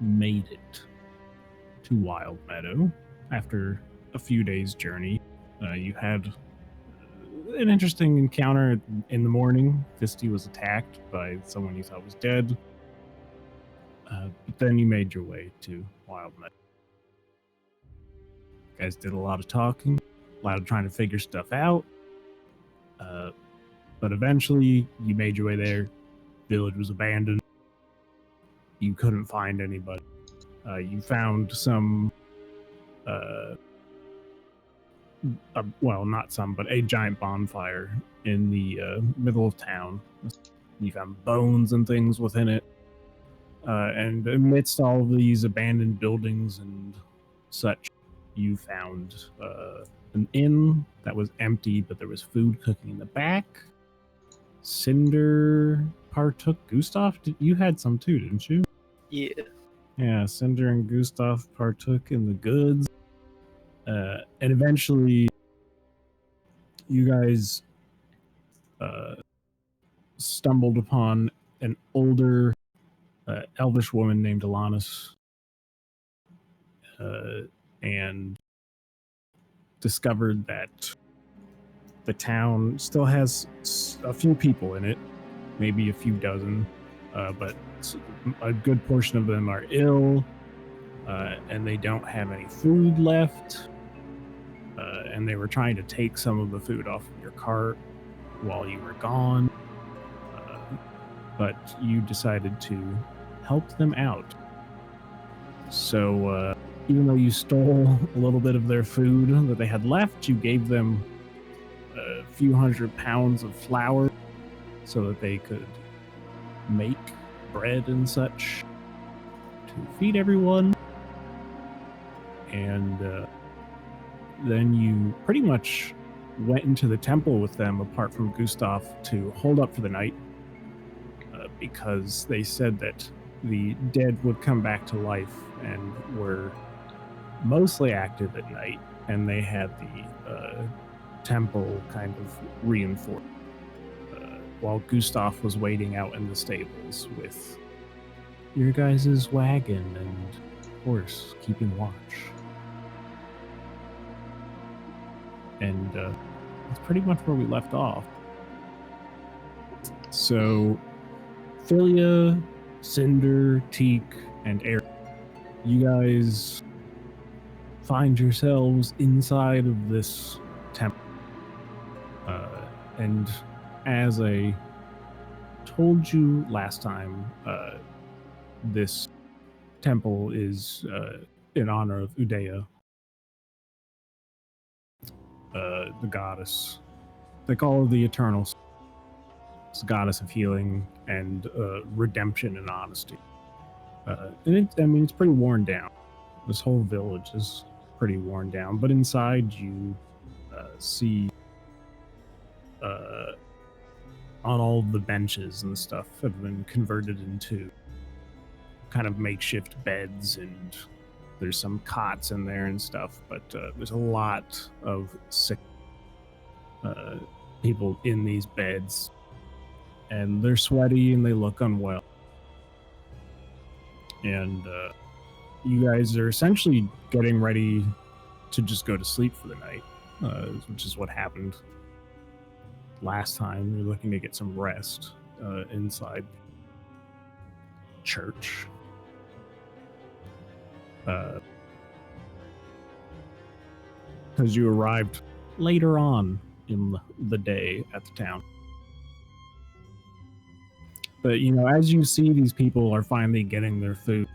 made it to Wild Meadow after a few days' journey. You had an interesting encounter in the morning. Fisty was attacked by someone you thought was dead. But then you made your way to Wild Meadow. You guys did a lot of talking, a lot of trying to figure stuff out. But eventually, you made your way there. Village was abandoned. You couldn't find anybody. You found some, well, not some, but a giant bonfire in the middle of town. You found bones and things within it. And amidst all of these abandoned buildings and such, you found an inn that was empty, but there was food cooking in the back. Cinder partook. Gustav, you had some too, didn't you? Yeah. Yeah, Cinder and Gustav partook in the goods. And eventually, you guys stumbled upon an older elvish woman named Alanis, and discovered that the town still has a few people in it, maybe a few dozen, but a good portion of them are ill, and they don't have any food left, and they were trying to take some of the food off of your cart while you were gone, but you decided to help them out. So even though you stole a little bit of their food that they had left, you gave them a few 100 pounds of flour so that they could make bread and such to feed everyone. And then you pretty much went into the temple with them, apart from Gustav, to hold up for the night, because they said that the dead would come back to life and were mostly active at night, and they had the temple kind of reinforced, while Gustav was waiting out in the stables with your guys' wagon and horse keeping watch. And that's pretty much where we left off. So Philia, Cinder, Teak, and Eric, you guys find yourselves inside of this temple. And as I told you last time, this temple is in honor of Udea, the goddess. They call her the Eternal. It's a goddess of healing and redemption and honesty. And it's pretty worn down. This whole village is pretty worn down, but inside you see on all the benches and stuff have been converted into kind of makeshift beds, and there's some cots in there and stuff, but there's a lot of sick people in these beds, and they're sweaty and they look unwell. And you guys are essentially getting ready to just go to sleep for the night, which is what happened last time. You're looking to get some rest inside church. Because you arrived later on in the day at the town. But, as you see these people are finally getting their food,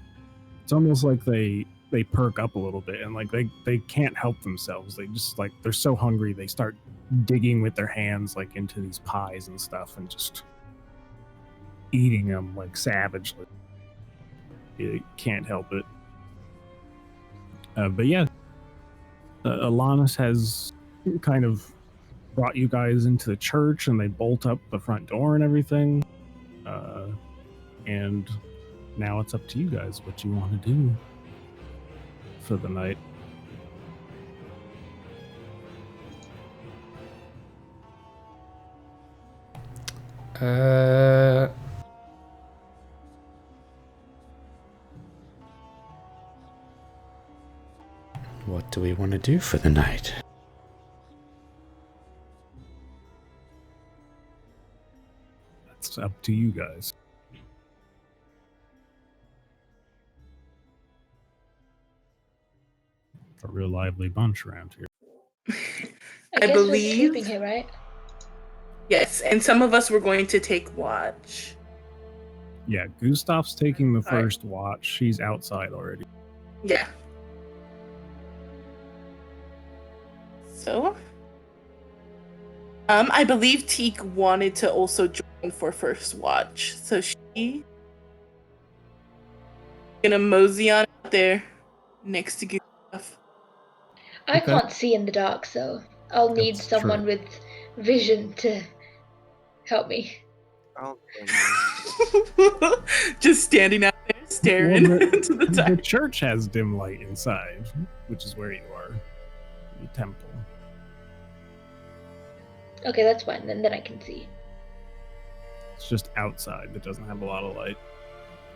it's almost like they perk up a little bit, and like they can't help themselves. They just, like, they're so hungry, they start digging with their hands, like, into these pies and stuff, and just eating them, like, savagely. You can't help it. But yeah, Alanis has kind of brought you guys into the church, and they bolt up the front door and everything. And now it's up to you guys what you want to do for the night. What do we want to do for the night? That's up to you guys. A real lively bunch around here. I guess we're sleeping here, right? Yes, and some of us were going to take watch. Yeah, Gustav's taking the first watch. She's outside already. Yeah. So, I believe Teak wanted to also join for first watch, so she gonna mosey on out there next to Gustav. I can't see in the dark, so I'll need someone with vision to help me. Just standing out there staring into the dark. The church has dim light inside, which is where you are. The temple. Okay, that's fine. Then I can see. It's just outside that doesn't have a lot of light.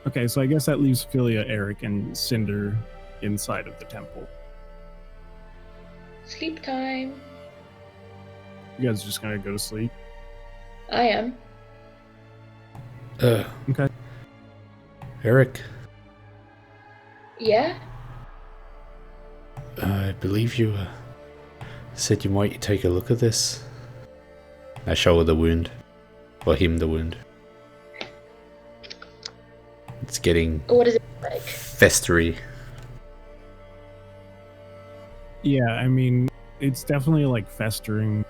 Okay, so I guess that leaves Philia, Eric, and Cinder inside of the temple. Sleep time. You guys are just gonna go to sleep? I am. Okay. Eric? Yeah? I believe you said you might take a look at this. I show her the wound. Or him the wound. It's getting... What is it like? Festery. Yeah, I mean, it's definitely like festering.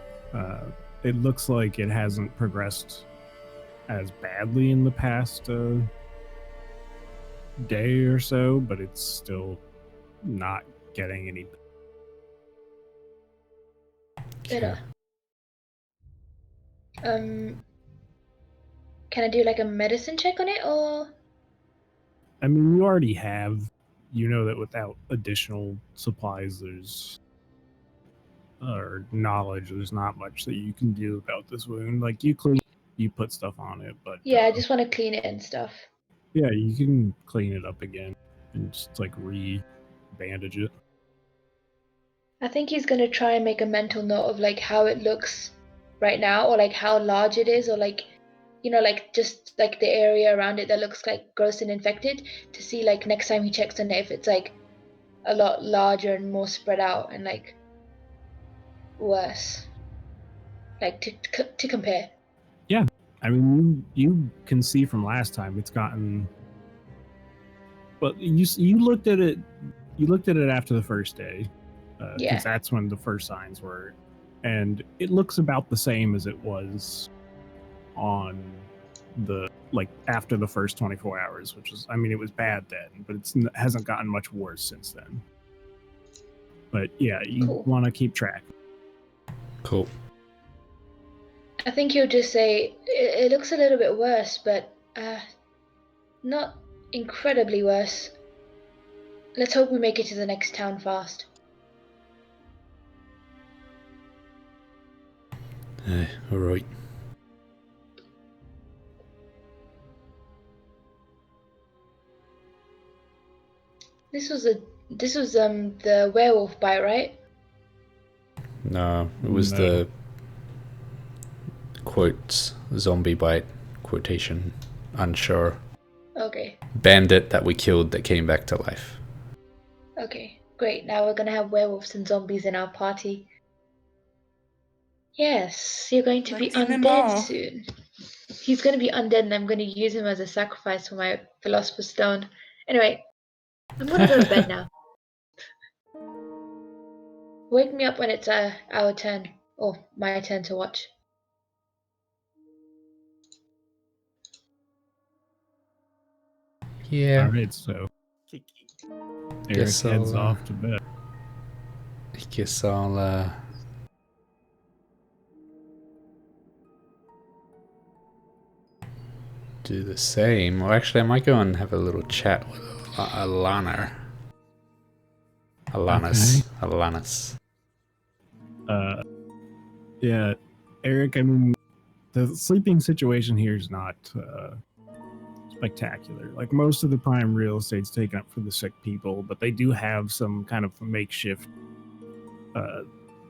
It looks like it hasn't progressed as badly in the past day or so, but it's still not getting any better. Can I do like a medicine check on it, or? I mean, you already have. You know that without additional supplies, or knowledge, there's not much that you can do about this wound. Like, you clean, you put stuff on it, but yeah, I just want to clean it and stuff. Yeah, you can clean it up again and just like re-bandage it. I think he's gonna try and make a mental note of like how it looks right now, or like how large it is, or like, you know, like just like the area around it that looks like gross and infected, to see like next time he checks on it if it's like a lot larger and more spread out and like worse, like to compare. Yeah, I mean, you can see from last time it's gotten. But you looked at it. You looked at it after the first day, because that's when the first signs were, and it looks about the same as it was on the after the first 24 hours, which was, I mean, it was bad then, but it hasn't gotten much worse since then. But yeah, you want to keep track. Cool. I think he'll just say it looks a little bit worse, but not incredibly worse. Let's hope we make it to the next town fast. All right. This was the werewolf bite, right? No, it was the quotes zombie bite quotation. Unsure. Okay. Bandit that we killed that came back to life. Okay, great. Now we're gonna have werewolves and zombies in our party. Yes, you're going to be undead soon. He's gonna be undead, and I'm gonna use him as a sacrifice for my Philosopher's Stone. Anyway, I'm gonna go to bed now. Wake me up when it's our turn, or my turn to watch. Yeah. Alright, so Eric heads off to bed. I guess I'll do the same. Well, actually, I might go and have a little chat with Alana. Alanis. Yeah, Eric, I mean, the sleeping situation here is not spectacular. Like most of the prime real estate's taken up for the sick people, but they do have some kind of makeshift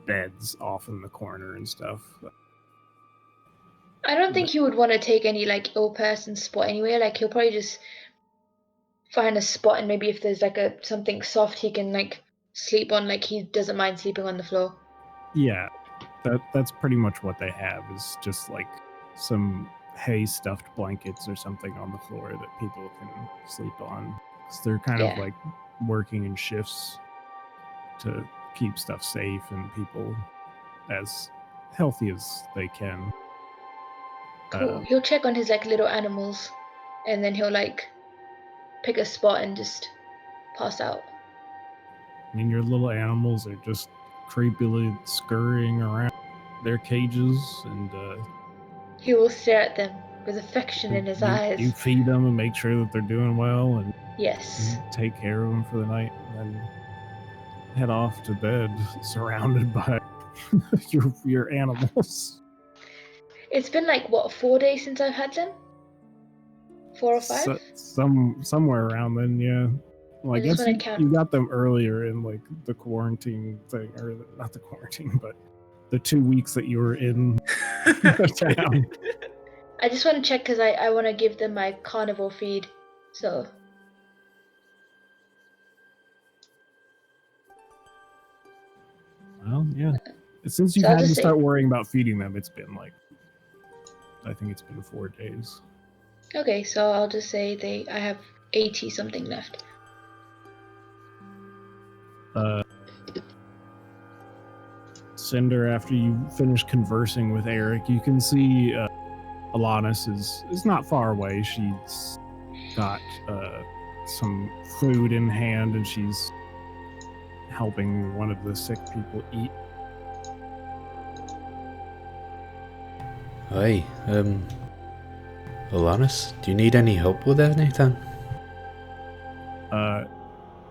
beds off in the corner and stuff. I don't think he would want to take any like ill person spot anyway. Like he'll probably just find a spot, and maybe if there's like something soft he can like sleep on, like he doesn't mind sleeping on the floor. Yeah, that's pretty much what they have, is just like some hay stuffed blankets or something on the floor that people can sleep on. 'Cause they're kind of like working in shifts to keep stuff safe and people as healthy as they can. Cool. He'll check on his like little animals, and then he'll like pick a spot and just pass out. I mean, your little animals are just creepily scurrying around their cages, and he will stare at them with affection in his eyes. You feed them and make sure that they're doing well, and yes, take care of them for the night, and then head off to bed surrounded by your animals. It's been like what, 4 days since I've had them? 4 or 5? Somewhere around then, yeah. Well, I guess you got them earlier in like the quarantine thing, or not the quarantine, but the 2 weeks that you were in town. I just want to check because I want to give them my carnivore feed. So. Well, yeah. Since you've had to start worrying about feeding them, it's been like, I think it's been 4 days. Okay, so I'll just say I have 80 something left. Cinder, after you finish conversing with Eric, you can see Alanis is not far away. She's got some food in hand, and she's helping one of the sick people eat. Hi, Alanis, do you need any help with anything?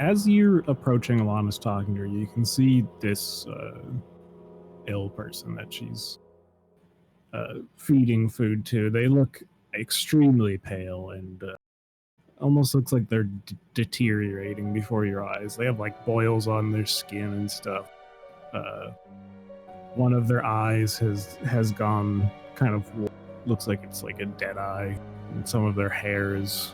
As you're approaching Alanis talking to her, you can see this ill person that she's feeding food to. They look extremely pale and almost looks like they're deteriorating before your eyes. They have like boils on their skin and stuff. One of their eyes has gone kind of, looks like it's like a dead eye, and some of their hair is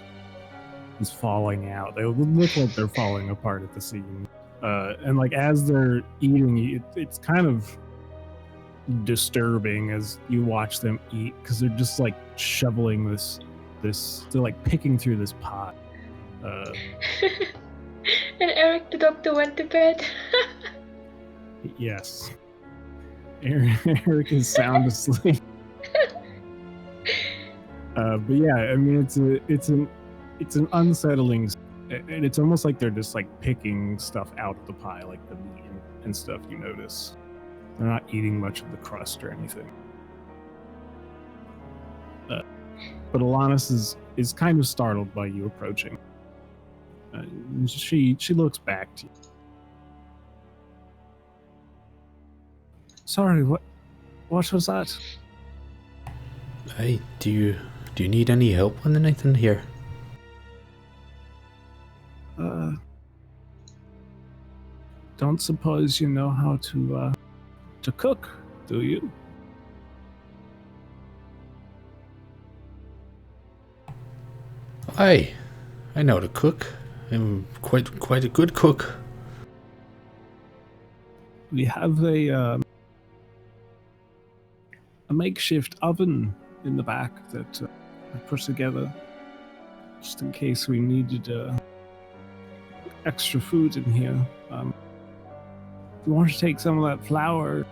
falling out. They look like they're falling apart at the seams. And like as they're eating, it's kind of disturbing as you watch them eat, because they're just like shoveling this they're like picking through this pot. And Eric the doctor went to bed. Yes. Eric is sound asleep. But yeah, I mean, it's an unsettling, and it's almost like they're just like picking stuff out of the pie, like the meat and stuff. You notice they're not eating much of the crust or anything. But Alanis is kind of startled by you approaching. She looks back to you. Sorry, what was that? Hey, do you need any help on anything here? Don't suppose you know how to cook, do you? I know to cook. I'm quite a good cook. We have a makeshift oven in the back that I put together just in case we needed extra food in here. If you want to take some of that flour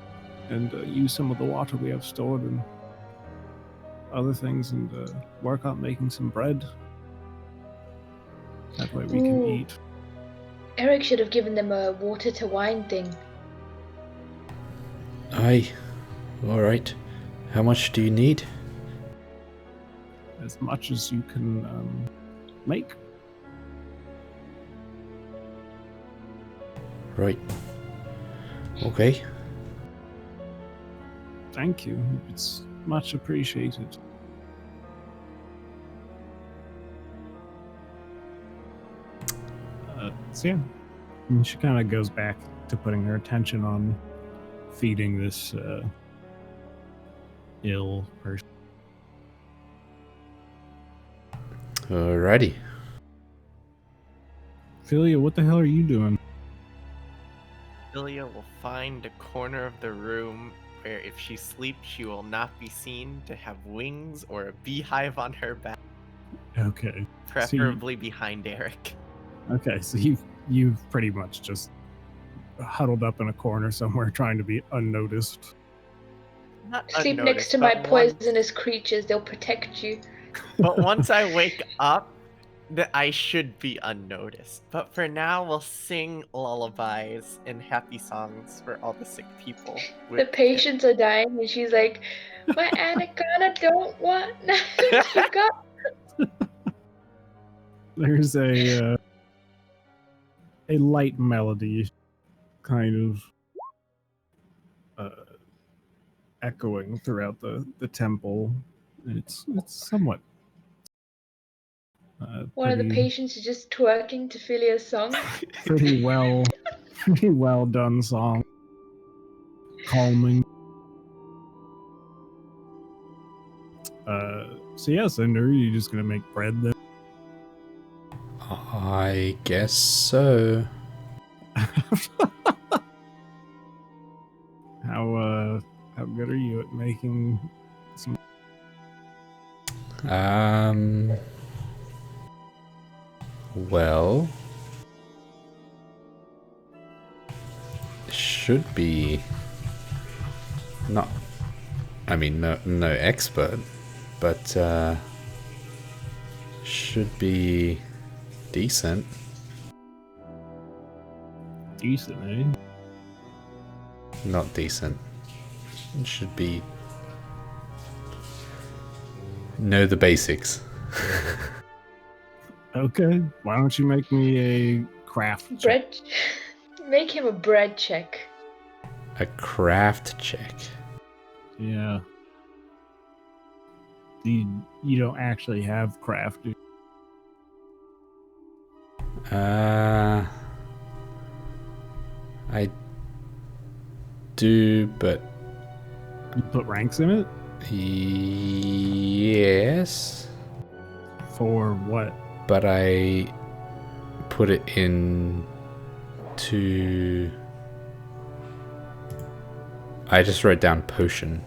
and use some of the water we have stored and other things, and work on making some bread. That way we can eat. Eric should have given them a water to wine thing. Aye. Alright. How much do you need? As much as you can make. Right. Okay. Thank you. It's much appreciated. So yeah, and she kind of goes back to putting her attention on feeding this ill person. Alrighty. Philia, what the hell are you doing? Philia will find a corner of the room where if she sleeps, she will not be seen, to have wings or a beehive on her back, Okay. preferably behind Eric. Okay, so you've pretty much just huddled up in a corner somewhere trying to be unnoticed. Not Sleep next unnoticed, to my but once- poisonous creatures. They'll protect you. But once I wake up, I should be unnoticed. But for now, we'll sing lullabies and happy songs for all the sick people. The patients are dying, and she's like, "My anaconda don't want nothing to go." There's a light melody kind of echoing throughout the temple. It's somewhat One of the pretty, patients is just twerking to Philia's song. pretty well done song. Calming. So yeah, Cinder, you just gonna make bread then? I guess so. How good are you at making some? Well, should be not. I mean, no expert, but should be decent. Decent, eh? Not decent. Should be. Know the basics. Okay, why don't you make me a craft check? Bread. Make him a bread check. A craft check. Yeah. You don't actually have craft, do you? I do, but You put ranks in it? yes. For what? But I put it in to. I just wrote down potion.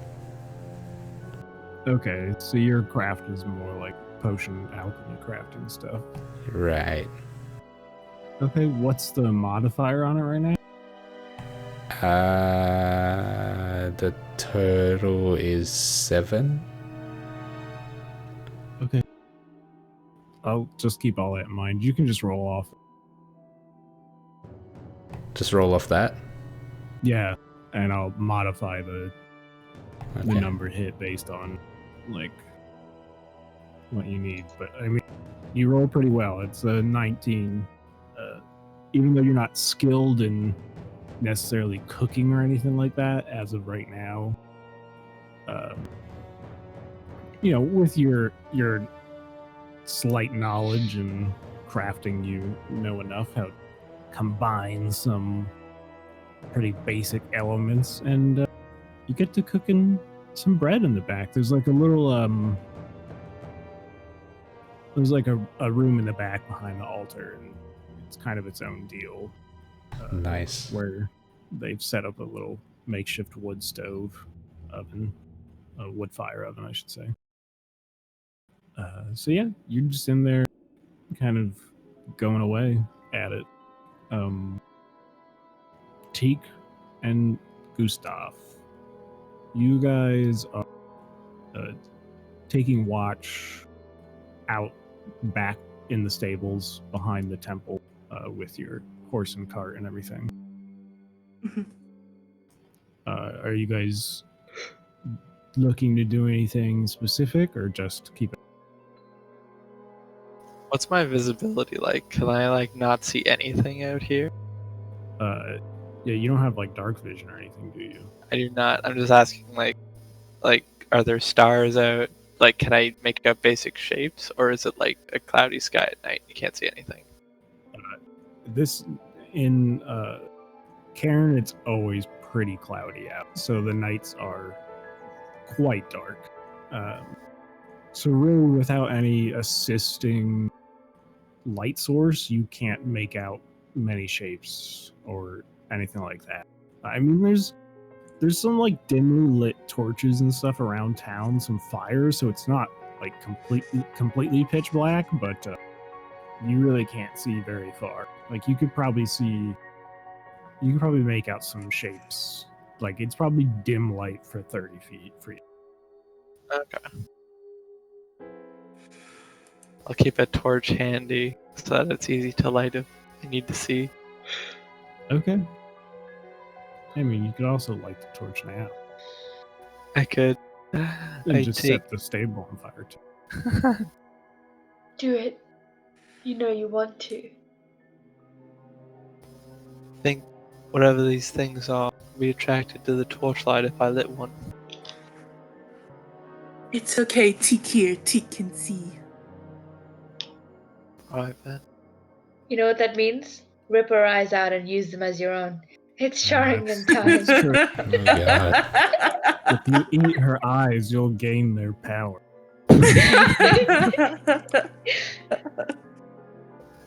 Okay, so your craft is more like potion alchemy crafting stuff. Right. Okay, what's the modifier on it right now? The total is 7. Okay. I'll just keep all that in mind. You can just roll off. Just roll off that. Yeah, and I'll modify the Okay. number hit based on like what you need. But I mean, you roll pretty well. It's a 19. Even though you're not skilled in necessarily cooking or anything like that as of right now, with your slight knowledge and crafting, you know enough how to combine some pretty basic elements, and you get to cooking some bread in the back. There's like a little there's like a room in the back behind the altar, and it's kind of its own deal. Nice. Where they've set up a little makeshift wood stove oven, a wood fire oven, I should say. So yeah, you're just in there, kind of going away at it. Teak and Gustav, you guys are taking watch out back in the stables behind the temple with your horse and cart and everything. Are you guys looking to do anything specific or just keep it? What's my visibility like? Can I like not see anything out here? Yeah, you don't have like dark vision or anything, do you? I do not. I'm just asking like are there stars out? Like can I make out basic shapes, or is it like a cloudy sky at night? You can't see anything. this in Cairn, it's always pretty cloudy out, so the nights are quite dark. So really, without any assisting light source, you can't make out many shapes or anything like that. I mean, there's some like dimly lit torches and stuff around town, some fires, so it's not like completely pitch black, but you really can't see very far. Like you could probably make out some shapes. Like it's probably dim light for 30 feet for you. Okay. I'll keep a torch handy so that it's easy to light if I need to see. Okay. I mean, you could also light the torch now I could. and just set the stable on fire too. Do it. You know you want to. Think whatever these things are, I'll be attracted to the torchlight if I lit one. It's okay, Teak here. Teak can see. Alright then. You know what that means? Rip her eyes out and use them as your own. It's Sharingan That's time. true. Oh god. If you eat her eyes, you'll gain their power. I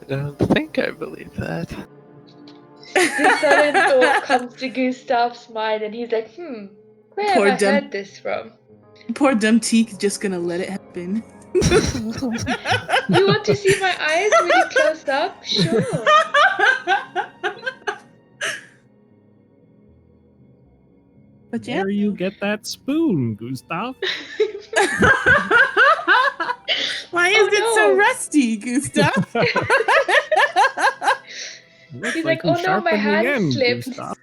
don't think I believe that. This sudden thought comes to Gustav's mind, and he's like, where Poor have I dumb- heard this from? Poor dumb Teak just gonna let it happen. You want to see my eyes really close up? Sure. But yeah. Where you get that spoon, Gustav? Why is Oh, it so no. rusty, Gustav? Looks He's like, you oh no, my sharpened the hand end, slipped. Gustav.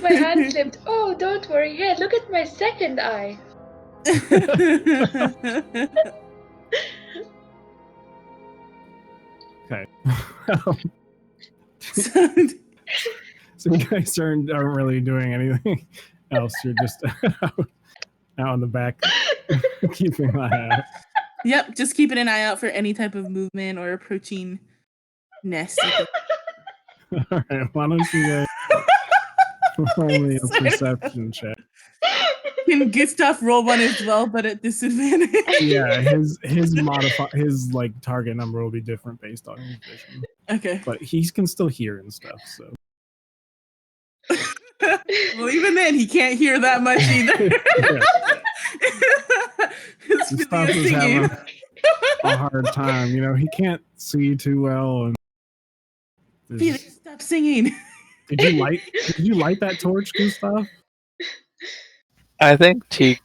My hand slipped. Oh, don't worry. Here, look at my second eye. Okay. So you guys aren't really doing anything else. You're just out on the back, keeping an eye out. Yep, just keeping an eye out for any type of movement or approaching nest. All right, why don't you guys roll me a perception check? Can Gustav roll one as well, but at disadvantage? Yeah, his like target number will be different based on his vision, Okay. but he can still hear and stuff. So Well, even then, he can't hear that much either. It's Gustav really is singing. having a hard time. You know, he can't see too well, and Felix, stop singing. Did you light that torch, Gustav? I think Teak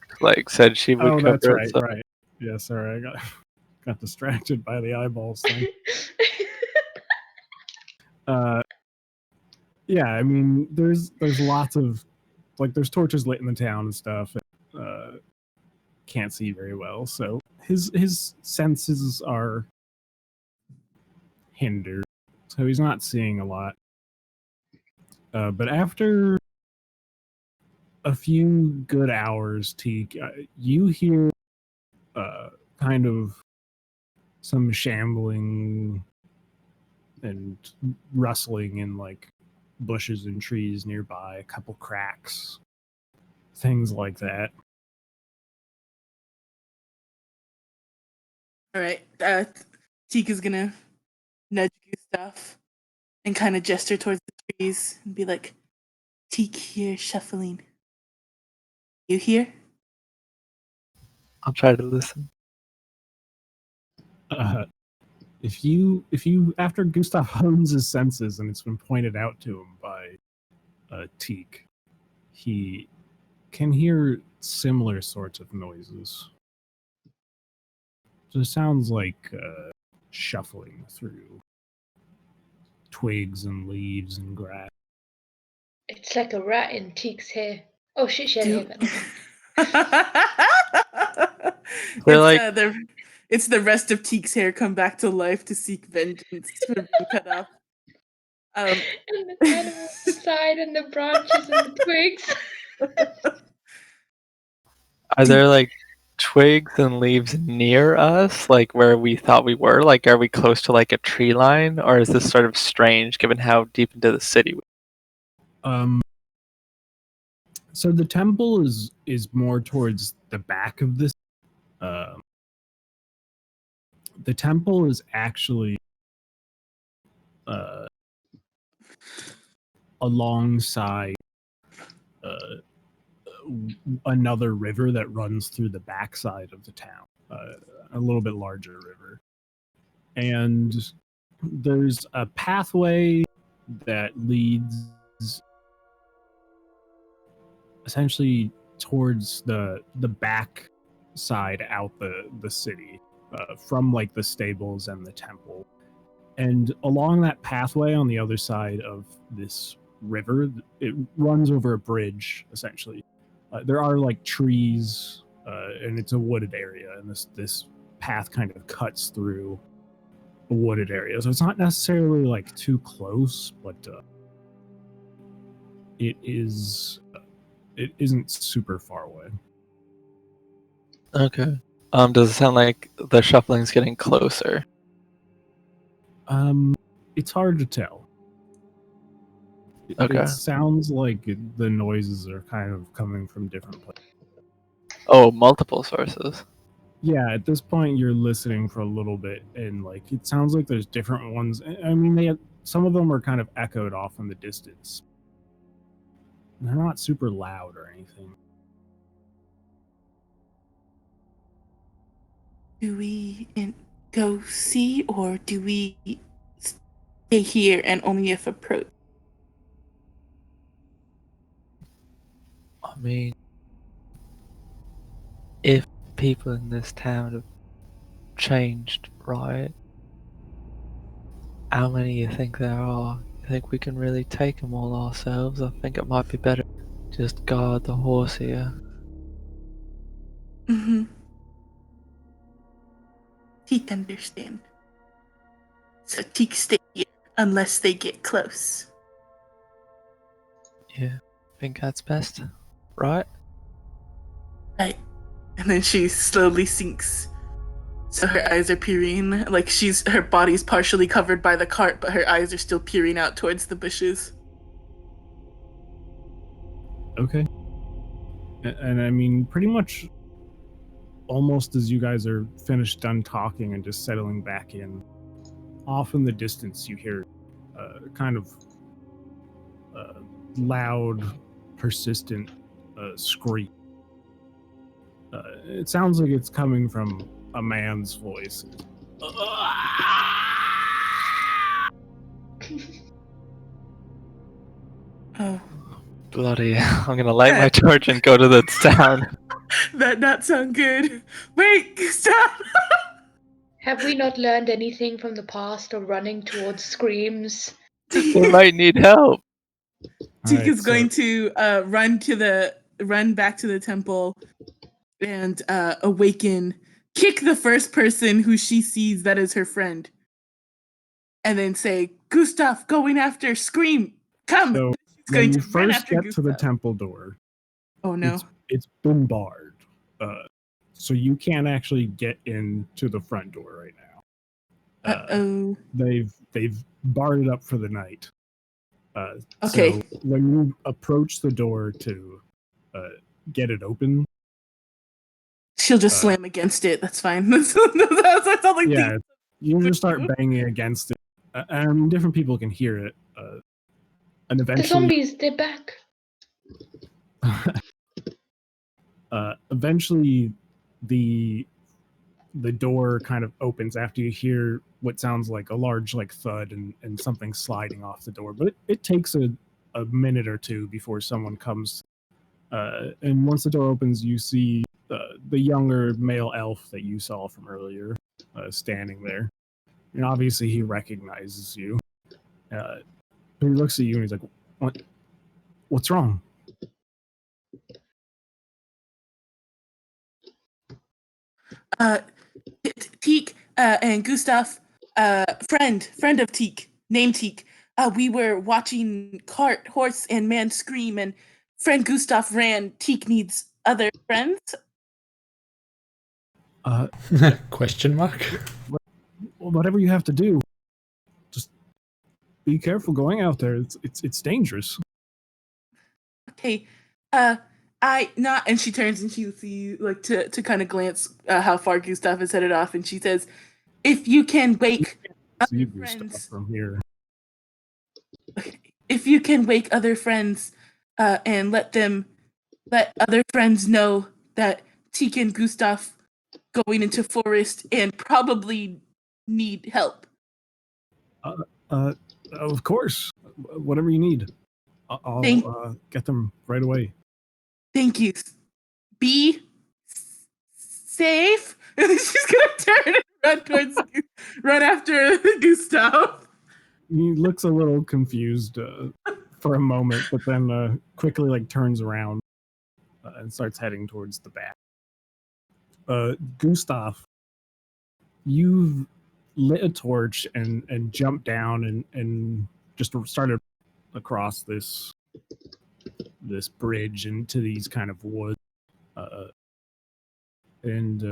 said she would Oh, cover that's it. right, So. right. Yeah, sorry, I got distracted by the eyeballs thing. Yeah, I mean, there's lots of there's torches lit in the town and stuff. Can't see very well, so his senses are hindered, so he's not seeing a lot. But after a few good hours, Teak, you hear kind of some shambling and rustling in bushes and trees nearby, a couple cracks, things like that. All right. Tika's gonna nudge Gustav and kind of gesture towards the trees and be like, Teak here shuffling. You hear? I'll try to listen. If you after Gustav hones his senses, and it's been pointed out to him by Teak, he can hear similar sorts of noises. So it sounds like shuffling through twigs and leaves and grass. It's like a rat in Teak's hair. Oh shit, she had a haircut. It's the rest of Teak's hair come back to life to seek vengeance for being cut off. And the animals inside and the branches and the twigs. Are there twigs and leaves near us, like where we thought we were? Like, are we close to like a tree line, or is this sort of strange given how deep into the city? So the temple is more towards the back of this. The temple is actually alongside another river that runs through the backside of the town, a little bit larger river. And there's a pathway that leads essentially towards the back side out the city, from like the stables and the temple. And along that pathway on the other side of this river, it runs over a bridge essentially. There are like trees, and it's a wooded area, and this path kind of cuts through a wooded area. So it's not necessarily like too close, but it isn't super far away. Okay. Does it sound like the shuffling's getting closer? It's hard to tell. Okay. It sounds like the noises are kind of coming from different places. Oh, multiple sources. Yeah, at this point you're listening for a little bit, and like it sounds like there's different ones. I mean, some of them are kind of echoed off in the distance. They're not super loud or anything. Do we go see, or do we stay here and only if approached? I mean, if people in this town have changed, right? How many you think there are? You think we can really take them all ourselves? I think it might be better just guard the horse here. Mm-hmm. Teak understand. So Teak stay here unless they get close. Yeah, I think that's best, right? Right. And then she slowly sinks. So her eyes are peering, like her body's partially covered by the cart, but her eyes are still peering out towards the bushes. Okay. And I mean, pretty much almost as you guys are done talking and just settling back in, off in the distance you hear kind of loud, persistent scream. It sounds like it's coming from a man's voice. Oh. Bloody hell, I'm gonna light my torch and go to the sound. That not sound good. Wait, stop! Have we not learned anything from the past of running towards screams? They might need help. Teak is going to run back to the temple and awaken, kick the first person who she sees that is her friend, and then say, "Gustav, going after, scream, come!" So She's when going you to run first after get to the Gustav. temple door, Oh no! it's been barred, so you can't actually get into the front door right now. Oh. They've barred it up for the night. Okay. So when you approach the door to get it open, She'll just slam against it. That's fine. That's like yeah, you just start banging against it. And different people can hear it. And The eventually, zombies, they're back. eventually, the door kind of opens after you hear what sounds like a large like thud and something sliding off the door. But it takes a minute or two before someone comes. And once the door opens, you see the younger male elf that you saw from earlier standing there. And obviously he recognizes you. But he looks at you and he's like, what's wrong? Teak and Gustav, friend of Teak, named Teak. We were watching cart, horse, and man scream, and friend Gustav ran. Teak needs other friends. Question mark? Whatever you have to do, just be careful going out there. It's dangerous. Okay, I not, and she turns and she see like to kind of glance how far Gustav is headed off, and she says, "If you can wake See other Gustav friends, from here. if you can wake other friends, and let other friends know that Tika and Gustav going into forest and probably need help." Of course, whatever you need, Thank- I'll get them right away. Thank you. Be safe. And then she's gonna turn and run after Gustav. He looks a little confused for a moment, but then quickly like turns around and starts heading towards the back. Gustav, you've lit a torch and jumped down and just started across this bridge into these kind of woods, and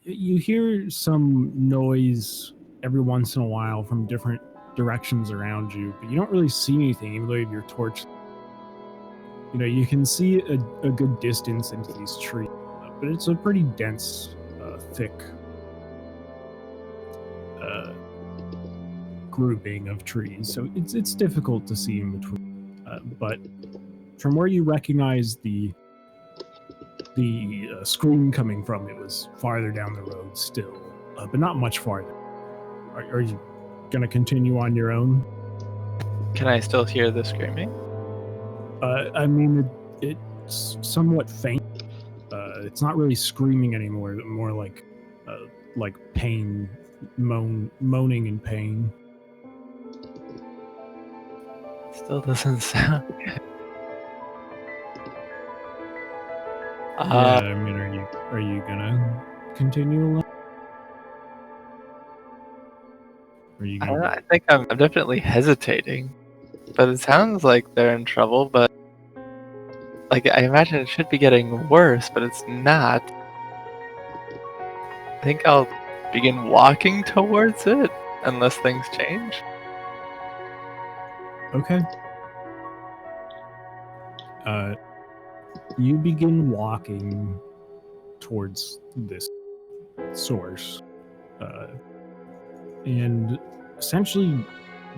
you hear some noise every once in a while from different directions around you, but you don't really see anything, even though you have your torch. You know, you can see a good distance into these trees, but it's a pretty dense, thick grouping of trees, so it's difficult to see in between. But from where you recognize the scream coming from, it was farther down the road still, but not much farther. Are you going to continue on your own? Can I still hear the screaming? I mean, it's somewhat faint. It's not really screaming anymore, but more like pain, moaning in pain. Still doesn't sound good. Yeah, I mean, are you gonna continue along? Are you I gonna don't know, I think I'm definitely hesitating, but it sounds like they're in trouble. But like, I imagine it should be getting worse, but it's not. I think I'll begin walking towards it unless things change. Okay. You begin walking towards this source, and essentially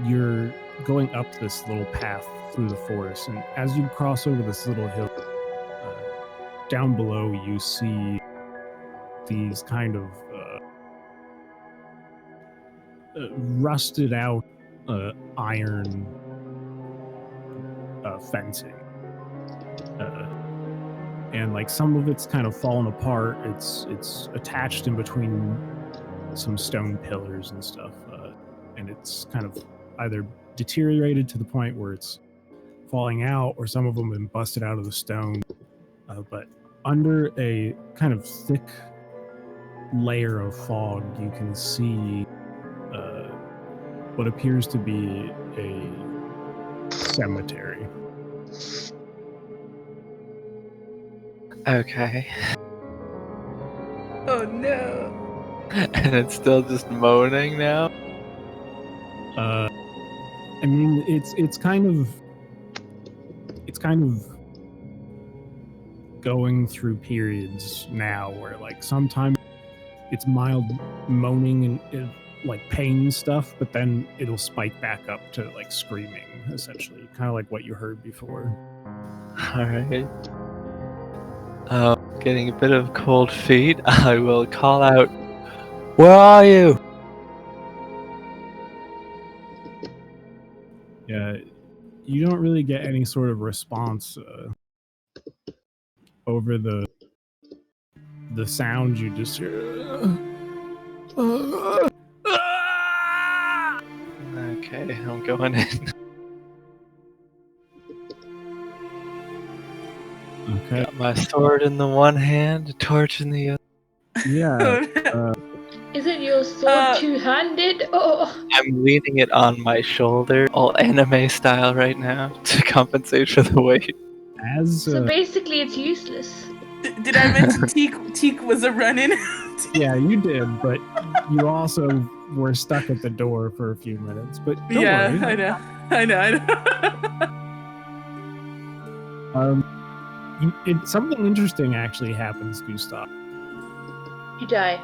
you're going up this little path through the forest, and as you cross over this little hill, down below you see these kind of rusted out iron fencing, and like some of it's kind of fallen apart. It's attached in between some stone pillars and stuff, and it's kind of either deteriorated to the point where it's falling out, or some of them have been busted out of the stone. But under a kind of thick layer of fog, you can see what appears to be a cemetery. Okay. Oh no. And it's still just moaning now? I mean, it's kind of going through periods now where like sometimes it's mild moaning and like pain stuff, but then it'll spike back up to like screaming, essentially, kind of like what you heard before. Alright. Getting a bit of cold feet, I will call out, "Where are you?" Yeah, you don't really get any sort of response over the sound. You just hear. Okay, I'm going in. Okay. Got my sword in the one hand, a torch in the other. Yeah. Isn't your sword two-handed? Oh. I'm leaning it on my shoulder, all anime style right now, to compensate for the weight. As So basically, it's useless. Did I mention Teak was a run-in? Yeah, you did, but you also were stuck at the door for a few minutes. But don't Yeah, worry. I know. Something interesting actually happens, Gustav. You die.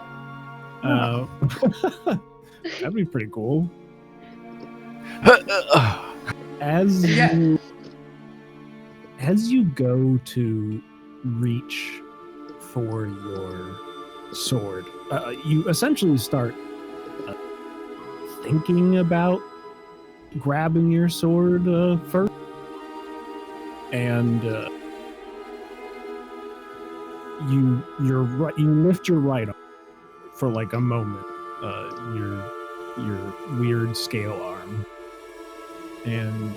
That'd be pretty cool. Yeah. As you go to reach for your sword, you essentially start thinking about grabbing your sword first, and you lift your right arm for like a moment, your weird scale arm, and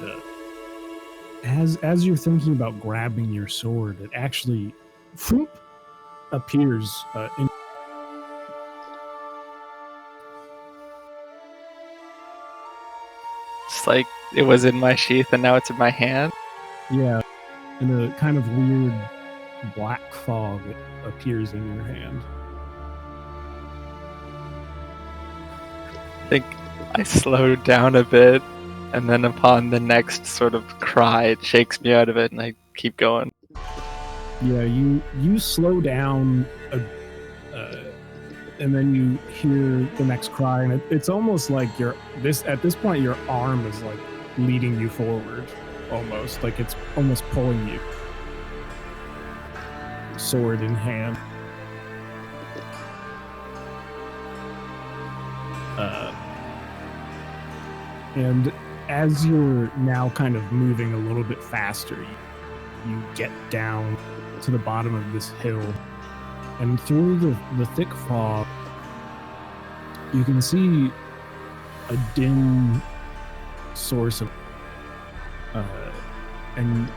as you're thinking about grabbing your sword, it actually appears in. It's like it was in my sheath and now it's in my hand. Yeah, and a kind of weird black fog appears in your hand. I think I slowed down a bit, and then upon the next sort of cry, it shakes me out of it, and I keep going. Yeah, you slow down, and then you hear the next cry, and it's almost like at this point your arm is like leading you forward, almost like it's almost pulling you, sword in hand. And as you're now kind of moving a little bit faster, you get down to the bottom of this hill, and through the thick fog, you can see a dim source of, and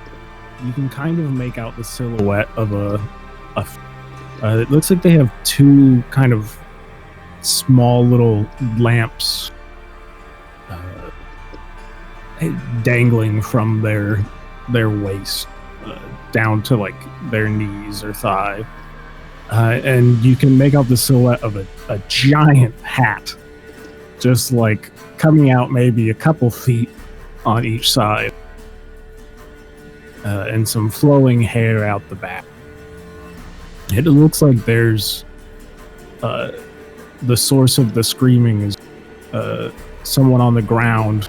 you can kind of make out the silhouette of it looks like they have two kind of small little lamps dangling from their waist down to like their knees or thigh, and you can make out the silhouette of a giant hat just like coming out maybe a couple feet on each side, and some flowing hair out the back. It looks like there's the source of the screaming is someone on the ground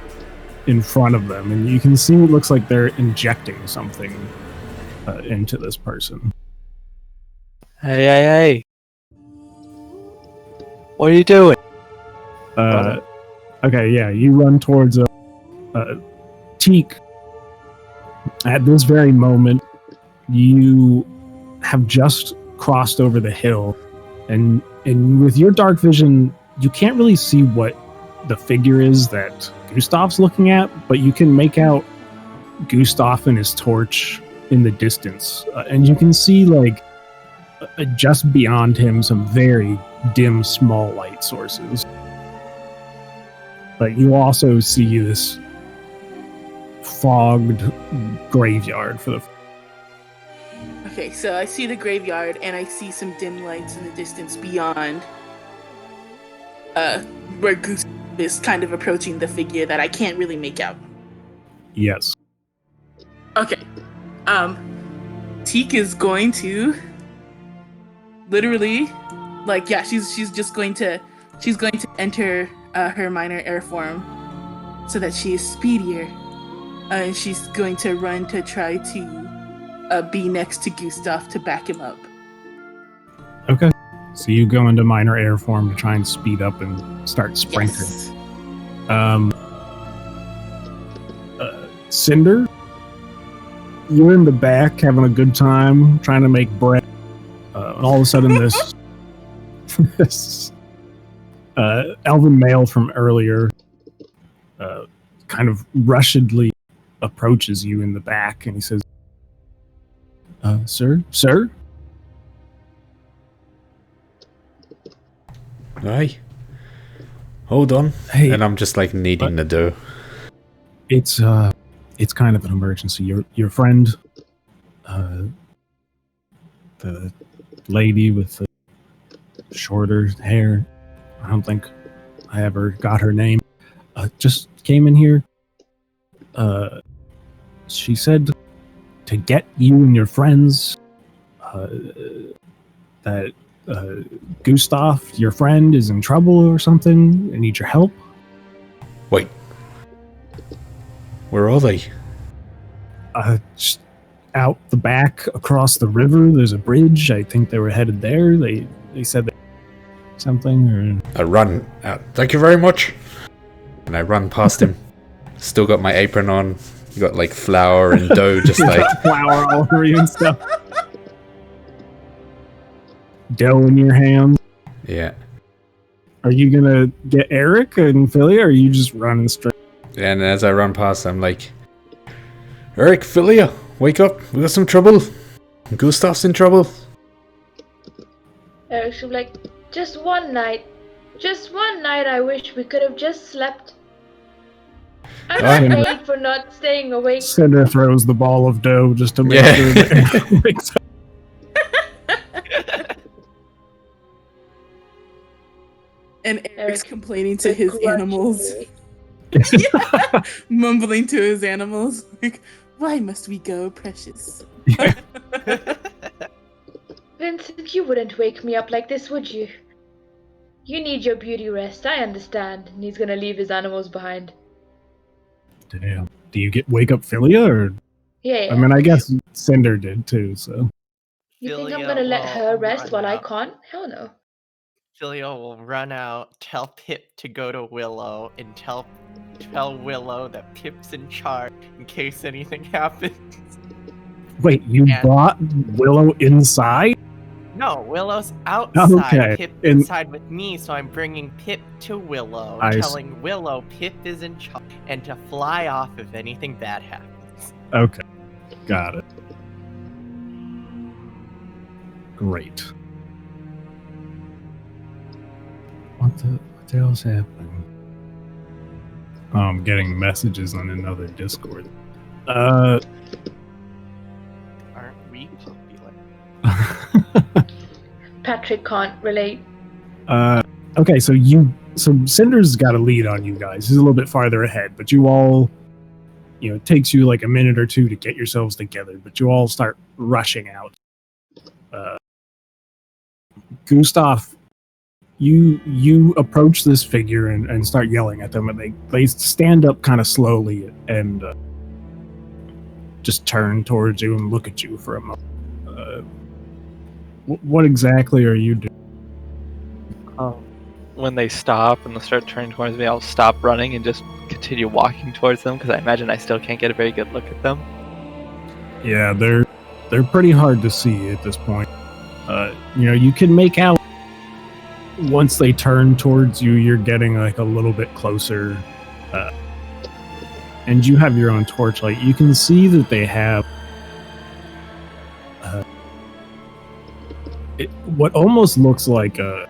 in front of them, and you can see it looks like they're injecting something into this person. Hey! What are you doing? Okay, yeah, you run towards Teak. At this very moment, you have just crossed over the hill, and with your dark vision, you can't really see what the figure is that Gustav's looking at, but you can make out Gustav and his torch in the distance, and you can see like just beyond him some very dim small light sources. But you also see this fogged graveyard for the. Okay, so I see the graveyard and I see some dim lights in the distance beyond where Goose is kind of approaching the figure that I can't really make out. Yes. Okay. Teak is going to literally she's going to enter her minor air form so that she is speedier. And she's going to run to try to be next to Gustav to back him up. Okay. So you go into minor air form to try and speed up and start sprinting. Yes. Cinder, you're in the back having a good time trying to make bread, and all of a sudden this elven male from earlier kind of rushedly approaches you in the back, and he says, sir? Aye. Hold on. Hey. And I'm just like kneading the dough. It's kind of an emergency. Your friend, the lady with the shorter hair. I don't think I ever got her name. Just came in here. She said to get you and your friends. That Gustav, your friend, is in trouble or something and needs your help. Wait. Where are they? Just out the back across the river. There's a bridge. I think they were headed there. They said something or. I run out. Thank you very much. And I run past him. Still got my apron on. You got like flour and dough, just like flour all over you and stuff. Dough in your hands. Yeah. Are you gonna get Eric and Philia, or are you just running straight? And as I run past, I'm like, Eric, Philia, wake up. We got some trouble. Gustav's in trouble. Eric should be like, just one night. Just one night I wish we could have just slept. I'm not paid for not staying awake. Cinder throws the ball of dough just to make sure that Eric wakes up. And Eric's complaining to his animals. Mumbling to his animals. Like, why must we go, precious? Vincent, you wouldn't wake me up like this, would you? You need your beauty rest, I understand. And he's gonna leave his animals behind. Damn. Do you wake up Philia, or? Yeah. I mean, I guess Cinder did too, so. You think I'm gonna let her rest while I can't? Hell no. Philia will run out, tell Pip to go to Willow, and tell Willow that Pip's in charge in case anything happens. Wait, you brought Willow inside? No, Willow's outside. Okay. Pip's inside with me, so I'm bringing Pip to Willow, telling Willow Pip is in charge, and to fly off if anything bad happens. Okay, got it. Great. What the hell's happening? Oh, I'm getting messages on another Discord. Aren't we? Patrick can't relate. Okay, so Cinder's got a lead on you guys. He's a little bit farther ahead, but you all, it takes you like a minute or two to get yourselves together, but you all start rushing out. Gustav, you approach this figure and start yelling at them, and they stand up kind of slowly and just turn towards you and look at you for a moment. What exactly are you doing? When they stop and they start turning towards me, I'll stop running and just continue walking towards them, because I imagine I still can't get a very good look at them. Yeah, they're pretty hard to see at this point. You can make out once they turn towards you, you're getting like a little bit closer, and you have your own torchlight. You can see that they have what almost looks like a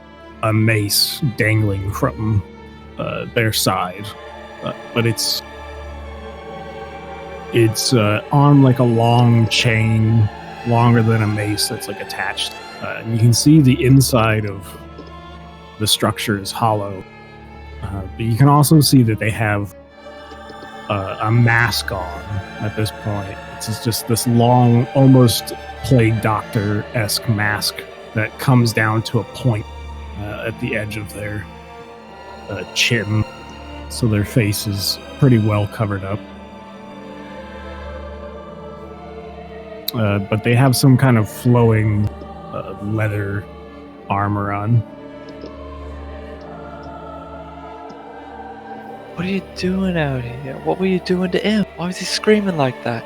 mace dangling from their side, but it's on like a long chain, longer than a mace, that's like attached. And you can see the inside of the structure is hollow, but you can also see that they have a mask on at this point. It's just this long, almost Plague Doctor-esque mask that comes down to a point at the edge of their chin, so their face is pretty well covered up. But they have some kind of flowing leather armor on. What are you doing out here? What were you doing to him? Why was he screaming like that?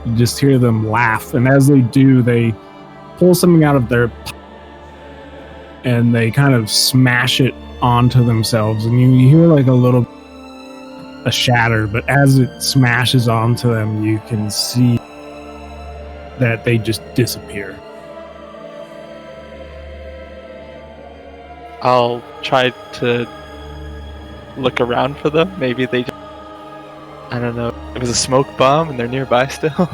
You just hear them laugh, and as they do, they pull something out of their and they kind of smash it onto themselves, and you hear like a shatter, but as it smashes onto them, you can see that they just disappear. I'll try to look around for them? Maybe they just, I don't know. It was a smoke bomb and they're nearby still.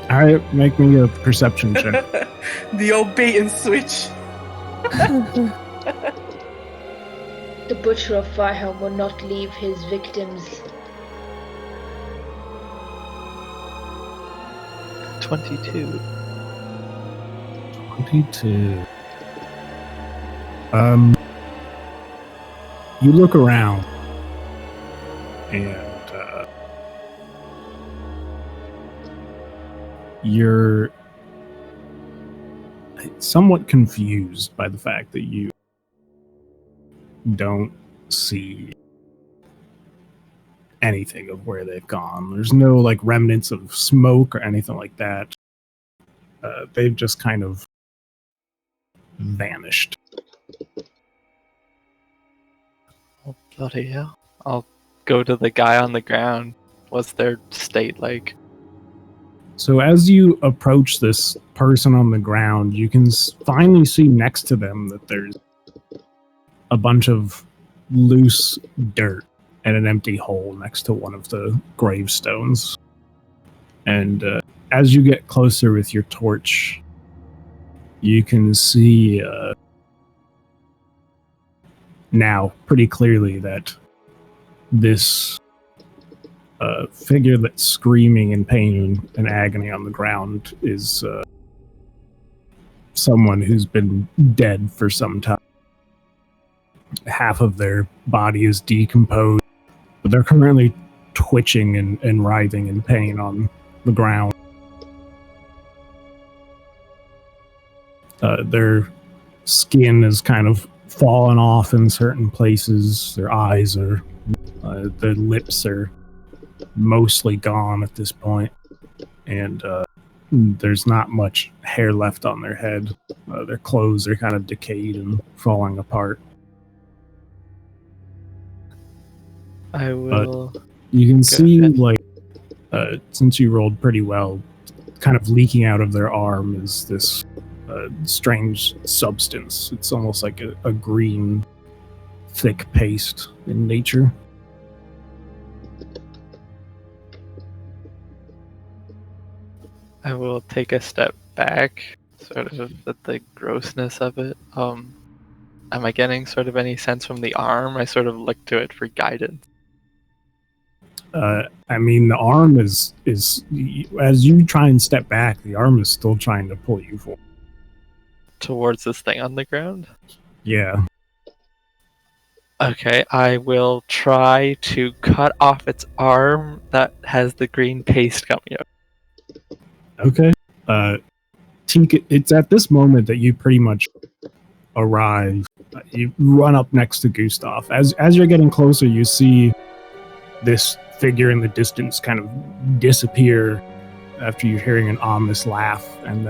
All right, make me a perception check. The old bait and switch. The Butcher of Firehelm will not leave his victims. 22. 22. You look around, and you're somewhat confused by the fact that you don't see anything of where they've gone. There's no like remnants of smoke or anything like that. They've just kind of vanished. Oh, bloody hell. I'll go to the guy on the ground. What's their state like? So as you approach this person on the ground, you can finally see next to them that there's a bunch of loose dirt and an empty hole next to one of the gravestones. And as you get closer with your torch, you can see now pretty clearly that this figure that's screaming in pain and agony on the ground is someone who's been dead for some time. Half of their body is decomposed, but they're currently twitching and writhing in pain on the ground. Their skin is kind of fallen off in certain places. Their eyes are, their lips are mostly gone at this point, and there's not much hair left on their head. Their clothes are kind of decayed and falling apart. I will. You can see, ahead. like, since you rolled pretty well, kind of leaking out of their arm is this strange substance. It's almost like a green, thick paste in nature. I will take a step back, sort of at the grossness of it. Am I getting sort of any sense from the arm? I sort of look to it for guidance. I mean, the arm is as you try and step back, the arm is still trying to pull you forward. Towards this thing on the ground? Yeah. Okay, I will try to cut off its arm that has the green paste coming out. Okay. Tink, it's at this moment that you pretty much arrive. You run up next to Gustav. As you're getting closer, you see this figure in the distance kind of disappear after you're hearing an ominous laugh, and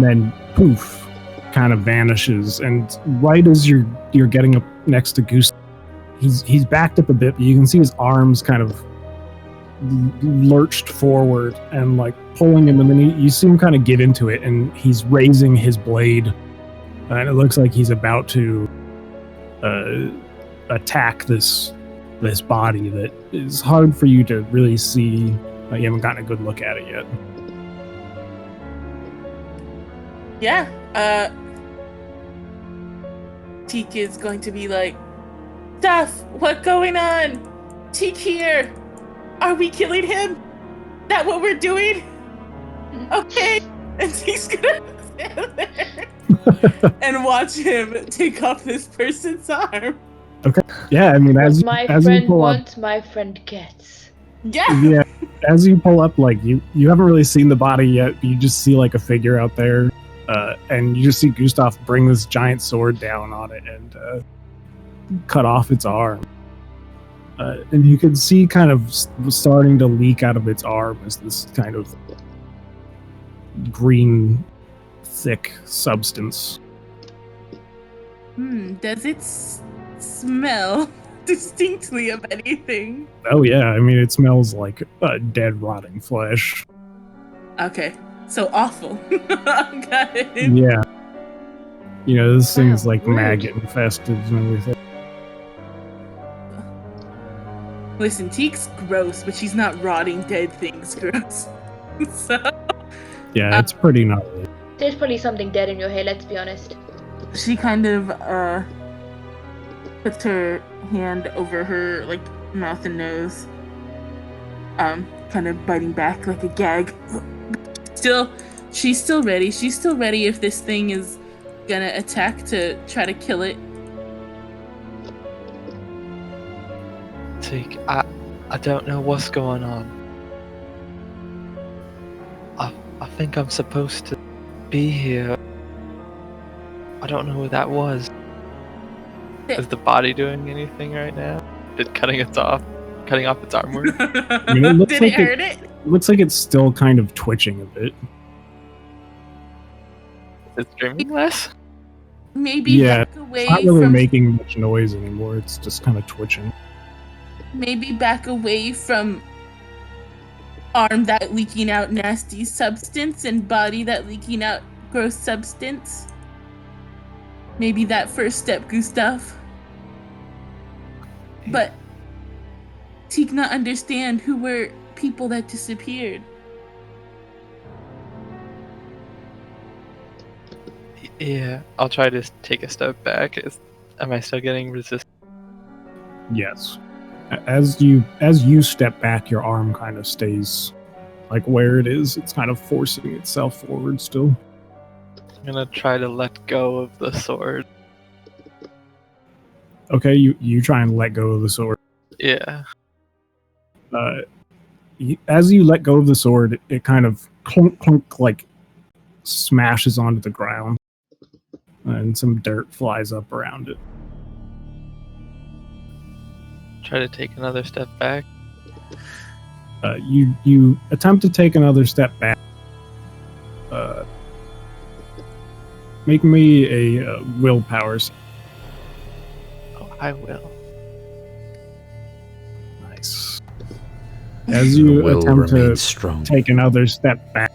then poof, kind of vanishes. And right as you're getting up next to Gustav, he's backed up a bit, but you can see his arms kind of lurched forward and like pulling him, and then you see him kind of get into it, and he's raising his blade, and it looks like he's about to attack this body that is hard for you to really see. You haven't gotten a good look at it yet. Yeah, Teak is going to be like, Stuff, what's going on? Teak here. Are we killing him? That what we're doing? Okay. And Teak's gonna stand there and watch him take off this person's arm. Okay. Yeah, I mean, as my you friend pull up, wants, my friend gets. yeah, as you pull up, like you haven't really seen the body yet. You just see like a figure out there, and you just see Gustav bring this giant sword down on it and cut off its arm. And you can see kind of starting to leak out of its arm is this kind of green, thick substance. Does it smell distinctly of anything? Oh yeah, I mean, it smells like dead, rotting flesh. Okay, so awful. Got it. Yeah. You know, this thing's Wow, like rude. maggot infested and everything. Listen, Teek's gross, but she's not rotting dead things gross. So Yeah, it's pretty gnarly. There's probably something dead in your hair, let's be honest. she kind of puts her hand over her like mouth and nose, kind of biting back like a gag. She's still ready. She's still ready if this thing is gonna attack to try to kill it. Teak, I don't know what's going on. I think I'm supposed to be here. I don't know who that was. Is the body doing anything right now? Did cutting off its arm work? I mean, it looks Did like it hurt it? Looks like it's still kind of twitching a bit. It's dreaming less? Maybe Yeah, back away It's not really from making much noise anymore. It's just kind of twitching. maybe back away from arm that leaking out nasty substance and body that leaking out gross substance. Maybe that first step, Gustav. But Teek not understand who were people that disappeared. Yeah, I'll try to take a step back. Am I still getting resistance? Yes. As you step back, your arm kind of stays like where it is. It's kind of forcing itself forward still. I'm gonna try to let go of the sword. Okay, you try and let go of the sword. Yeah. As you let go of the sword, it kind of clunk clunk like smashes onto the ground, and some dirt flies up around it. Try to take another step back. You attempt to take another step back. Make me a willpower. Oh, I will. Nice. As you will attempt to remain strong. take another step back,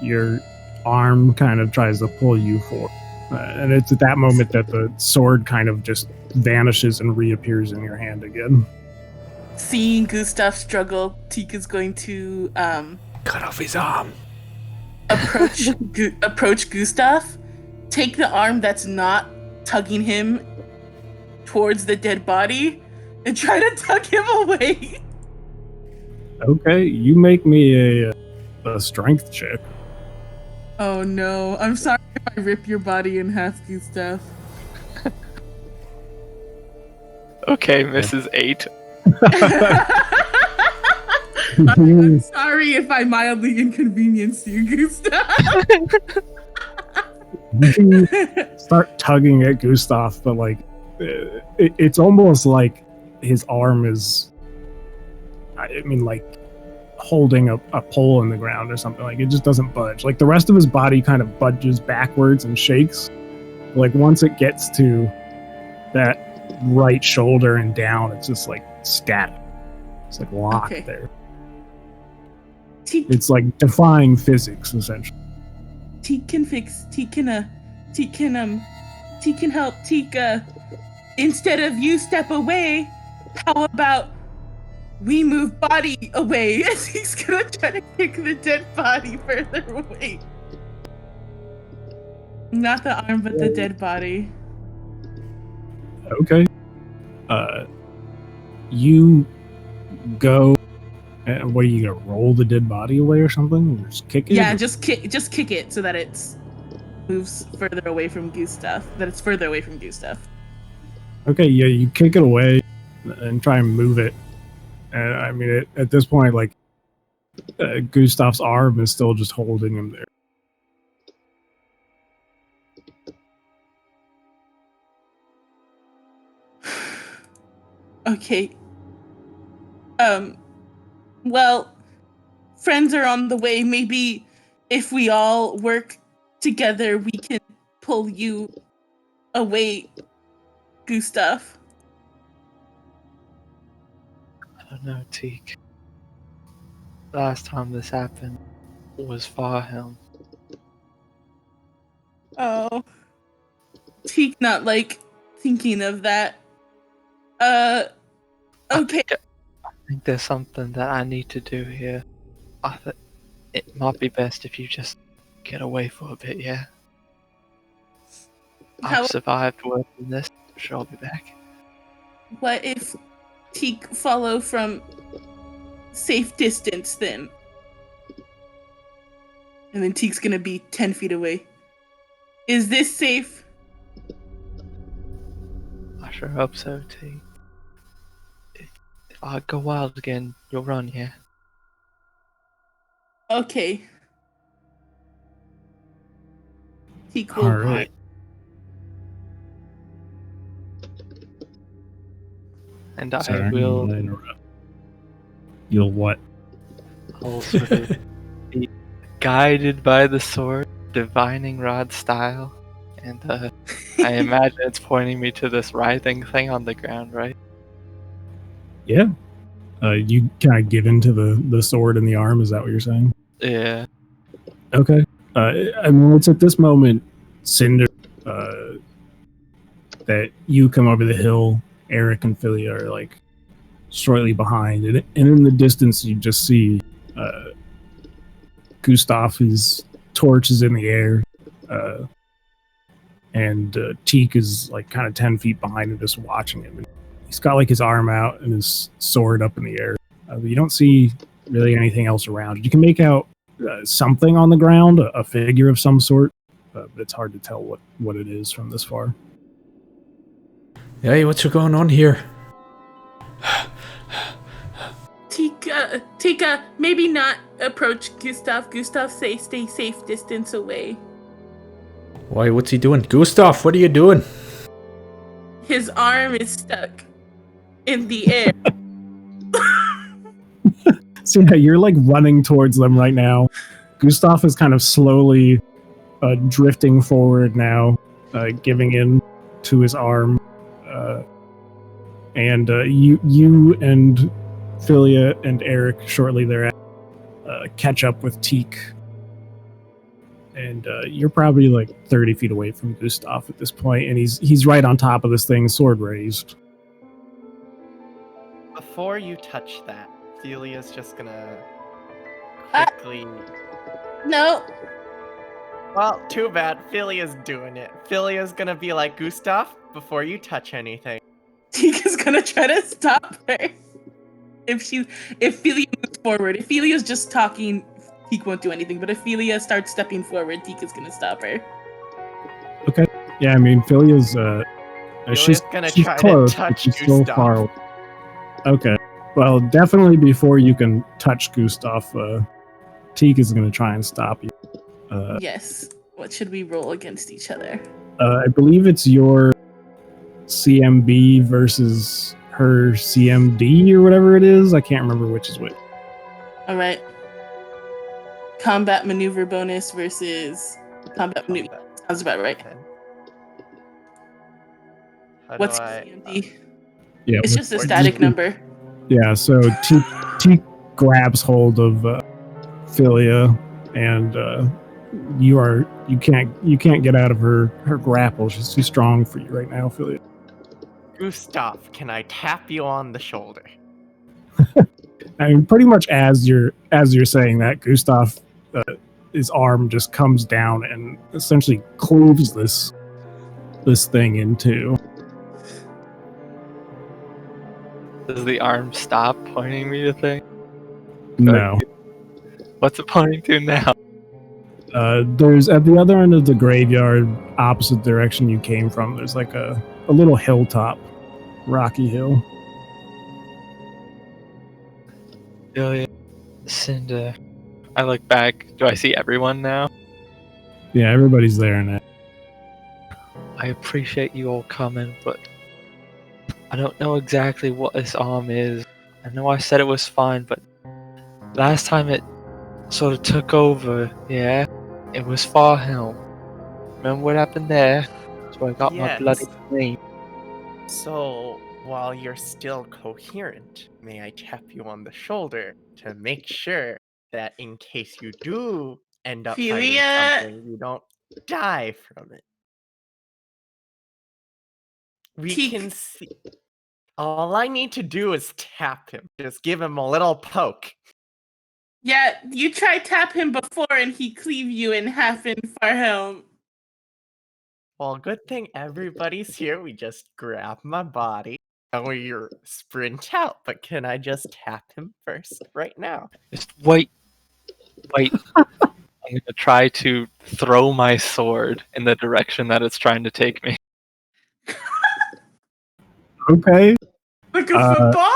your arm kind of tries to pull you forward. And it's at that moment that the sword kind of just vanishes and reappears in your hand again. Seeing Gustav struggle, Teek is going to Cut off his arm. approach Gustav, take the arm that's not tugging him towards the dead body, and try to tug him away. Okay, you make me a strength check. Oh no, I'm sorry if I rip your body in half, Gustav. Okay, Mrs. 8. I'm sorry if I mildly inconvenience you, Gustav. You start tugging at Gustav, but like it's almost like his arm is, I mean, like holding a pole in the ground or something. Like it just doesn't budge. Like the rest of his body kind of budges backwards and shakes. Like once it gets to that right shoulder and down, it's just like static. It's like locked there. It's like defying physics essentially. Teek can help. Teek, instead of you step away, how about we move body away? As he's gonna try to kick the dead body further away. Not the arm, but the dead body. Okay. You go. What are you gonna roll the dead body away or something? Or just kick it? Yeah, just kick it so that it moves further away from Gustav. Okay, yeah, you kick it away and try and move it. And I mean, at this point, like Gustav's arm is still just holding him there. Okay. Well, friends are on the way. Maybe if we all work together, we can pull you away, Gustav. I don't know, Teak. Last time this happened was Farhelm. Oh. Teak not like thinking of that. Okay. I think there's something that I need to do here. It might be best if you just get away for a bit, yeah? How, I've survived worse than this. Sure, I'll be back. what if Teak follow from safe distance then? And then Teak's gonna be 10 feet away. Is this safe? I sure hope so, T. If I go wild again, you'll run, yeah? Okay. Teak All will right. And I Sorry, I didn't will want to interrupt. You'll what? I'll sort of be guided by the sword, divining rod style. And I imagine it's pointing me to this writhing thing on the ground, right? Yeah. You kind of give into the sword in the arm. Is that what you're saying? Yeah. Okay. I mean, it's at this moment, Cinder, that you come over the hill. Eric and Philia are like shortly behind, and in the distance you just see Gustav. His torch is in the air, and Teak is like kind of 10 feet behind him, just watching him. He's got like his arm out and his sword up in the air. But you don't see really anything else around. You can make out something on the ground, a figure of some sort, but it's hard to tell what it is from this far. Hey, what's going on here? Tika, maybe not approach Gustav. Gustav, stay safe distance away. Why, what's he doing? Gustav, what are you doing? His arm is stuck in the air. So yeah, you're like running towards them right now. Gustav is kind of slowly drifting forward now, giving in to his arm. And you and Philia and Eric shortly thereafter catch up with Teak. And you're probably like 30 feet away from Gustav at this point, and he's right on top of this thing, sword raised. Before you touch that, Philia's just gonna quickly. No. Well, too bad. Philia's doing it. Philia's gonna be like, Gustav, before you touch anything. Tika's gonna try to stop her. If Philia moves forward, if Philia's just talking, Tika won't do anything. But if Philia starts stepping forward, Tika's gonna stop her. Okay. Yeah, I mean, Philia's she's gonna she's try close, to touch but she's Gustav. so far away. Okay. Well, definitely before you can touch Gustav, Teak is going to try and stop you. Yes. What should we roll against each other? I believe it's your CMB versus her CMD or whatever it is. I can't remember which is which. All right. Combat maneuver bonus versus combat maneuver. Sounds about right. Okay. How What's do your I? CMD? Yeah, It's just a static number. Yeah, so Teak grabs hold of Philia, and you can't get out of her grapple. She's too strong for you right now, Philia. Gustav, can I tap you on the shoulder? I mean, pretty much as you're saying that, Gustav, his arm just comes down and essentially cloves this thing in two. Does the arm stop pointing me to things? No. What's it pointing to now? There's at the other end of the graveyard, opposite direction you came from, there's like a little hilltop, rocky hill. Philia, Cinder. I look back. Do I see everyone now? Yeah, everybody's there now. I appreciate you all coming, but I don't know exactly what this arm is. I know I said it was fine, but last time it sort of took over, yeah, it was Far Helm. Remember what happened there? So I got my bloody flame. So, while you're still coherent, may I tap you on the shoulder to make sure that in case you do end up finding Philia! something, you don't die from it? We Teak. can see. All I need to do is tap him. Just give him a little poke. Yeah, you tried tap him before and he cleaved you in half in Farhelm. Well, good thing everybody's here. We just grab my body and we sprint out. But can I just tap him first right now? Just wait. I'm gonna try to throw my sword in the direction that it's trying to take me. Okay. Like a football?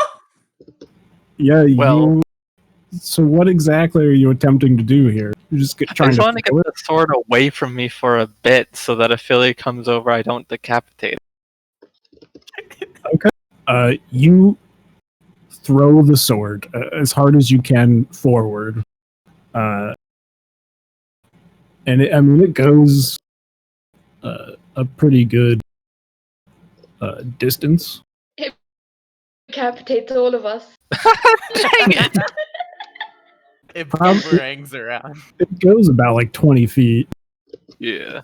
Yeah. Well- So what exactly are you attempting to do here? You're just I trying just to want to get the sword away from me for a bit so that if Philly comes over, I don't decapitate him. You throw the sword as hard as you can forward, and it goes a pretty good distance. It decapitates all of us. Dang it! It Probably- boomerangs around. It goes about like 20 feet, Yeah.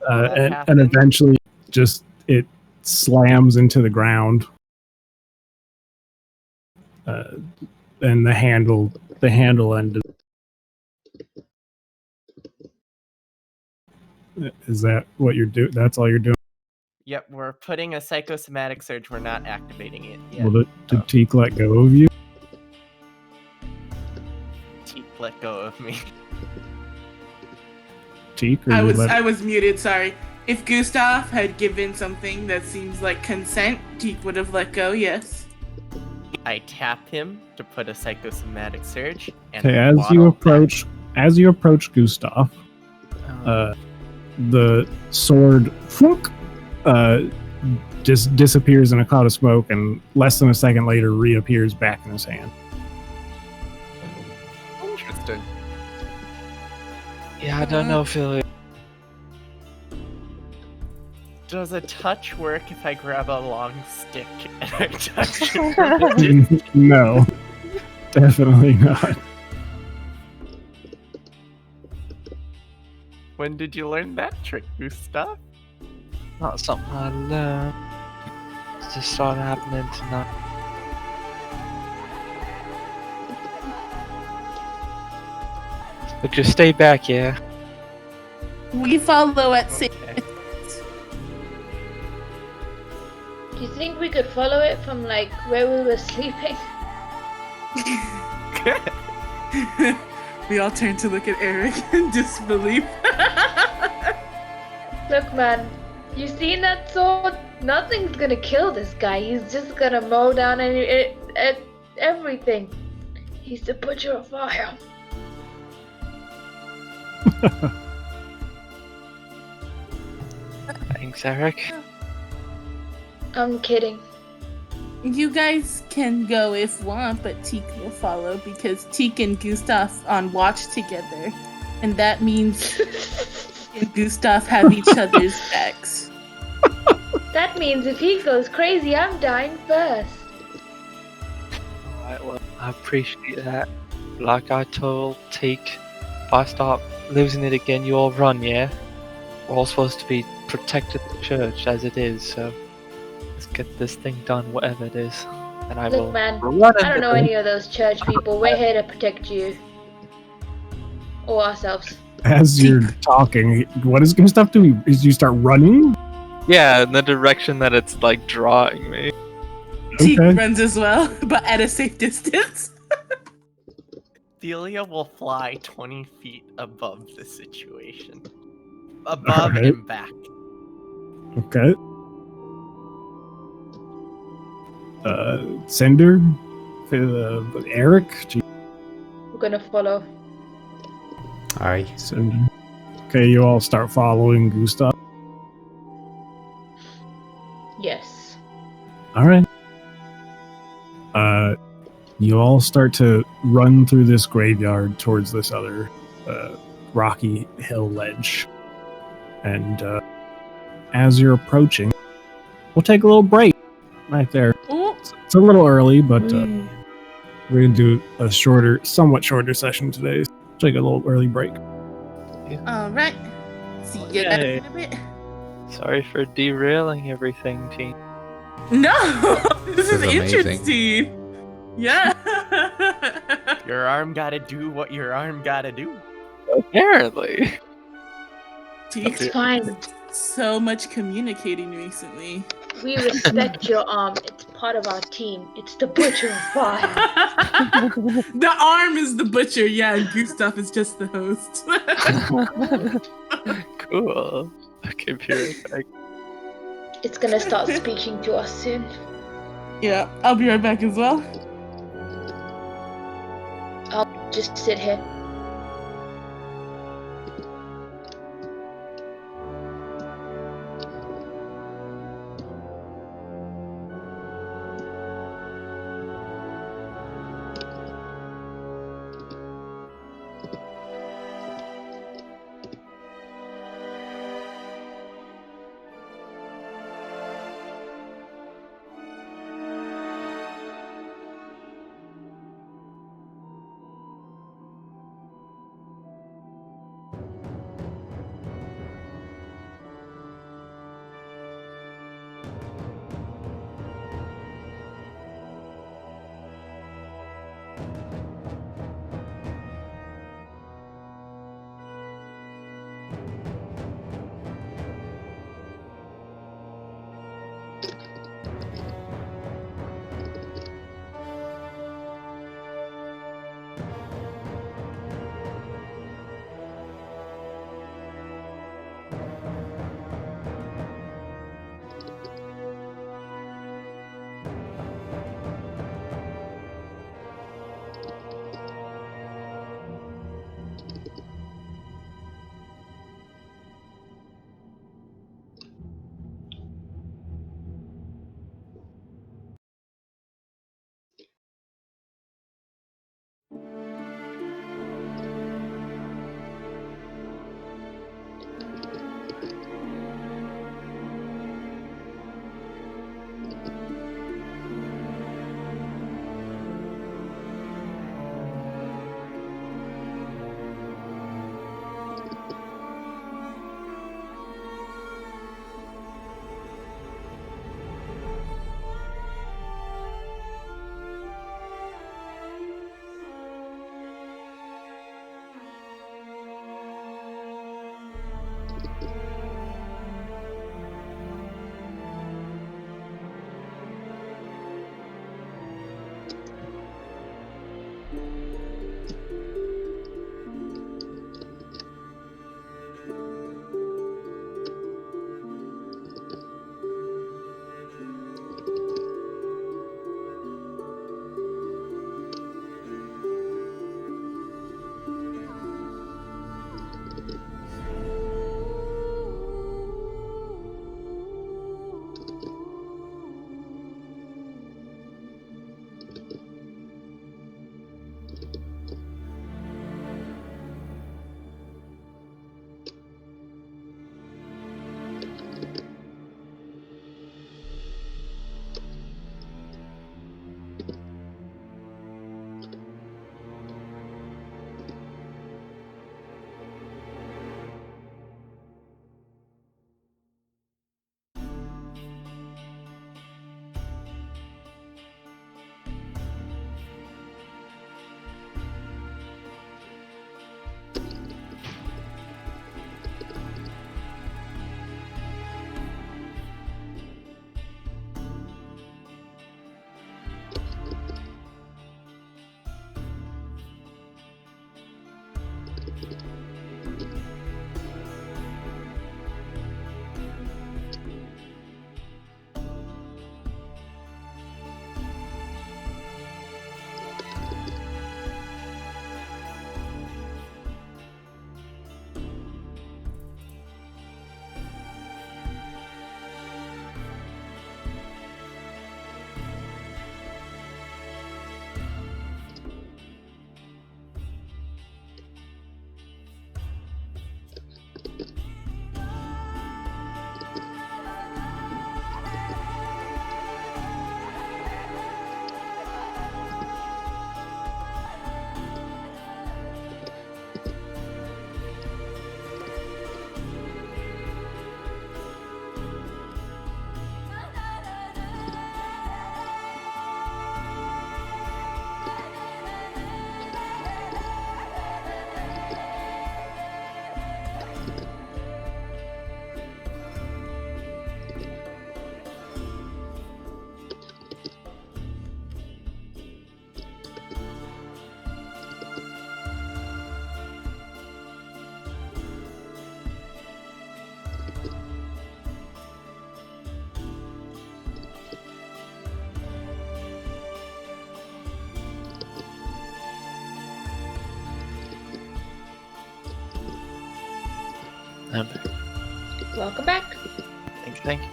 That and happens. eventually just it slams into the ground. And the handle end. Is that what you're doing? That's all you're doing? Yep, we're putting a psychosomatic surge. We're not activating it yet. Well, did Teak let go of you? Teak let go of me. Teak, or I you let was muted, sorry. If Gustav had given something that seems like consent, Teak would have let go, yes. I tap him to put a psychosomatic surge. And Okay, waddle back. as you approach Gustav, the sword just disappears in a cloud of smoke, and less than a second later reappears back in his hand. Interesting. Yeah, I don't know, Philly. Does a touch work if I grab a long stick and I touch it? No, definitely not. When did you learn that trick, Gustav? Not something I learned. It's just started happening tonight. But just stay back, yeah? We follow at same. Okay. Do you think we could follow it from like where we were sleeping? We all turn to look at Eric in disbelief. Look, man, you seen that sword? Nothing's gonna kill this guy. He's just gonna mow down everything. He's the butcher of fire. Thanks, Eric. I'm kidding. You guys can go if want, but Teak will follow because Teak and Gustav on watch together. And that means Teak and Gustav have each other's backs. That means if he goes crazy, I'm dying first. Alright, well, I appreciate that. Like I told Teak, if I start losing it again, you all run, yeah? We're all supposed to be protected the church as it is, so let's get this thing done, whatever it is. And I will Look, man, run I don't know any of those church people. We're here to protect you. Or ourselves. As you're talking, what is Gustav doing? Is you start running? Yeah, in the direction that it's like drawing me. Teak Okay. runs as well, but at a safe distance. Delia will fly 20 feet above the situation. Above Alright. and back. Okay. Cinder? Eric? We're gonna follow. Aye. Cinder. Okay, you all start following Gustav. Yes. Alright. You all start to run through this graveyard towards this other rocky hill ledge. And as you're approaching, we'll take a little break right there. Ooh. It's a little early, but we're going to do a somewhat shorter session today. Take a little early break. Alright. See you guys Yay. in a bit. Sorry for derailing everything, team. No, this is is amazing. interesting. Yeah. Your arm gotta do what your arm gotta do. Apparently. Teak, It's fine. so much communicating recently. We respect your arm. It's part of our team. It's the butcher of fire. The arm is the butcher, yeah, and Gustav is just the host. Cool. Okay, perfect. It's gonna start speaking to us soon. Yeah, I'll be right back as well. I'll just sit here. I'm back. Welcome back. Thank you.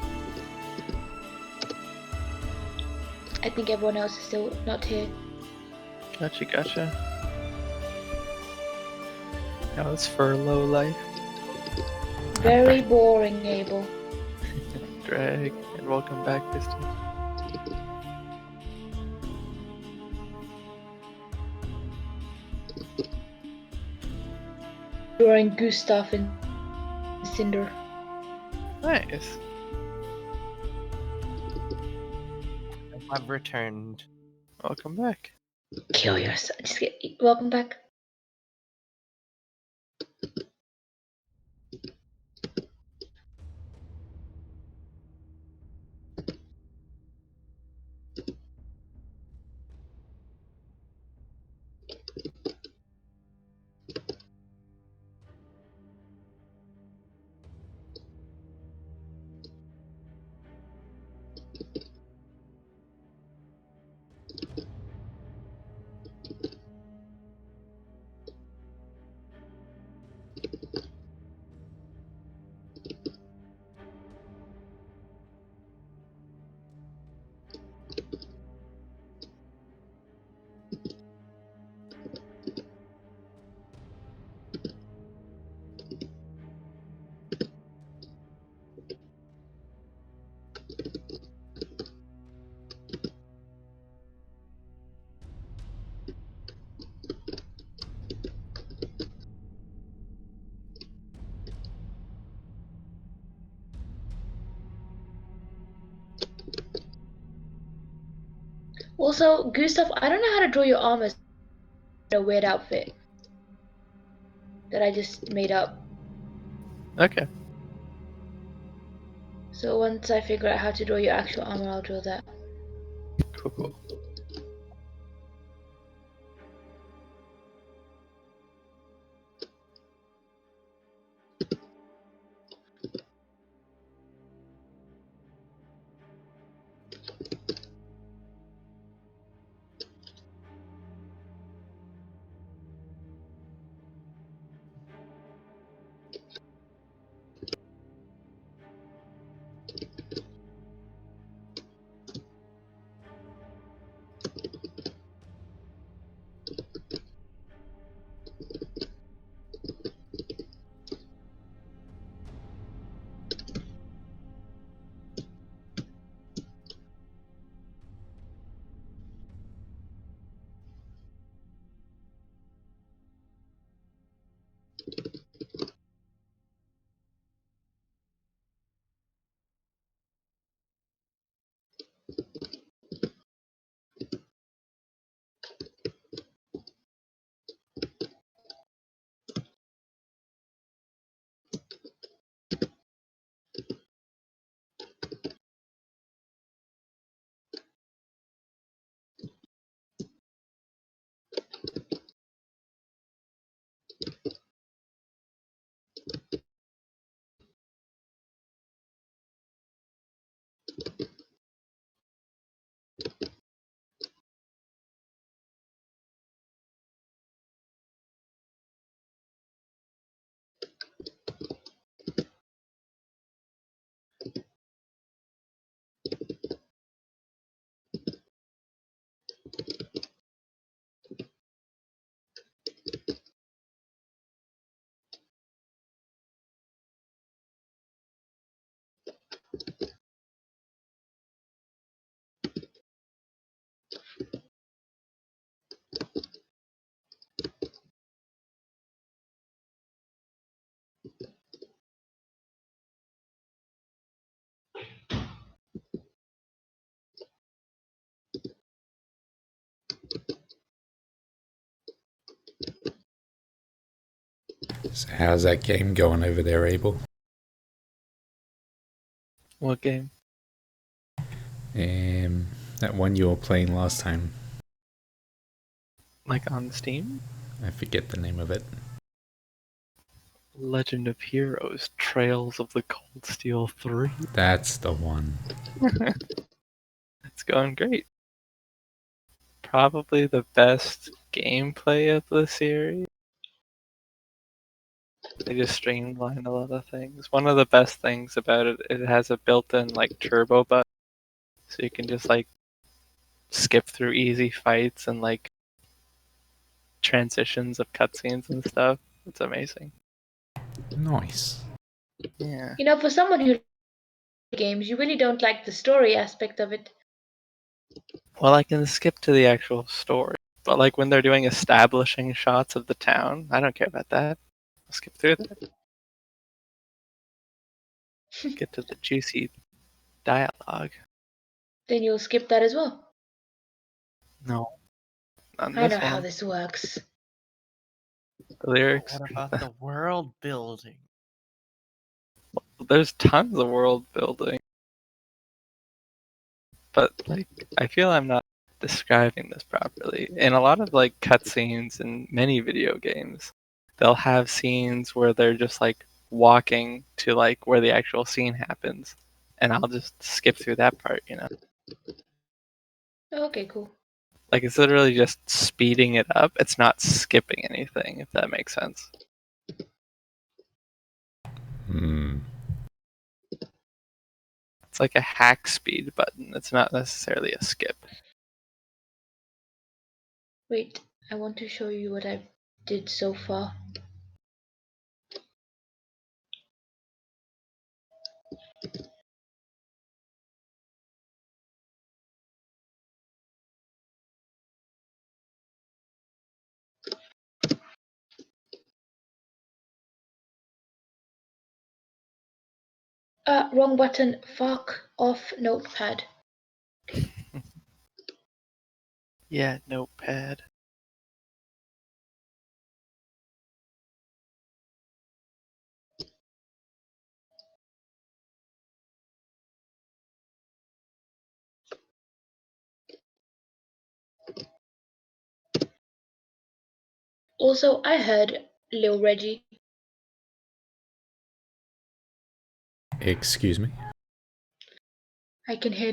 I think everyone else is still not here. Gotcha. Now it's furlough life. Very boring, Abel. Drag, and welcome back, Christy. Drawing Gustav and Cinder. Nice. I've returned. Welcome back. Kill yourself. Welcome back. Also, Gustav, I don't know how to draw your armor. A weird outfit that I just made up. Okay. So once I figure out how to draw your actual armor, I'll draw that. Cool. So how's that game going over there, Abel? What game? That one you were playing last time. Like on Steam? I forget the name of it. Legend of Heroes: Trails of the Cold Steel 3. That's the one. It's going great. Probably the best gameplay of the series. They just streamline a lot of things. One of the best things about it, it has a built-in like turbo button, so you can just like skip through easy fights and like transitions of cutscenes and stuff. It's amazing. Nice. Yeah. You know, for someone who games, you really don't like the story aspect of it. Well, I can skip to the actual story, but like when they're doing establishing shots of the town, I don't care about that. I'll skip through that. Get to the juicy dialogue. Then you'll skip that as well. No, on I this know how one. this works. The lyrics. What about the world building? There's tons of world building, but like I feel I'm not describing this properly. In a lot of like cutscenes in many video games, they'll have scenes where they're just like walking to like where the actual scene happens, and I'll just skip through that part, you know. Okay, cool. Like it's literally just speeding it up. It's not skipping anything, if that makes sense. Hmm. It's like a hack speed button. It's not necessarily a skip. Wait, I want to show you what I did so far. Wrong button. Fuck off, notepad. Yeah, notepad. Also, I heard Lil Reggie. Excuse me? I can hear.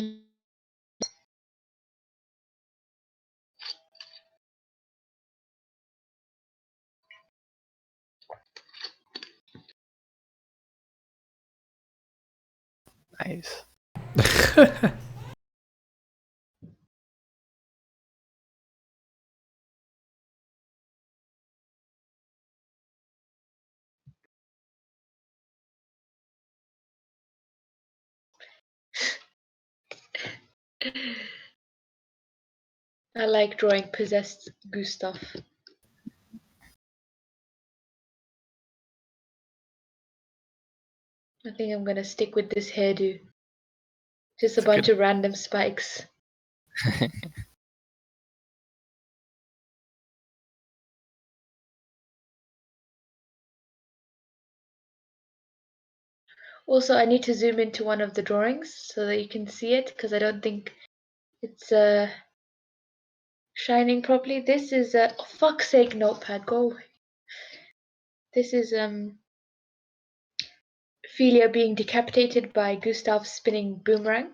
Nice. I like drawing possessed Gustav. I think I'm gonna stick with this hairdo. Just a It's bunch good. of random spikes. Also, I need to zoom into one of the drawings so that you can see it because I don't think it's shining properly. This is oh, fuck's sake, notepad, go away. This is Ophelia being decapitated by Gustav's spinning boomerang.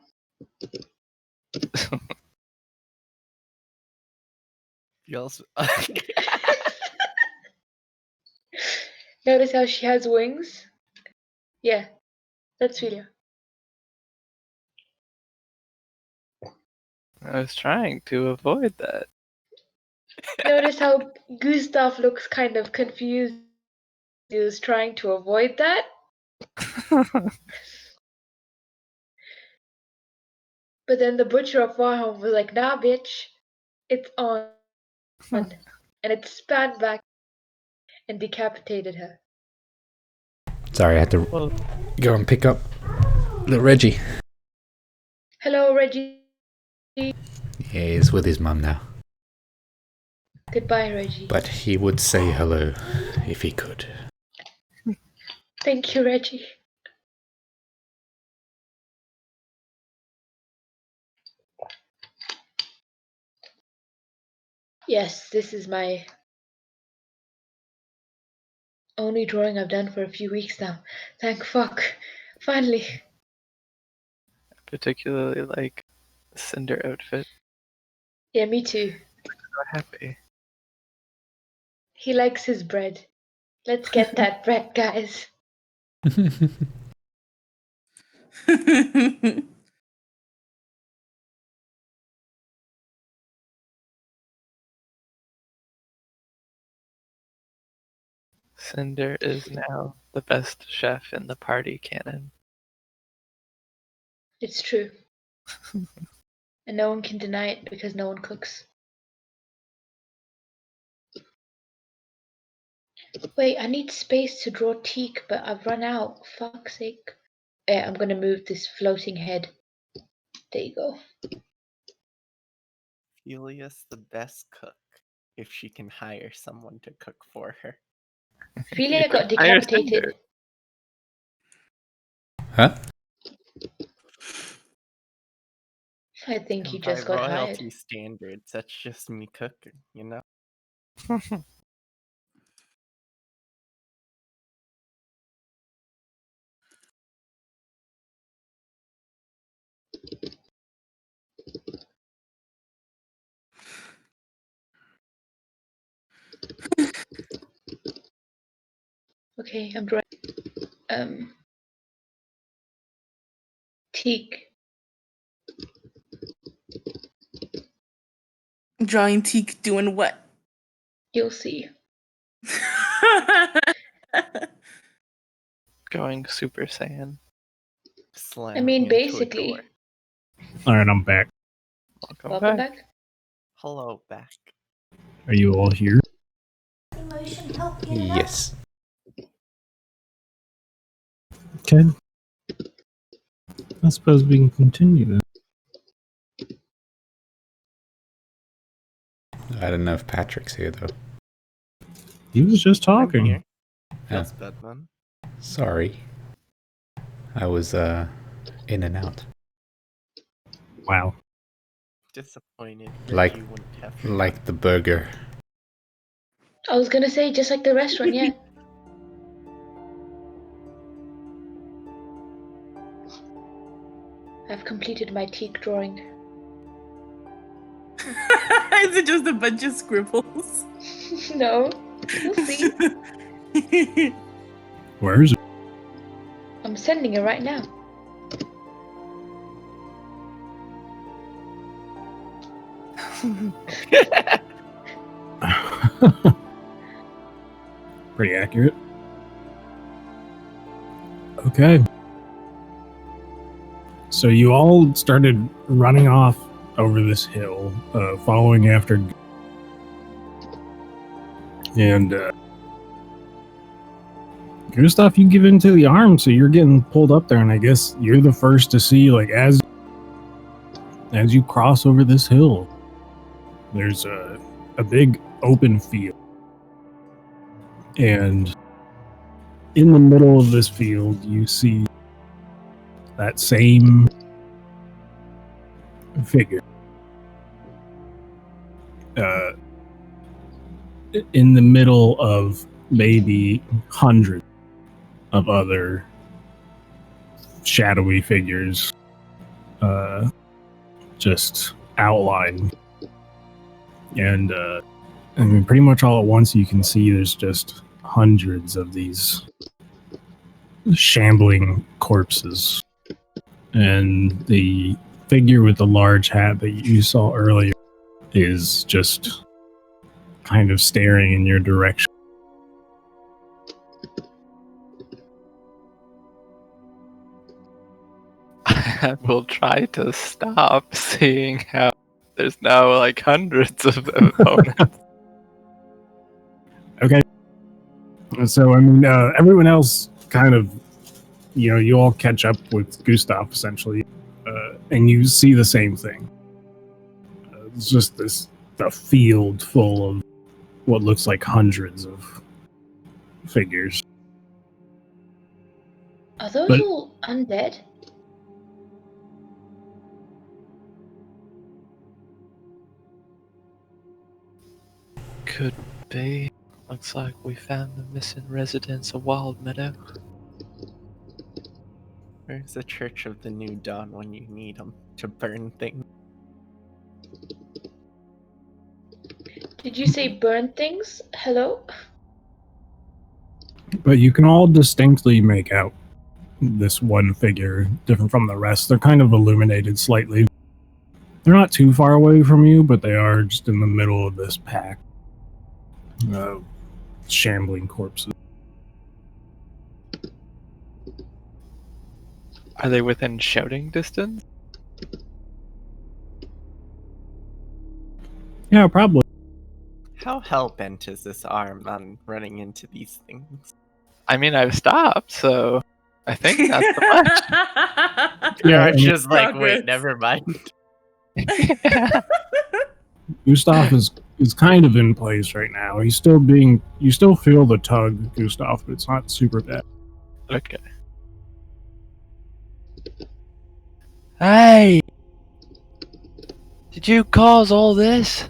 Feels. Notice how she has wings? Yeah, that's Ophelia. I was trying to avoid that. Notice how Gustav looks kind of confused. He was trying to avoid that. But then the butcher of Warholm was like, nah, bitch, it's on. And it spat back and decapitated her. Sorry, I had to Well, go and pick up little Reggie. Hello, Reggie. Yeah, he's with his mum now. Goodbye, Reggie. But he would say hello if he could. Thank you, Reggie. Yes, this is my only drawing I've done for a few weeks now. Thank fuck. Finally. particularly like the Cinder outfit. Yeah, me too. So happy. He likes his bread. Let's get that bread, guys. Cinder is now the best chef in the party canon. It's true. And no one can deny it because no one cooks. Wait, I need space to draw teak, but I've run out. Fuck's sake. I'm gonna move this floating head. There you go. Felia's the best cook if she can hire someone to cook for her. Feeling I got Hire decapitated. Cinder. Huh? I think And you by just got hired. royalty standards, that's just me cooking, you know? Okay, I'm drawing. Teak. Drawing teak doing what? You'll see. Going Super Saiyan. Slamming into basically. a door. All right, I'm back. Welcome back. Hello, back. Are you all here? Yes. Okay. I suppose we can continue then. I don't know if Patrick's here though. He was just I'm talking. here. Yeah. Feels bad, man. Sorry. I was in and out. Wow. Disappointed that Like you wouldn't have like the burger. I was gonna say just like the restaurant, yeah. I've completed my teak drawing. Is it just a bunch of scribbles? No, you'll see. Where is it? I'm sending it right now. Pretty accurate. Okay. So you all started running off over this hill, following after. And Gustav, you give into the arm, so you're getting pulled up there, and I guess you're the first to see, like, as you cross over this hill, there's a big open field. And in the middle of this field, you see that same figure. In the middle of maybe hundreds of other shadowy figures, just outlined. And I mean, pretty much all at once you can see there's just hundreds of these shambling corpses. And the figure with the large hat that you saw earlier is just kind of staring in your direction. I will try to stop, seeing how there's now like hundreds of opponents. Okay. So, I mean, everyone else kind of, you all catch up with Gustav, essentially, and you see the same thing. It's just a field full of what looks like hundreds of figures. Are those But- all undead? Could be. Looks like we found the missing residents of Wild Meadow. Where's the Church of the New Dawn when you need them to burn things? Did you say burn things? Hello? But you can all distinctly make out this one figure different from the rest. They're kind of illuminated slightly. They're not too far away from you, but they are just in the middle of this pack. Shambling corpses. Are they within shouting distance? Yeah, probably. How hell-bent is this arm on running into these things? I mean, I've stopped, so I think not so much. Yeah, You're just like, Progress. wait, never mind. Gustav is kind of in place right now. He's still being. You still feel the tug, Gustav, but it's not super bad. Okay. Hey! Did you cause all this?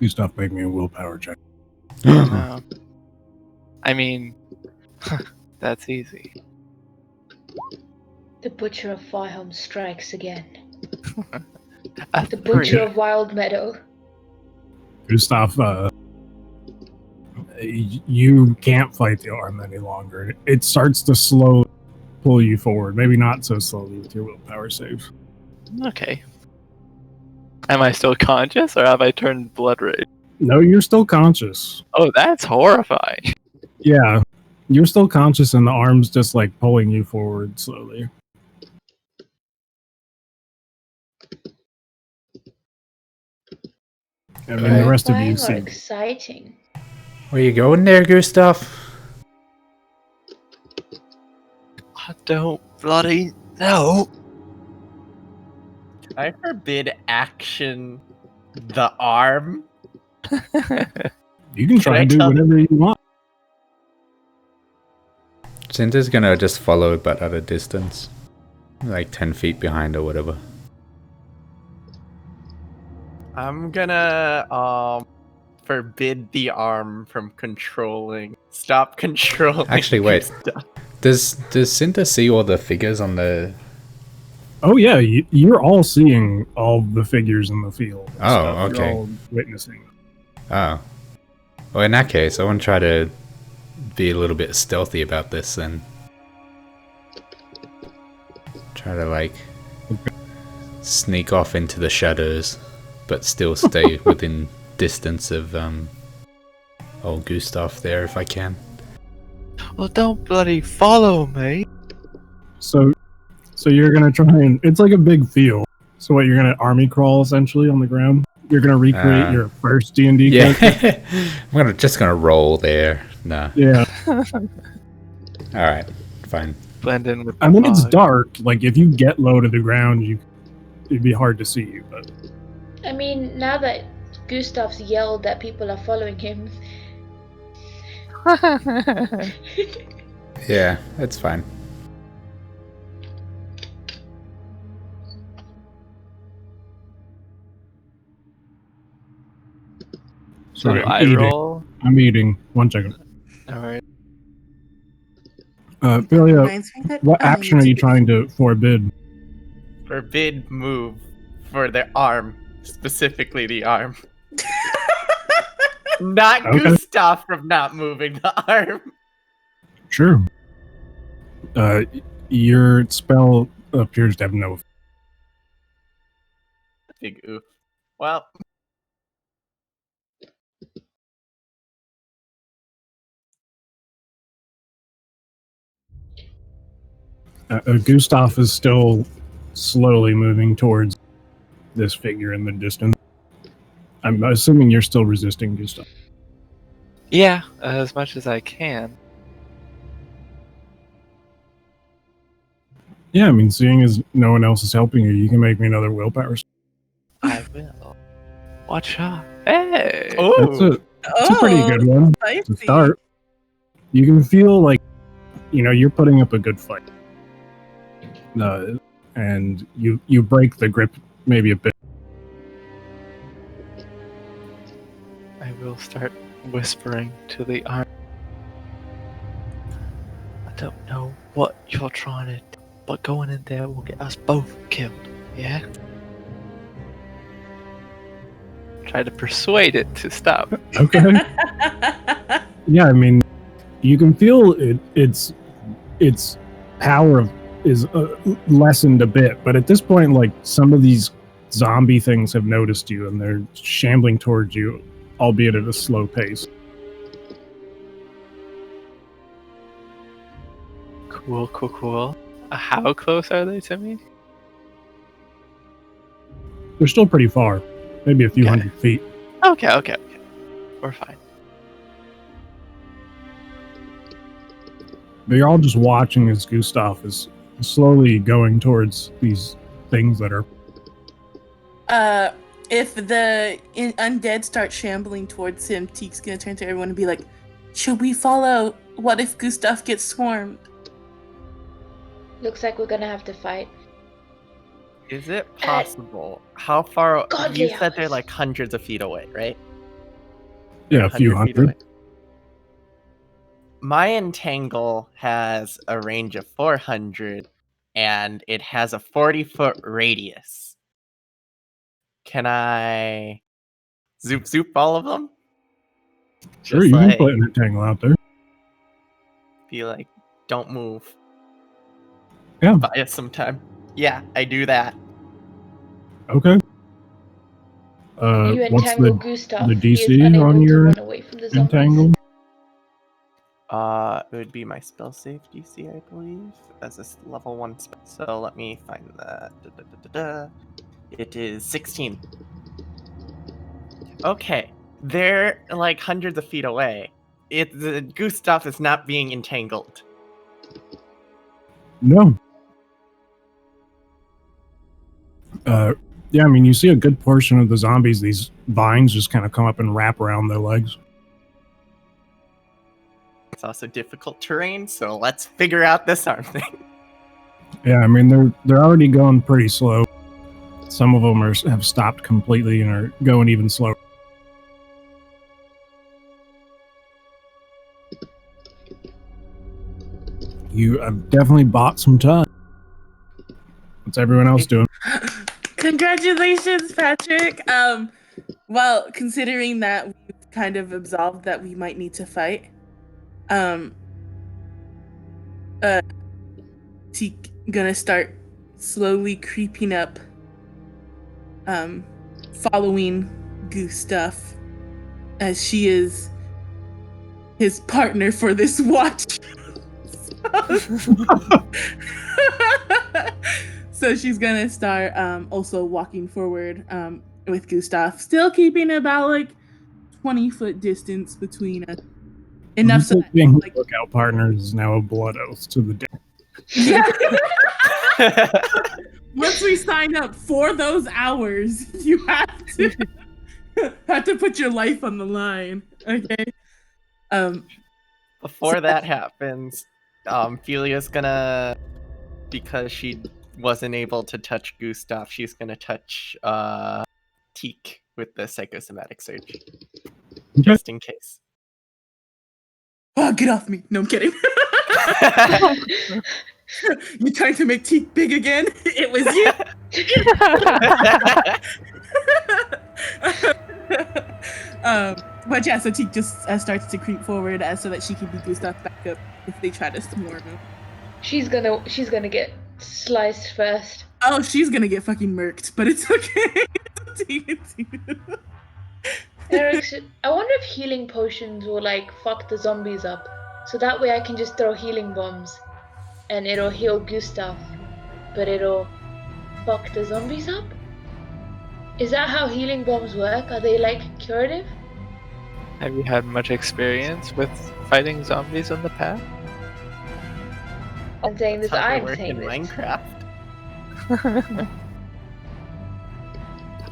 Gustav, make me a willpower check. No. I mean, that's easy. The Butcher of Firehelm strikes again. A The Butcher 3. of Wild Meadow. Gustav, you can't fight the arm any longer. It starts to slowly pull you forward. Maybe not so slowly with your willpower saves. Okay. Am I still conscious, or have I turned blood red? No, you're still conscious. Oh, that's horrifying. Yeah, you're still conscious, and the arm's just like pulling you forward slowly. And then the rest of you Terrifying or see. exciting? Where you going there, Gustav? I don't bloody know. I forbid action the arm. You can try I and do tell- whatever you want. Cinder's gonna just follow, but at a distance. Like 10 feet behind or whatever. I'm gonna forbid the arm from controlling. Stop controlling. Actually, wait. Gustav. Does Cinder see all the figures on the... Oh yeah, you're all seeing all the figures in the field. and Oh, stuff. You're okay. all witnessing. Oh. Well, in that case, I want to try to be a little bit stealthy about this and try to, like, sneak off into the shadows, but still stay within distance of, old Gustav there if I can. Well, don't bloody follow me. So you're gonna try and it's like a big field. So what, you're gonna army crawl essentially on the ground? You're gonna recreate your first D&D character? Yeah. I'm just gonna roll there. Nah. Yeah. Alright, fine. Blend in with I mean, it's fog. dark. Like if you get low to the ground, it'd be hard to see you. But I mean, now that Gustav's yelled that people are following him, Yeah, it's fine. So do I'm I eating. roll? I'm eating. 1 second. Alright. Philia, Reminds me that what I action are need you to- trying to forbid? Forbid move for the arm, specifically the arm. Not Okay. Gustav from not moving the arm. Sure. Your spell appears to have no. Big oof. Well, Gustav is still slowly moving towards this figure in the distance. I'm assuming you're still resisting, Gustav. Yeah, as much as I can. Yeah, I mean, seeing as no one else is helping you can make me another willpower. I will. Watch out. Hey! That's a pretty good one to spicy. start. You can feel like, you're putting up a good fight. And you break the grip maybe a bit. I will start whispering to the arm. I don't know what you're trying to do, but going in there will get us both killed, yeah? Try to persuade it to stop. Okay. Yeah, I mean, you can feel its power is lessened a bit, but at this point, like, some of these zombie things have noticed you and they're shambling towards you, albeit at a slow pace. Cool. How close are they to me? They're still pretty far, maybe a few Okay. hundred feet. Okay. We're fine. But you're all just watching as Gustav is slowly going towards these things that are. If the undead start shambling towards him, Teek's gonna turn to everyone and be like, "Should we follow? What if Gustav gets swarmed?" Looks like we're gonna have to fight. Is it possible? How far? Godly You said they're hours. like hundreds of feet away, right? Yeah, a few 100 feet hundred. away. My entangle has a range of 400, and it has a 40-foot radius. Can I zoop all of them? Sure, Just you can like, put an entangle out there. be like, don't move. Yeah. Buy us some time. Yeah, I do that. Okay. You What's entangle the Gustav. the He is DC unable on to your run away from the zombies. entangle? It would be my spell save DC, I believe, as this level 1 spell. So let me find that. It is 16. Okay, they're like hundreds of feet away. The Gustav is not being entangled. No. Yeah, I mean, you see a good portion of the zombies, these vines just kind of come up and wrap around their legs. It's also difficult terrain, so let's figure out this arm thing. Yeah, I mean, they're already going pretty slow. Some of them have stopped completely and are going even slower. You have definitely bought some time. What's everyone else doing? Congratulations, Patrick. Well, considering that we've kind of absolved that we might need to fight, Teek gonna start slowly creeping up, following Gustav, as she is his partner for this watch. So she's gonna start also walking forward with Gustav, still keeping about like 20-foot distance between us. Enough so that, being like, lookout partners is now a blood oath to the death. yeah. Once we sign up for those hours, you have to put your life on the line. Okay. Before that happens, Felia's gonna, because she wasn't able to touch Gustav, she's gonna touch Teek with the psychosomatic surge. Just in case. Oh, get off me. No, I'm kidding. You trying to make Teek big again? It was you. But yeah, so Teek just starts to creep forward so that she can beat Gustav back up if they try to swarm him. She's gonna get sliced first. Oh, she's gonna get fucking murked, but it's okay. It's you. Eric, I wonder if healing potions will like fuck the zombies up, so that way I can just throw healing bombs, and it'll heal Gustav, but it'll fuck the zombies up. Is that how healing bombs work? Are they like curative? Have you had much experience with fighting zombies in the past? I'm saying this. That's how they I'm work saying in this. Minecraft.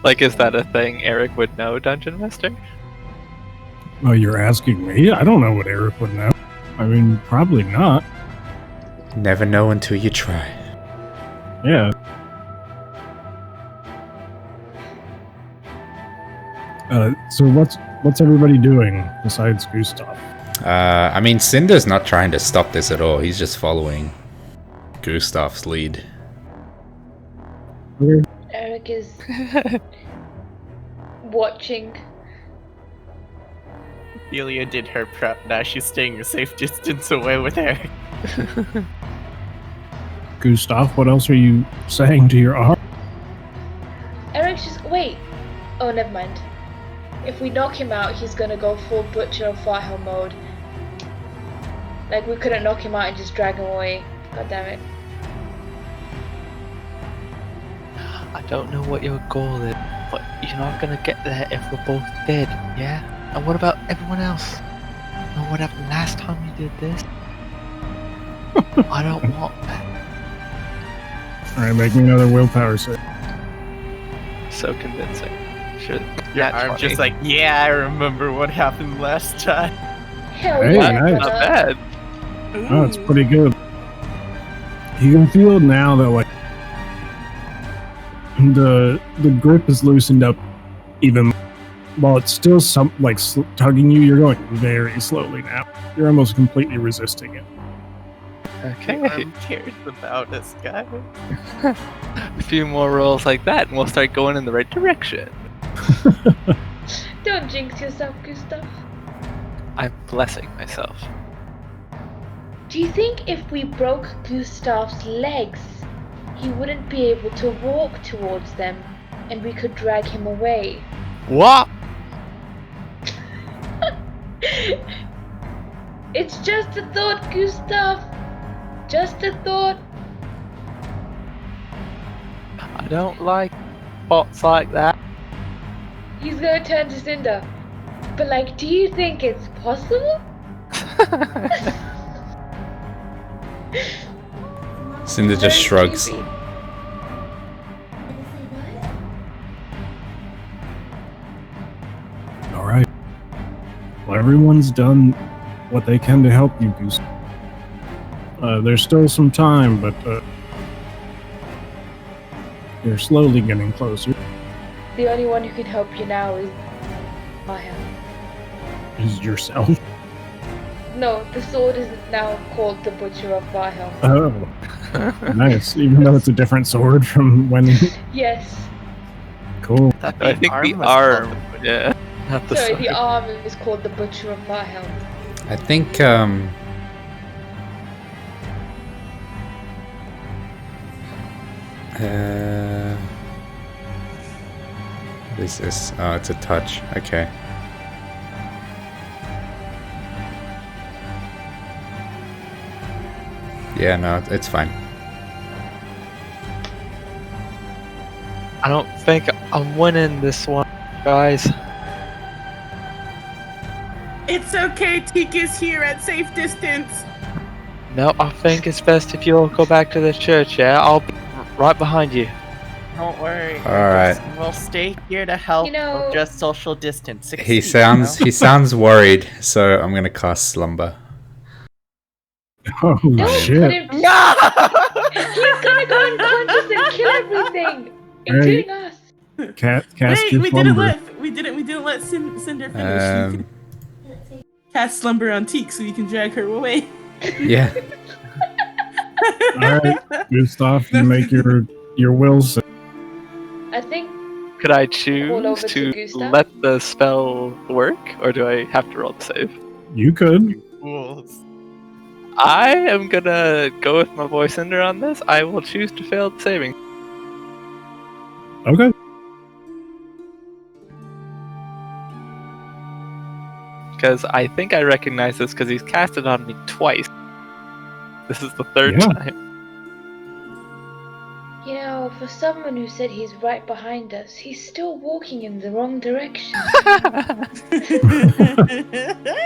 Like, is that a thing Eric would know, Dungeon Master? Oh, you're asking me? I don't know what Eric would know. I mean, probably not. Never know until you try. Yeah. So what's everybody doing besides Gustav? I mean, Cinder's not trying to stop this at all. He's just following Gustav's lead. Eric is watching. Ophelia did her prep. Now she's staying a safe distance away with Eric. Gustav, what else are you saying to your arm? Eric's just wait. Oh, never mind. If we knock him out, he's gonna go full Butcher of Firehelm mode. Like we couldn't knock him out and just drag him away. God damn it. I don't know what your goal is, but you're not gonna get there if we're both dead, yeah? And what about everyone else? And what happened last time you did this? I don't want that. Alright, make me another willpower save. So convincing. Should Your nat arm's 20. just like, yeah, I remember what happened last time. Hell Hey, yeah, nice. Not brother. bad. Oh, it's pretty good. You can feel now that like the grip is loosened up even while it's still tugging you. You're going very slowly now. You're almost completely resisting it. Okay. The arm cares about us, guys. A few more rolls like that and we'll start going in the right direction. Don't jinx yourself, Gustav. I'm blessing myself. Do you think if we broke Gustav's legs, he wouldn't be able to walk towards them and we could drag him away? What? It's just a thought, Gustav. Just a thought. I don't like spots like that. He's gonna turn to Cinder. But like, do you think it's possible? Cinder just Very shrugs. creepy. Alright. Well, everyone's done what they can to help you, Gustav. There's still some time, but you're slowly getting closer. The only one who can help you now is Maya. Is yourself. No, the sword is now called the Butcher of Firehelm. Oh, nice. Even though it's a different sword from when. Yes. Cool. Thought I think the was called arm, the- yeah. Not the Sorry, sword. the arm is called the Butcher of Firehelm. I think what is this? Oh, it's a touch. Okay. Yeah, no, it's fine. I don't think I'm winning this one, guys. It's okay, Tika's here at safe distance. No, I think it's best if you all go back to the church, yeah? I'll be right behind you. Don't worry. Alright. We'll stay here to help. You know- We'll just social distance. 6 He feet, sounds you know? he sounds worried, so I'm gonna cast Slumber. Oh, Don't shit. put him. No! He's gonna go unconscious and kill everything, including us. Cast Wait, your we slumber. didn't let Cinder finish. You can cast slumber on Teak so you can drag her away. Yeah. Alright, Gustav, you make your will save. I think Could I All choose over to to Gustav? let the spell work, or do I have to roll the save? You could. Fools. I am gonna go with my voice Cinder on this. I will choose to fail the saving. Okay. Because I think I recognize this because he's cast it on me twice. This is the third Yeah. time. You know, for someone who said he's right behind us, he's still walking in the wrong direction.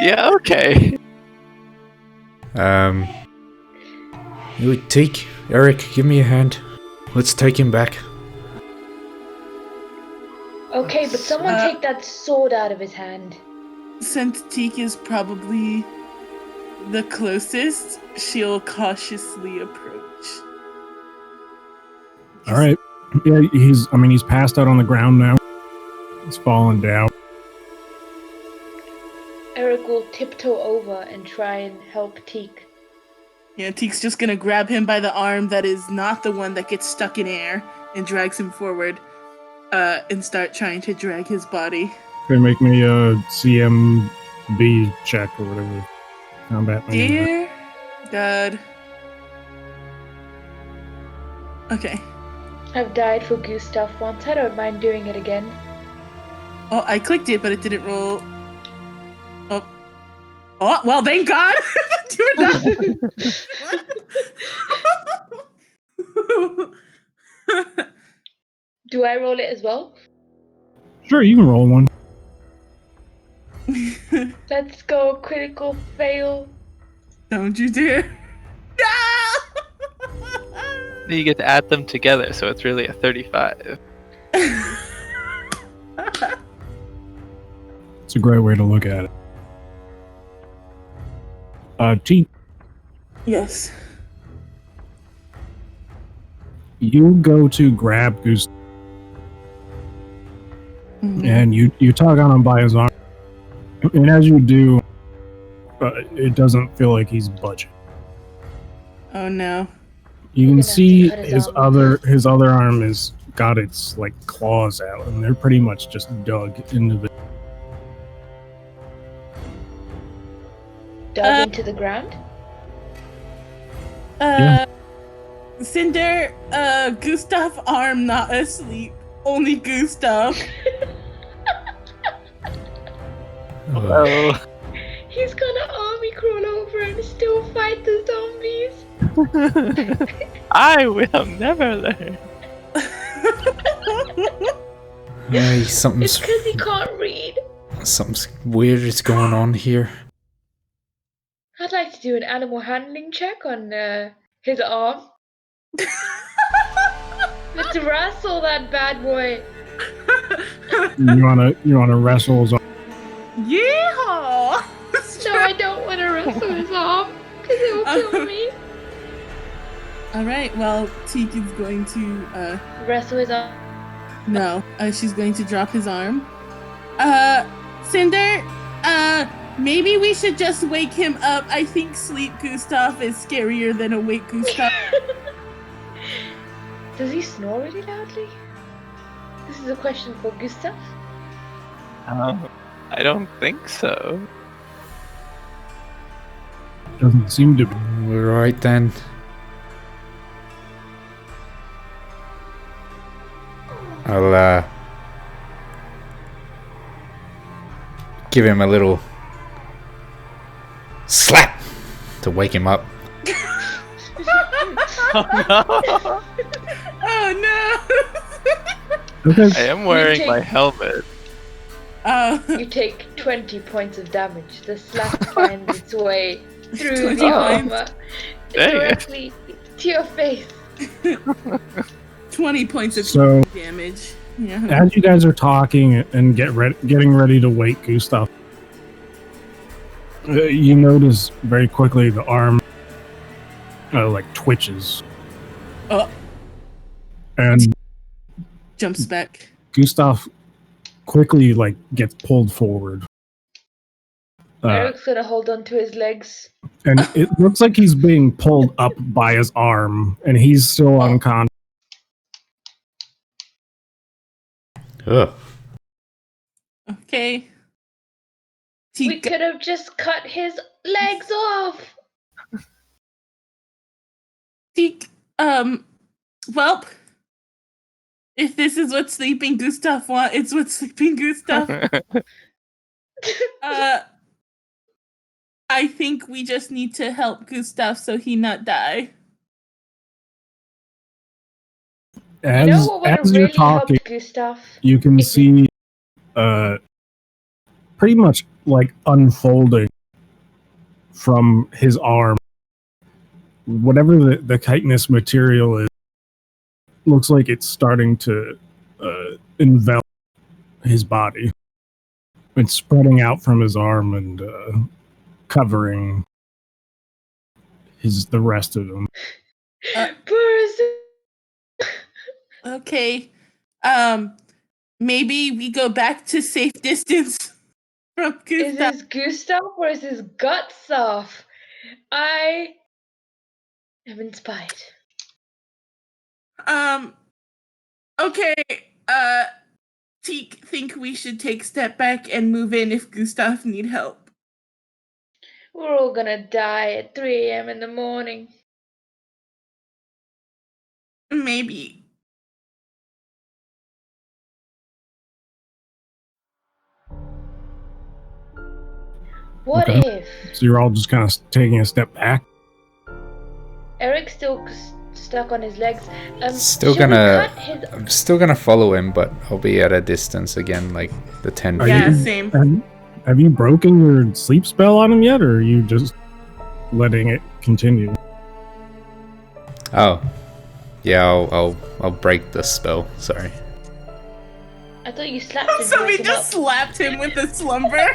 Yeah, okay. You take Eric, give me a hand. Let's take him back. Okay, but someone Uh, take that sword out of his hand. Since Teak is probably the closest, she'll cautiously approach. Alright. Yeah, he's passed out on the ground now. He's fallen down. Eric will tiptoe over and try and help Teak. Yeah, Teak's just gonna grab him by the arm that is not the one that gets stuck in air and drags him forward, and start trying to drag his body. Can you make me a CM B check or whatever. Combat. maneuver. Dear God. Okay. I've died for Gustav once. I don't mind doing it again. Oh, I clicked it, but it didn't roll. Oh. Oh, well, thank God. You were not. Do I roll it as well? Sure, you can roll one. Let's go. Critical fail. Don't you dare. You get to add them together, so it's really a 35. It's a great way to look at it. T, Yes. you go to grab Goose and you tug on him by his arm, and as you do, it doesn't feel like he's budging. Oh no. You You're can gonna have to see cut his his other arm has got its like claws out, and they're pretty much just dug into the. Dug into the ground. Cinder, Gustav arm not asleep. Only Gustav. Oh, He's gonna army crawl over and still fight the zombies. I will never learn. Hey, something's It's because he can't read. something's weird is going on here. I'd like to do an animal handling check on his arm. Let's wrestle that bad boy. You wanna wrestle his arm. Yeehaw! No, I don't want to wrestle his arm because it will kill me. Alright, well, Teak is going to, Wrestle his arm. no, she's going to drop his arm. Cinder, maybe we should just wake him up. I think sleep Gustav is scarier than awake Gustav. Does he snore really loudly? This is a question for Gustav. I don't think so. Doesn't seem to be. We're right then. I'll give him a little slap to wake him up. Oh Oh no! Okay. no! I am wearing my helmet. You take 20 points of damage. The slap finds its way through 20 the armor points. Dang it. directly to your face. 20 points of So damage. Yeah. as you guys are talking and getting ready to wake Gustav, you notice very quickly the arm like twitches, Oh, and jumps back. Gustav quickly like gets pulled forward. Eric's gonna hold on to his legs. And it looks like he's being pulled up by his arm, and he's still unconscious. Ugh. Okay. We Teak, could have just cut his legs off. Teak, well, if this is what sleeping Gustav wants, it's what sleeping Gustav. I think we just need to help Gustav so he not die. You know what would have As you're really talking, helped Gustav? you can If see pretty much like unfolding from his arm, whatever the chitinous material is, looks like it's starting to envelop his body. It's spreading out from his arm and covering the rest of him. Okay. Maybe we go back to safe distance from Is Gustav. this Gustav or is his guts off? I am inspired. Okay. Teak think we should take step back and move in if Gustav need help. We're all gonna die at 3 a.m. in the morning. Maybe. What Okay. if So you're all just kind of taking a step back. Eric's still stuck on his legs? Still should we gonna, cut his? I'm still gonna follow him, but I'll be at a distance again, like the 10 Are feet. Yeah, you- same. Have you broken your sleep spell on him yet, or are you just letting it continue? Oh, yeah, I'll break the spell. Sorry. I thought you slapped him to So we wake him just up. slapped him with the slumber.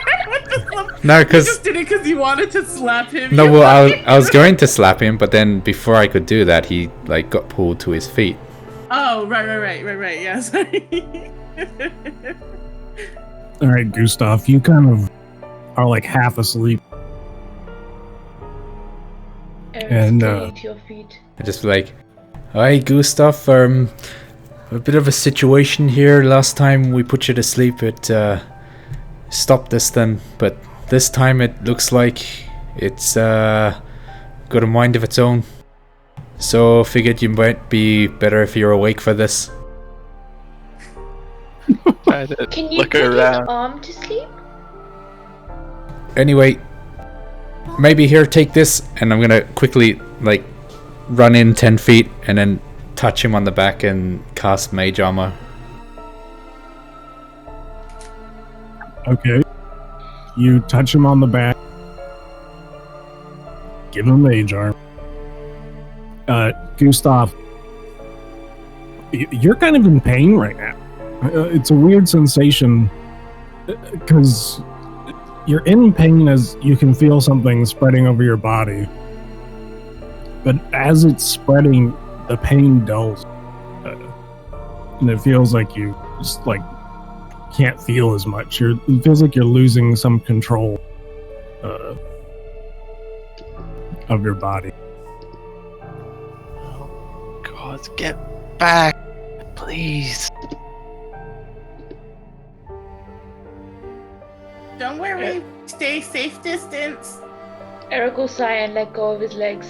No, You because just did it because you wanted to slap him. no, you well, fucking- I was going to slap him, but then before I could do that, he like got pulled to his feet. Oh, right. Yeah, sorry. All right, Gustav, you kind of are like half asleep. Eric's And, clinging to your feet. I just be like, "Hi, Gustav. A bit of a situation here. Last time we put you to sleep, it stopped us then, but this time it looks like it's got a mind of its own. So figured you might be better if you're awake for this." Try to Can you look put his around. arm to sleep? Anyway, maybe here, take this, and I'm gonna quickly like run in 10 feet and then touch him on the back and cast Mage Armor. Okay. You touch him on the back. Give him mage arm. Gustav, you're kind of in pain right now. It's a weird sensation because you're in pain as you can feel something spreading over your body. But as it's spreading, the pain dulls. And it feels like you just like can't feel as much. It feels like you're losing some control of your body. Oh, God, get back, please. Don't worry. Stay safe distance. Eric will sigh and let go of his legs.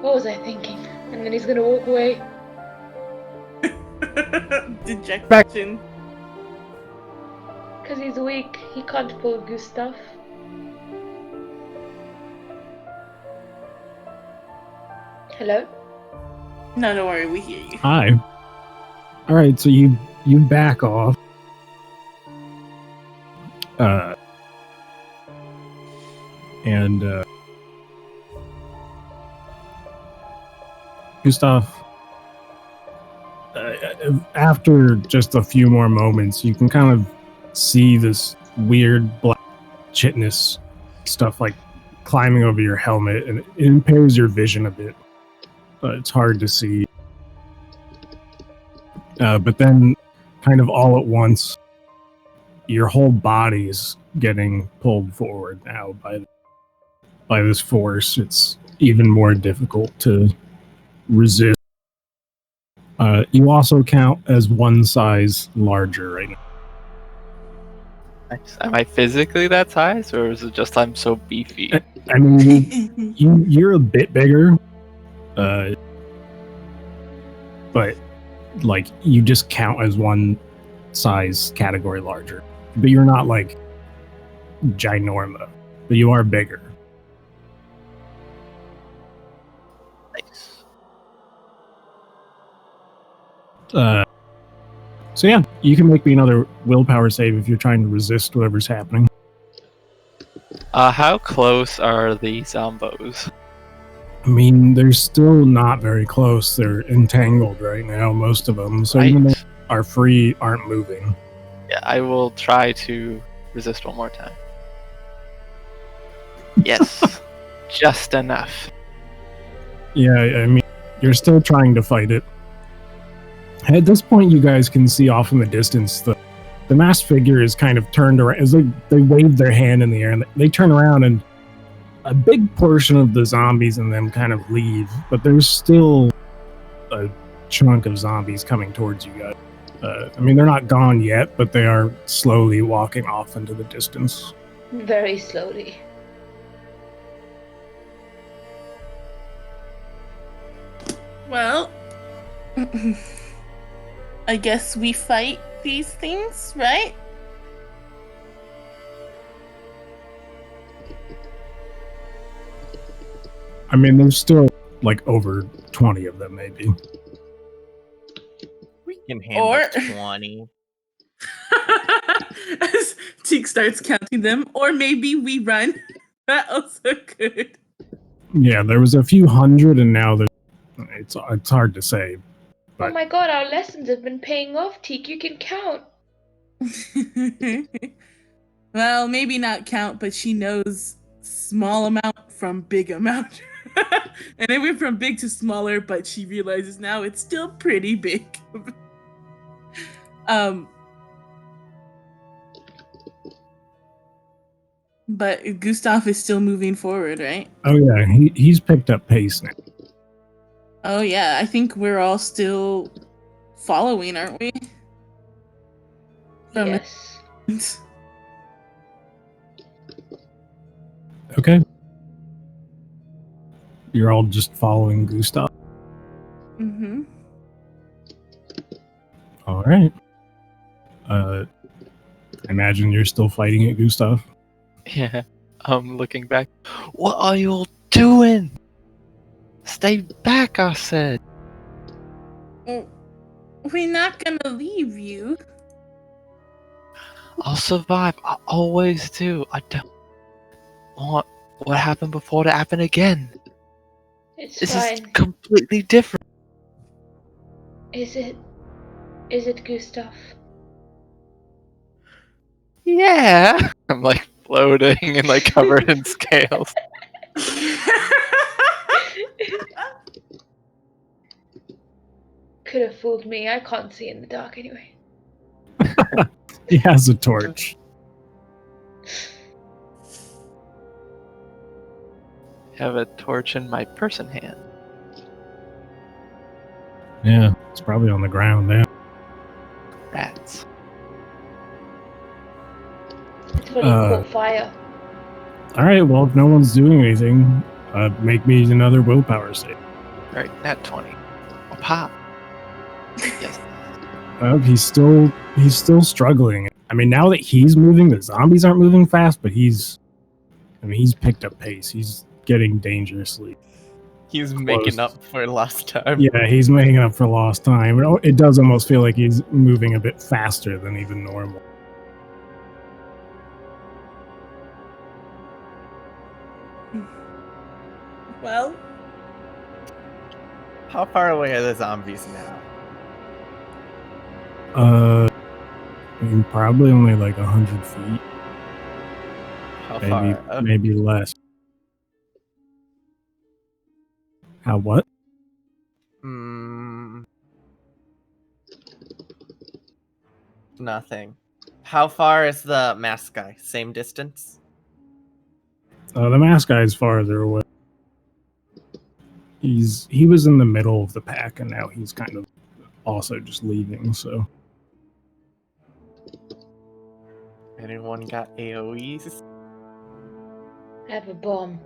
What was I thinking? And then he's gonna walk away. Dejection. Because he's weak. He can't pull Gustav. Hello? No, don't worry. We hear you. Hi. All right, so you back off. And Gustav, after just a few more moments, you can kind of see this weird black chitness stuff like climbing over your helmet, and it impairs your vision a bit. It's hard to see. But then, kind of all at once, your whole body's getting pulled forward now by this force. It's even more difficult to resist. You also count as one size larger right now. Am I physically that size, or is it just I'm so beefy? I mean, you're a bit bigger, but like you just count as one size category larger. But you're not like ginormous, but you are bigger. Nice. So yeah, you can make me another willpower save if you're trying to resist whatever's happening. How close are the zombos? I mean, they're still not very close. They're entangled right now, most of them. So even though Right. they are free, aren't moving. Yeah, I will try to resist one more time. Yes, just enough. Yeah, I mean, you're still trying to fight it. At this point, you guys can see off in the distance the masked figure is kind of turned around as they wave their hand in the air, and they turn around, and a big portion of the zombies in them kind of leave, but there's still a chunk of zombies coming towards you guys. I mean, they're not gone yet, but they are slowly walking off into the distance. Very slowly. Well, I guess we fight these things, right? I mean, there's still like over 20 of them, maybe. We can handle Or- 20. As Teak starts counting them, or maybe we run. That also could. Yeah, there was a few hundred, and now there's. It's hard to say. Oh But my god, our lessons have been paying off, Teak. You can count. Well, maybe not count, but she knows small amount from big amount. And it went from big to smaller, but she realizes now it's still pretty big. But Gustav is still moving forward, right? oh yeah, he's picked up pace now. Oh yeah, I think we're all still following, aren't we? From Yes. Okay. You're all just following Gustav. Mm-hmm. All right. I imagine you're still fighting it, Gustav. Yeah. Looking back. What are you all doing? Stay back, I said. We're not gonna leave you. I'll survive. I always do. I don't want what happened before to happen again. It's This fine. is completely different. Is it? Is it, Gustav? Yeah. I'm like floating and like covered in scales. Could have fooled me. I can't see in the dark anyway. He has a torch. Have a torch in my person hand. Yeah, it's probably on the ground now. Rats. It's when he caught fire. All right, well, if no one's doing anything, make me another willpower save. Right, nat 20. Oh, pop. Yes. He's still struggling. I mean, now that he's moving, the zombies aren't moving fast, but he's picked up pace. He's getting dangerously. He's Close. making up for lost time. Yeah, he's making up for lost time. It does almost feel like he's moving a bit faster than even normal. Well, How far away are the zombies now? I mean, probably only like 100 feet, How maybe far? maybe less. How what? Nothing. How far is the mask guy? Same distance? The mask guy is farther away. He was in the middle of the pack, and now he's kind of also just leaving. So Anyone got AoEs? I have a bomb.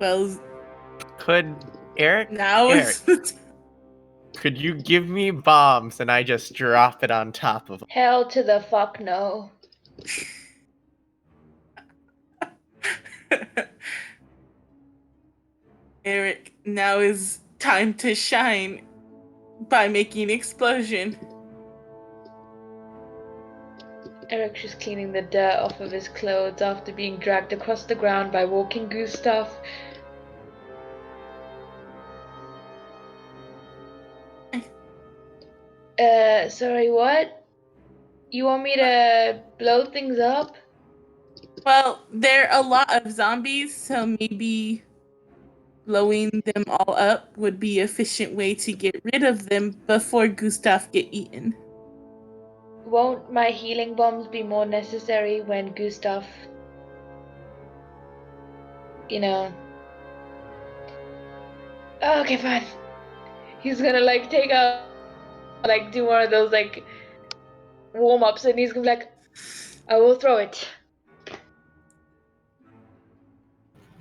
well, Could Eric? now Eric, it's could you give me bombs and I just drop it on top of them? Hell to the fuck no. Eric, now is time to shine by making explosion. Eric's just cleaning the dirt off of his clothes after being dragged across the ground by walking Gustav. Sorry, what? You want me to blow things up? Well, there are a lot of zombies, so maybe blowing them all up would be an efficient way to get rid of them before Gustav get eaten. Won't my healing bombs be more necessary when Gustav, you know... Oh, okay, fine. He's gonna like take out, like do one of those like warm-ups, and he's gonna be like, I will throw it.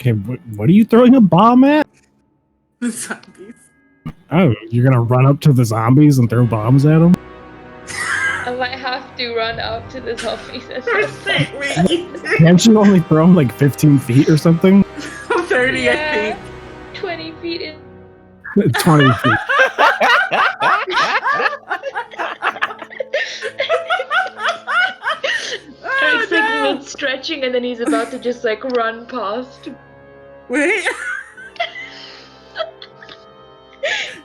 Okay, what are you throwing a bomb at? The zombies. Oh, you're gonna run up to the zombies and throw bombs at them? I might have to run up to the zombies and Wait. Can't you only throw them like 15 feet or something? 30, Yeah. 20 feet in. 20 feet. Eric's like mid stretching and then he's about to just like run past. Wait.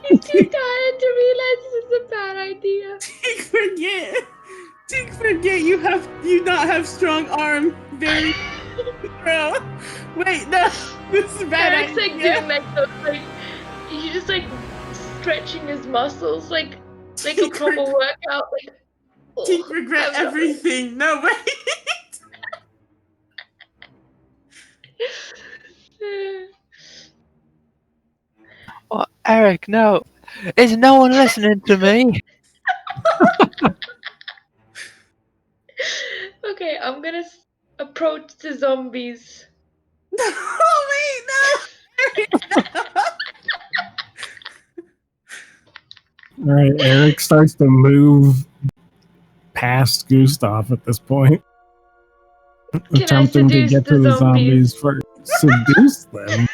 He's too tired to realize this is a bad idea. Forget you not have strong arm. Very bro. Wait, no. This is a bad Eric's like idea. doing like those like he's just like stretching his muscles like a proper workout. Like Teak regret I'm sorry. everything. No, wait. Oh, Eric, no. Is no one listening to me? Okay, I'm gonna approach the zombies. No, wait, no. All right, Eric starts to move past Gustav at this point, attempting to seduce get the to the zombies? zombies first. Seduce them.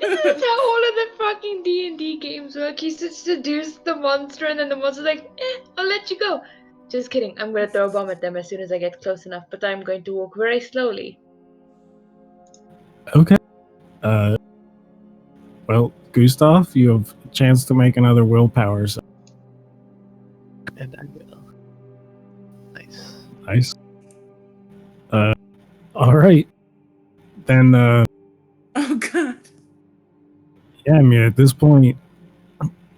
This is how all of the fucking D&D games work. You just seduce the monster and then the monster's like, I'll let you go. Just kidding. I'm gonna throw a bomb at them as soon as I get close enough, but I'm going to walk very slowly. Okay. Well, Gustav, you have a chance to make another willpower. So And I will. Nice. nice. All right. Then, Oh god. yeah, I mean, at this point,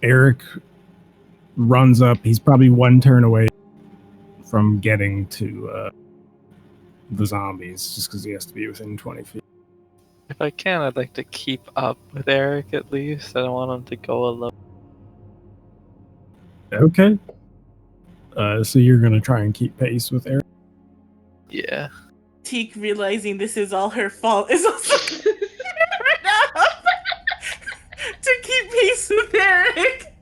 Eric runs up. He's probably one turn away from getting to the zombies, just because he has to be within 20 feet. If I can, I'd like to keep up with Eric at least. I don't want him to go alone. Okay. So you're going to try and keep pace with Eric? Yeah. Teak realizing this is all her fault is also to keep pace with Eric.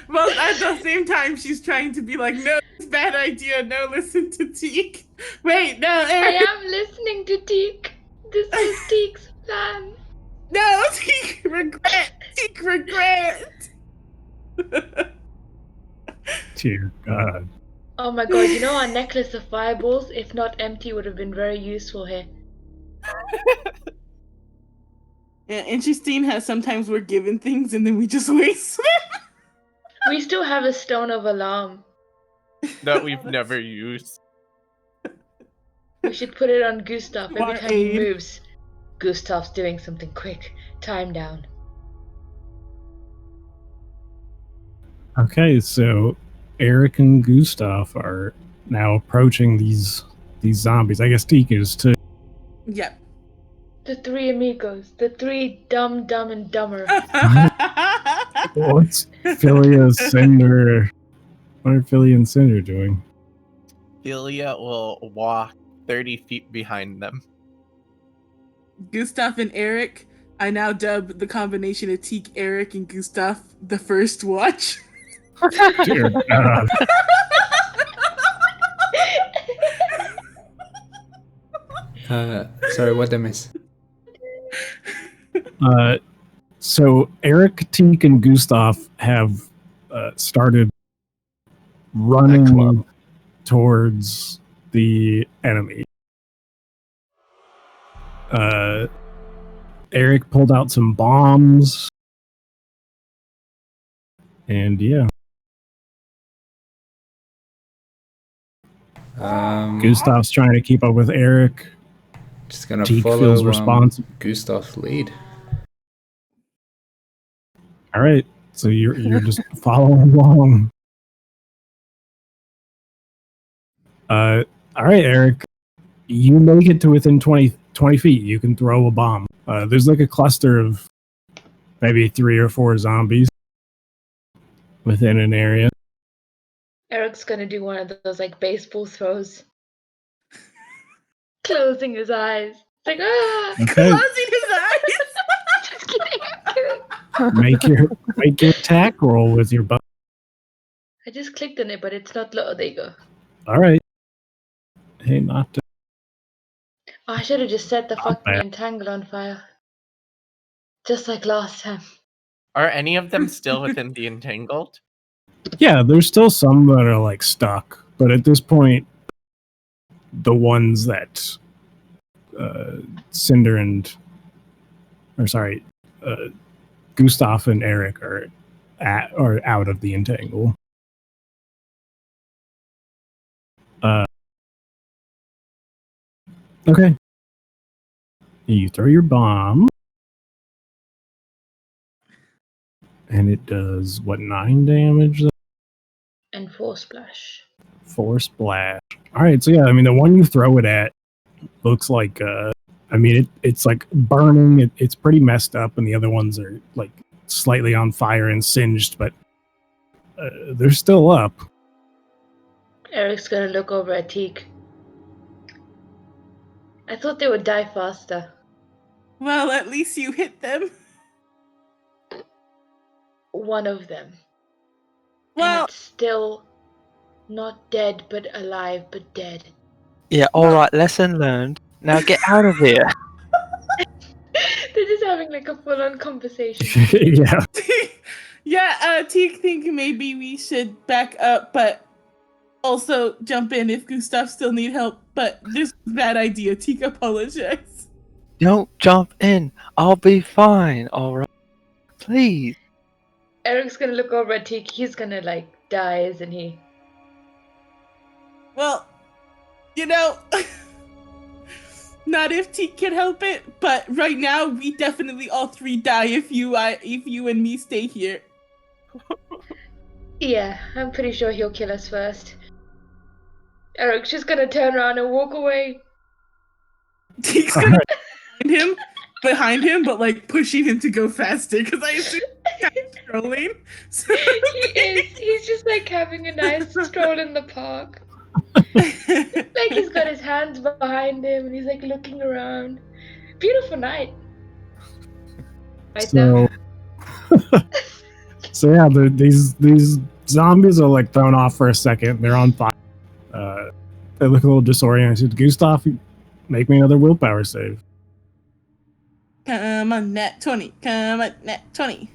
Well, at the same time, she's trying to be like, no, it's a bad idea. No, listen to Teak. Wait, no, I Eric. am listening to Teak. This was Teak's plan. No, Teak regret. Teak regret. Dear God. Oh my god, you know our necklace of fireballs, if not empty, would have been very useful here. Yeah, interesting how sometimes we're given things and then we just waste them. We still have a stone of alarm. That we've never used. We should put it on Gustav every Our time he aid. moves. Gustav's doing something quick. Time down. Okay, so Eric and Gustav are now approaching these zombies. I guess Teak is too. Yep. The three amigos. The three dumb, and dumber. What's Philia, Cinder? What are Philia and Cinder doing? Philia will walk 30 feet behind them. Gustav and Eric, I now dub the combination of Teak, Eric, and Gustav the first watch. Dear God. Sorry, what did I miss? So Eric, Teak, and Gustav have started running towards the enemy. Eric pulled out some bombs. And yeah, Gustav's trying to keep up with Eric. Just gonna Teak follow feels responsible. Gustav's lead. All right, so you're just following along. All right, Eric, you make it to within 20 feet. You can throw a bomb. There's like a cluster of maybe 3 or 4 zombies within an area. Eric's gonna do one of those like baseball throws. closing his eyes. It's like, ah! Okay, Closing his eyes. Just kidding, I'm kidding. make your attack roll with your bow. I just clicked on it, but it's not. Oh, there you go. All right. Hey, not Oh, I should have just set the Not fucking bad. entangle on fire. Just like last time. Are any of them still within the entangled? Yeah, there's still some that are like stuck, but at this point, the ones that Cinder and, or sorry, Gustav and Eric are out of the entangle. Okay. You throw your bomb, and it does what, 9 damage? And force splash. 4 splash. All right, so yeah, I mean the one you throw it at looks like I mean it's like burning. It's pretty messed up, and the other ones are like slightly on fire and singed, but they're still up. Eric's gonna look over at Teak. I thought they would die faster. Well, at least you hit them. One of them. Well, And it's still not dead, but alive, but dead. Yeah, alright, lesson learned. Now get out of here. They're just having like a full-on conversation. Yeah. yeah, Teak think maybe we should back up, but also jump in if Gustav still need help. But this was a bad idea. Teak apologize. Don't jump in. I'll be fine, alright? Please. Eric's gonna look over at Teak. He's gonna like die, isn't he? Well, you know, not if Teak can help it, but right now we definitely all three die if you and me stay here. Yeah, I'm pretty sure he'll kill us first. Eric's just gonna turn around and walk away. Teak's gonna behind him, but like pushing him to go faster because I assume he's kind of trolling. So He is. He's just like having a nice stroll in the park. Like he's got his hands behind him and he's like looking around. Beautiful night. Right So, now. so yeah, these zombies are like thrown off for a second. They're on fire. They look a little disoriented. Gustav, make me another willpower save. Come on, nat 20. Come on, nat 20.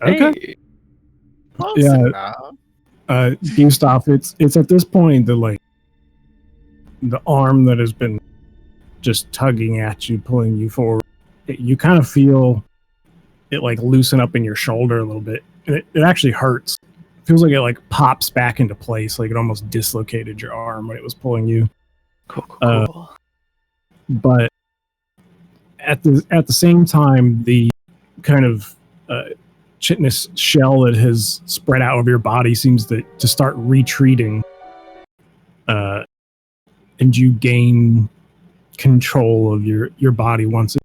Okay. Hey. Close Yeah. enough. Gustav, it's at this point that like the arm that has been just tugging at you, pulling you forward. You kind of feel it like loosen up in your shoulder a little bit. And it actually hurts. It feels like it like pops back into place, like it almost dislocated your arm when it was pulling you. Cool. But at the same time, the kind of chitinous shell that has spread out over your body seems to start retreating, and you gain control of your body once.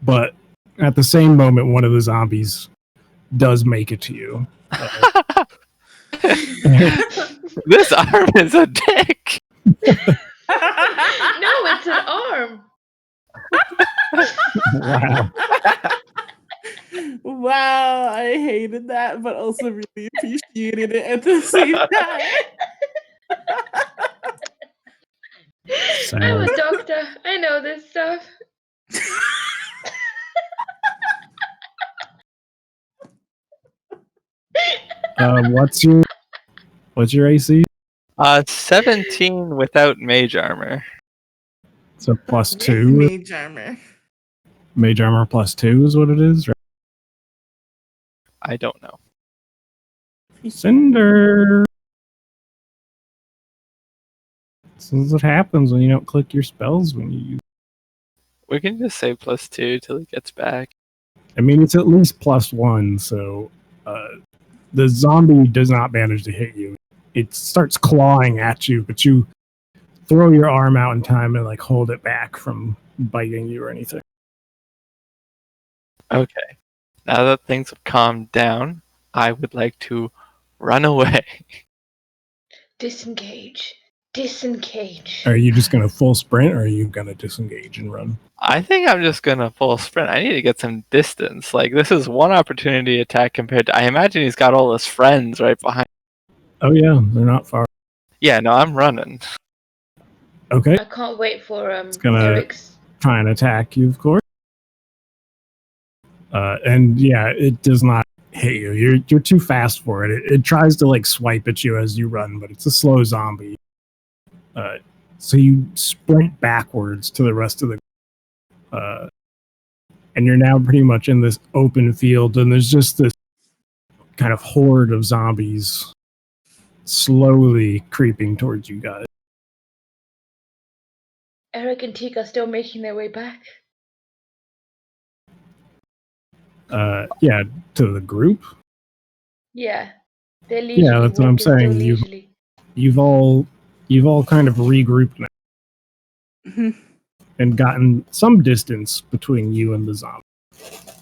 But at the same moment, one of the zombies does make it to you. This arm is a dick. No, it's an arm. Wow. Wow, I hated that, but also really appreciated it at the same time. I'm a doctor. I know this stuff. What's your AC? 17 without mage armor. So plus With 2. mage armor. Mage armor plus 2 is what it is, right? I don't know. Cinder. This is what happens when you don't click your spells when you use. We can just say +2 till he gets back. I mean, it's at least plus 1, so the zombie does not manage to hit you. It starts clawing at you, but you throw your arm out in time and like hold it back from biting you or anything. Okay. Now that things have calmed down, I would like to run away. Disengage. Disengage. Are you just gonna full sprint, or are you gonna disengage and run? I think I'm just gonna full sprint. I need to get some distance. Like, this is one opportunity attack compared to. I imagine he's got all his friends right behind. Oh yeah, they're not far. Yeah, no, I'm running. Okay, I can't wait for gonna- Eric's. try and attack you, of course. And yeah, it does not hit you. You're too fast for it. It tries to like swipe at you as you run, but it's a slow zombie. So you sprint backwards to the rest of the. And you're now pretty much in this open field, and there's just this kind of horde of zombies slowly creeping towards you guys. Eric and Teak are still making their way back. Yeah, to the group. Yeah. They're leisurely Yeah, that's what I'm walking still saying. leisurely. You've all kind of regrouped now and gotten some distance between you and the zombie,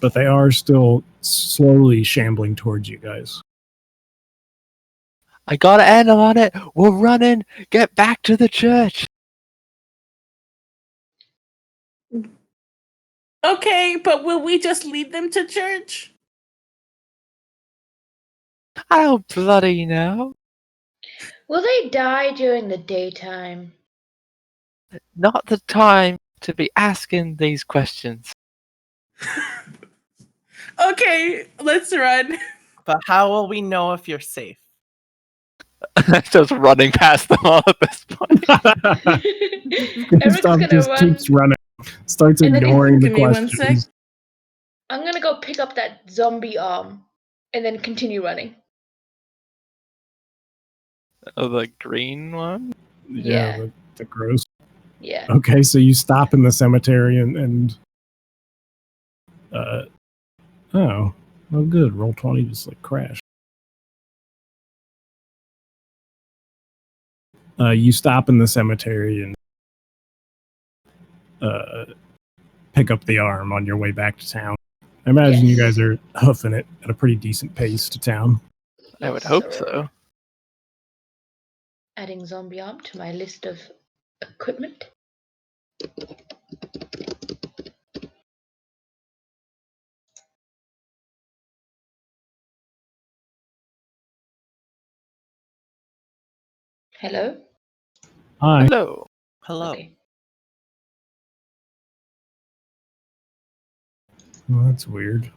but they are still slowly shambling towards you guys. I got a handle on it. We're running. Get back to the church. Okay, but will we just lead them to church? I don't bloody know. Will they die during the daytime? Not the time to be asking these questions. Okay, let's run. But how will we know if you're safe? Just running past them all at this point. Eric's Gustav gonna just run. keeps running, starts And then ignoring the Give me 1 questions. sec. I'm gonna go pick up that zombie arm and then continue running. Oh, the green one? Yeah, the gross. Yeah. Okay, so you stop in the cemetery and oh good. Roll 20 just like crashed. You stop in the cemetery and pick up the arm on your way back to town. I imagine you guys are hoofing it at a pretty decent pace to town. I would Yes, hope sir. so. Adding zombie arm to my list of equipment. Hello? Hi. Hello. Hello. Okay. Well, that's weird.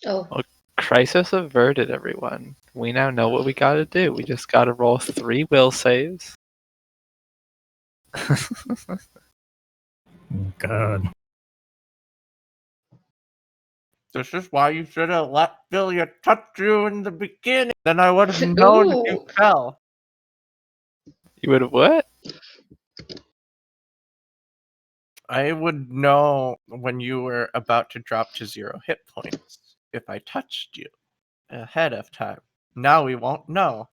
Oh, Crisis averted, everyone. We now know what we gotta do. We just gotta roll 3 will saves. Oh, God. This is why you should have let Billy touch you in the beginning. Then I would have known if you Ooh. fell. You would have what? I would know when you were about to drop to 0 hit points if I touched you ahead of time. Now we won't know.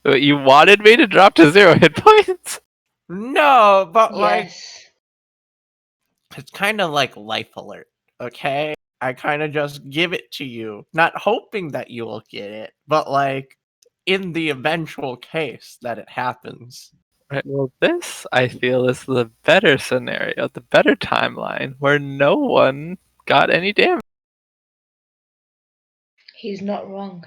You wanted me to drop to 0 hit points? No, but like Yes. it's kind of like life alert, okay? I kind of just give it to you, not hoping that you will get it, but like in the eventual case that it happens. Right, well, this, I feel, is the better scenario, the better timeline, where no one got any damage. He's not wrong.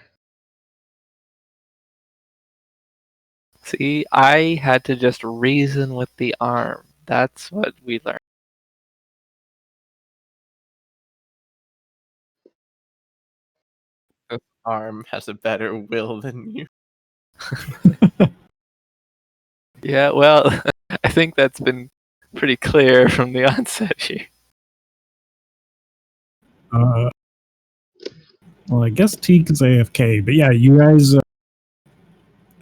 See, I had to just reason with the arm. That's what we learned. Arm has a better will than you. Yeah, well, I think that's been pretty clear from the onset here. Well, I guess Teak is AFK, but yeah, you guys,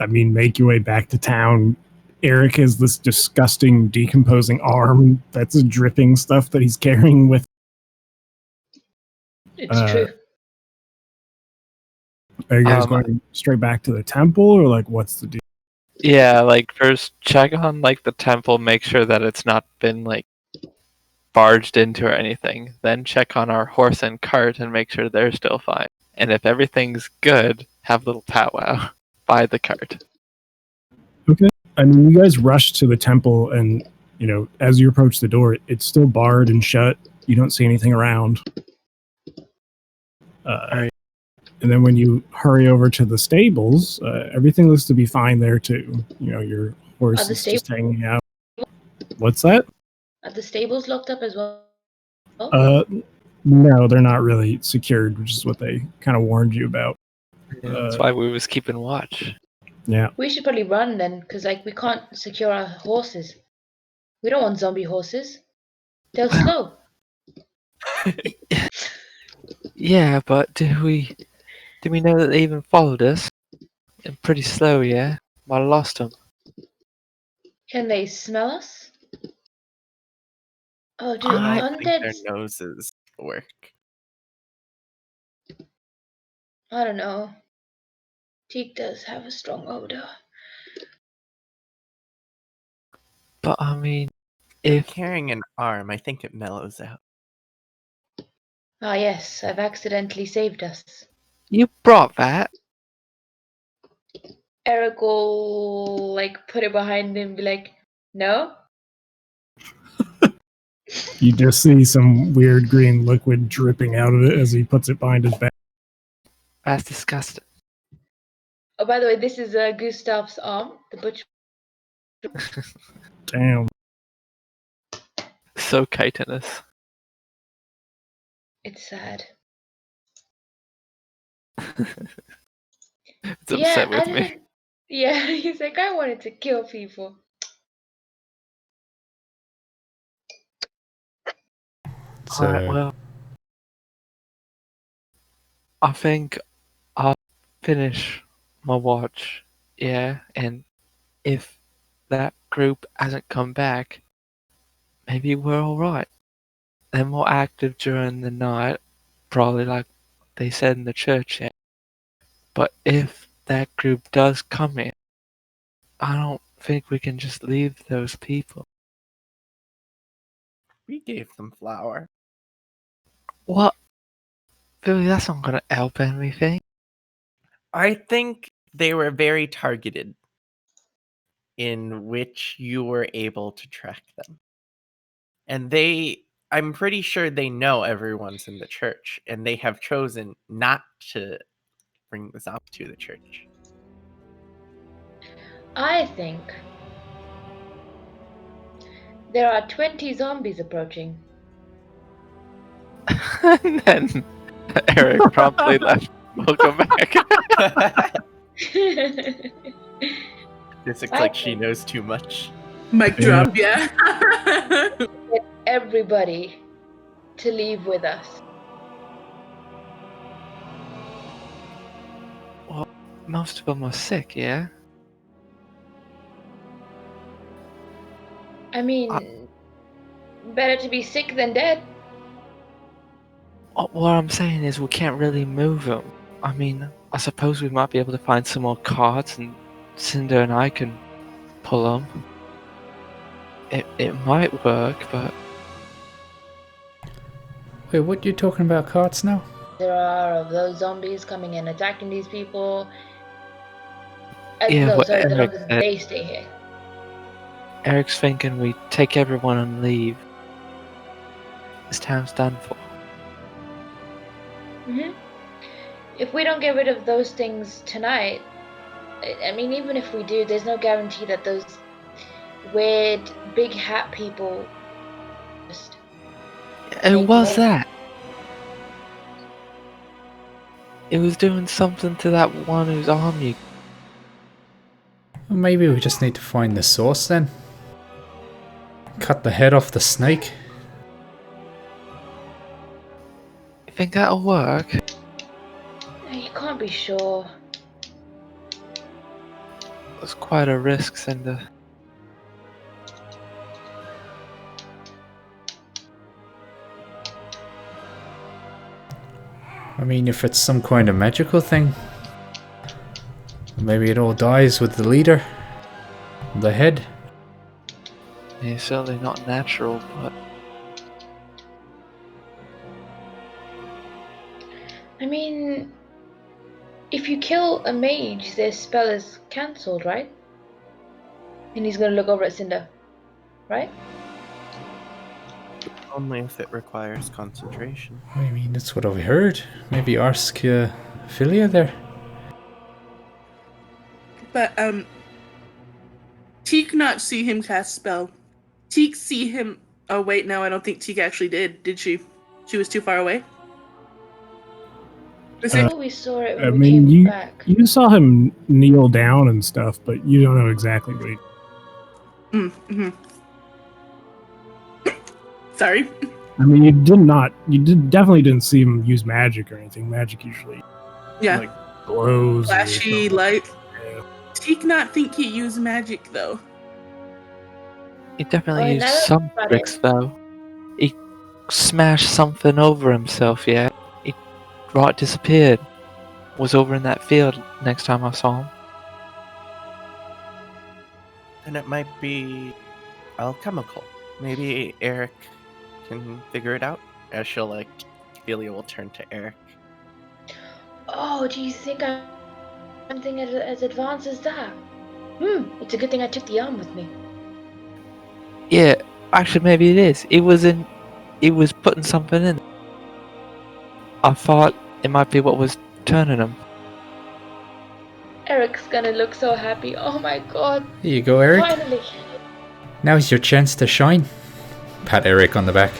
make your way back to town. Eric has this disgusting, decomposing arm that's dripping stuff that he's carrying with. It's true. Are you guys Um, going straight back to the temple, or like what's the deal? Yeah, like first check on like the temple, make sure that it's not been like barged into or anything. Then check on our horse and cart and make sure they're still fine. And if everything's good, have a little powwow by the cart. I mean, you guys rush to the temple, and as you approach the door, it's still barred and shut. You don't see anything around. Alright. And then when you hurry over to the stables, everything looks to be fine there too. Your horse Are the is just hanging out. What's that? Are the stables locked up as well? No, they're not really secured, which is what they kind of warned you about. Yeah, that's why we was keeping watch. Yeah. We should probably run then, because like we can't secure our horses. We don't want zombie horses. They're slow. Yeah, but do we know that they even followed us? And pretty slow, yeah. Might have lost them. Can they smell us? Oh, do I I think their undeads? noses work. I don't know. Teak does have a strong odor. But I mean, They're if carrying an arm, I think it mellows out. Ah, yes, I've accidentally saved us. you brought that, Eric will like put it behind him and be like, no? You just see some weird green liquid dripping out of it as he puts it behind his back. that's disgusting. Oh, by the way, this is Gustav's arm, the butcher. Damn. So chitinous. It's sad. It's upset with me. Yeah, he's like, I wanted to kill people. Alright, well, I think I'll finish my watch, yeah, and if that group hasn't come back, maybe we're alright. They're more active during the night, probably like they said in the church, yeah. But if that group does come in, I don't think we can just leave those people. We gave them flour. What? Billy, that's not gonna help anything. I think they were very targeted, in which you were able to track them. And I'm pretty sure they know everyone's in the church, and they have chosen not to bring this up to the church. I think there are 20 zombies approaching. And then Eric promptly left. Welcome back. This looks I like she think- knows too much. Mic Yeah. drop, yeah. Get everybody to leave with us. Well, most of them are sick, yeah? I mean, better to be sick than dead. What I'm saying is we can't really move them. I mean, I suppose we might be able to find some more carts and Cinder and I can pull them. It might work, but Wait, what you talking about carts now? There are of those zombies coming and attacking these people. Yeah, No, what sorry, the Eric longer said. they stay here. Eric's thinking we take everyone and leave. This town's done for. If we don't get rid of those things tonight, I mean, even if we do, there's no guarantee that those weird big hat people just. Who Make was more. that? It was doing something to that one whose arm you. Well, maybe we just need to find the source then. Cut the head off the snake. You think that'll work? You can't be sure. It's quite a risk, Cinder. I mean, if it's some kind of magical thing, Maybe it all dies with the leader. The head. He's certainly not natural, but I mean, if you kill a mage, their spell is cancelled, right? And he's gonna look over at Cinder, right? Only if it requires concentration. I mean, that's what I've heard. Maybe ask Philia there. But Teak not see him cast spell. Teak see him. Oh wait, no, I don't think Teak actually did. Did she? She was too far away. Is I it? thought we saw it I when we mean, came you back. you saw him kneel down and stuff, but you don't know exactly what he. Mm-hmm. Sorry. I mean, definitely didn't see him use magic or anything. Magic usually Yeah. like glows. or Flashy something. light. Yeah. Teak not think he used magic though. he definitely Oh, used now that some I thought tricks it- though. He smashed something over himself, yeah. He right disappeared. Was over in that field next time I saw him. And it might be alchemical. Maybe Eric can figure it out. As she'll like, Ophelia will turn to Eric. Oh, do you think I'm something as advanced as that? It's a good thing I took the arm with me. Yeah, actually maybe it is. He was putting something in. I thought it might be what was turning him. Eric's gonna look so happy. Oh my god, Here you go, Eric. finally! Now's your chance to shine. Pat Eric on the back.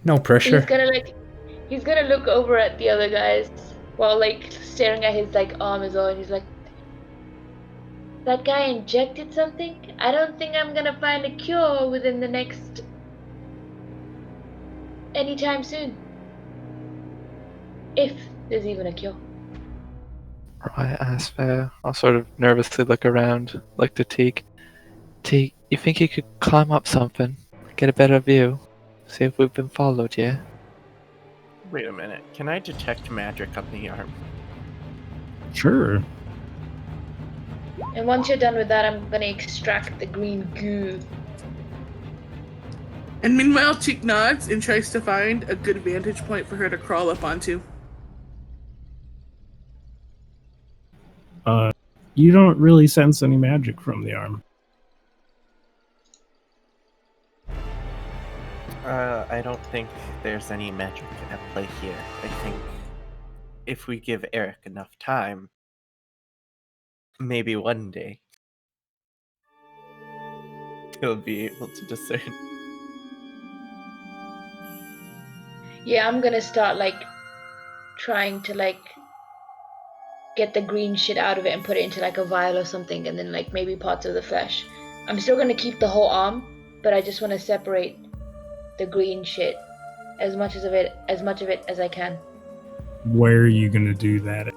No pressure. He's gonna look over at the other guys while like staring at his like arm as well, and he's like, that guy injected something? I don't think I'm gonna find a cure within the next anytime soon. If there's even a cure. Right, that's fair. I'll sort of nervously look around, like to Teak. Teak, you think you could climb up something? Get a better view? See if we've been followed, yeah? Wait a minute. Can I detect magic on the arm? Sure. And once you're done with that, I'm gonna extract the green goo. And meanwhile, Teak nods and tries to find a good vantage point for her to crawl up onto. You don't really sense any magic from the arm. I don't think there's any magic at play here. I think if we give Eric enough time, maybe one day he'll be able to discern. Yeah, I'm gonna start like trying to like get the green shit out of it and put it into like a vial or something, and then like maybe parts of the flesh. I'm still gonna keep the whole arm, but I just want to separate the green shit as much of it as I can. Where are you gonna do that?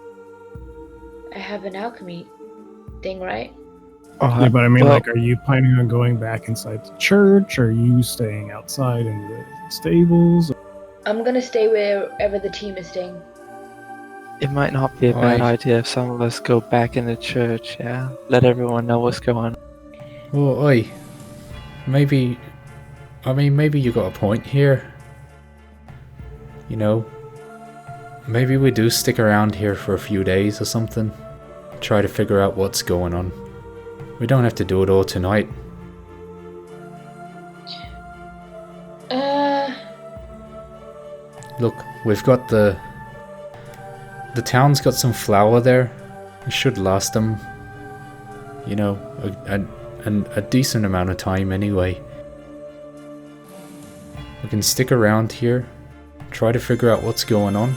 I have an alchemy thing, right? Yeah, but I mean, well, like, are you planning on going back inside the church? Or are you staying outside in the stables? I'm gonna stay wherever the team is staying. it might not be a bad Aye. idea if some of us go back in the church, yeah? Let everyone know what's going on. Oh, oi. Maybe you got a point here. You know, maybe we do stick around here for a few days or something. Try to figure out what's going on. We don't have to do it all tonight. Look, we've got the town's got some flour there. It should last them, you know, a decent amount of time anyway. We can stick around here, try to figure out what's going on.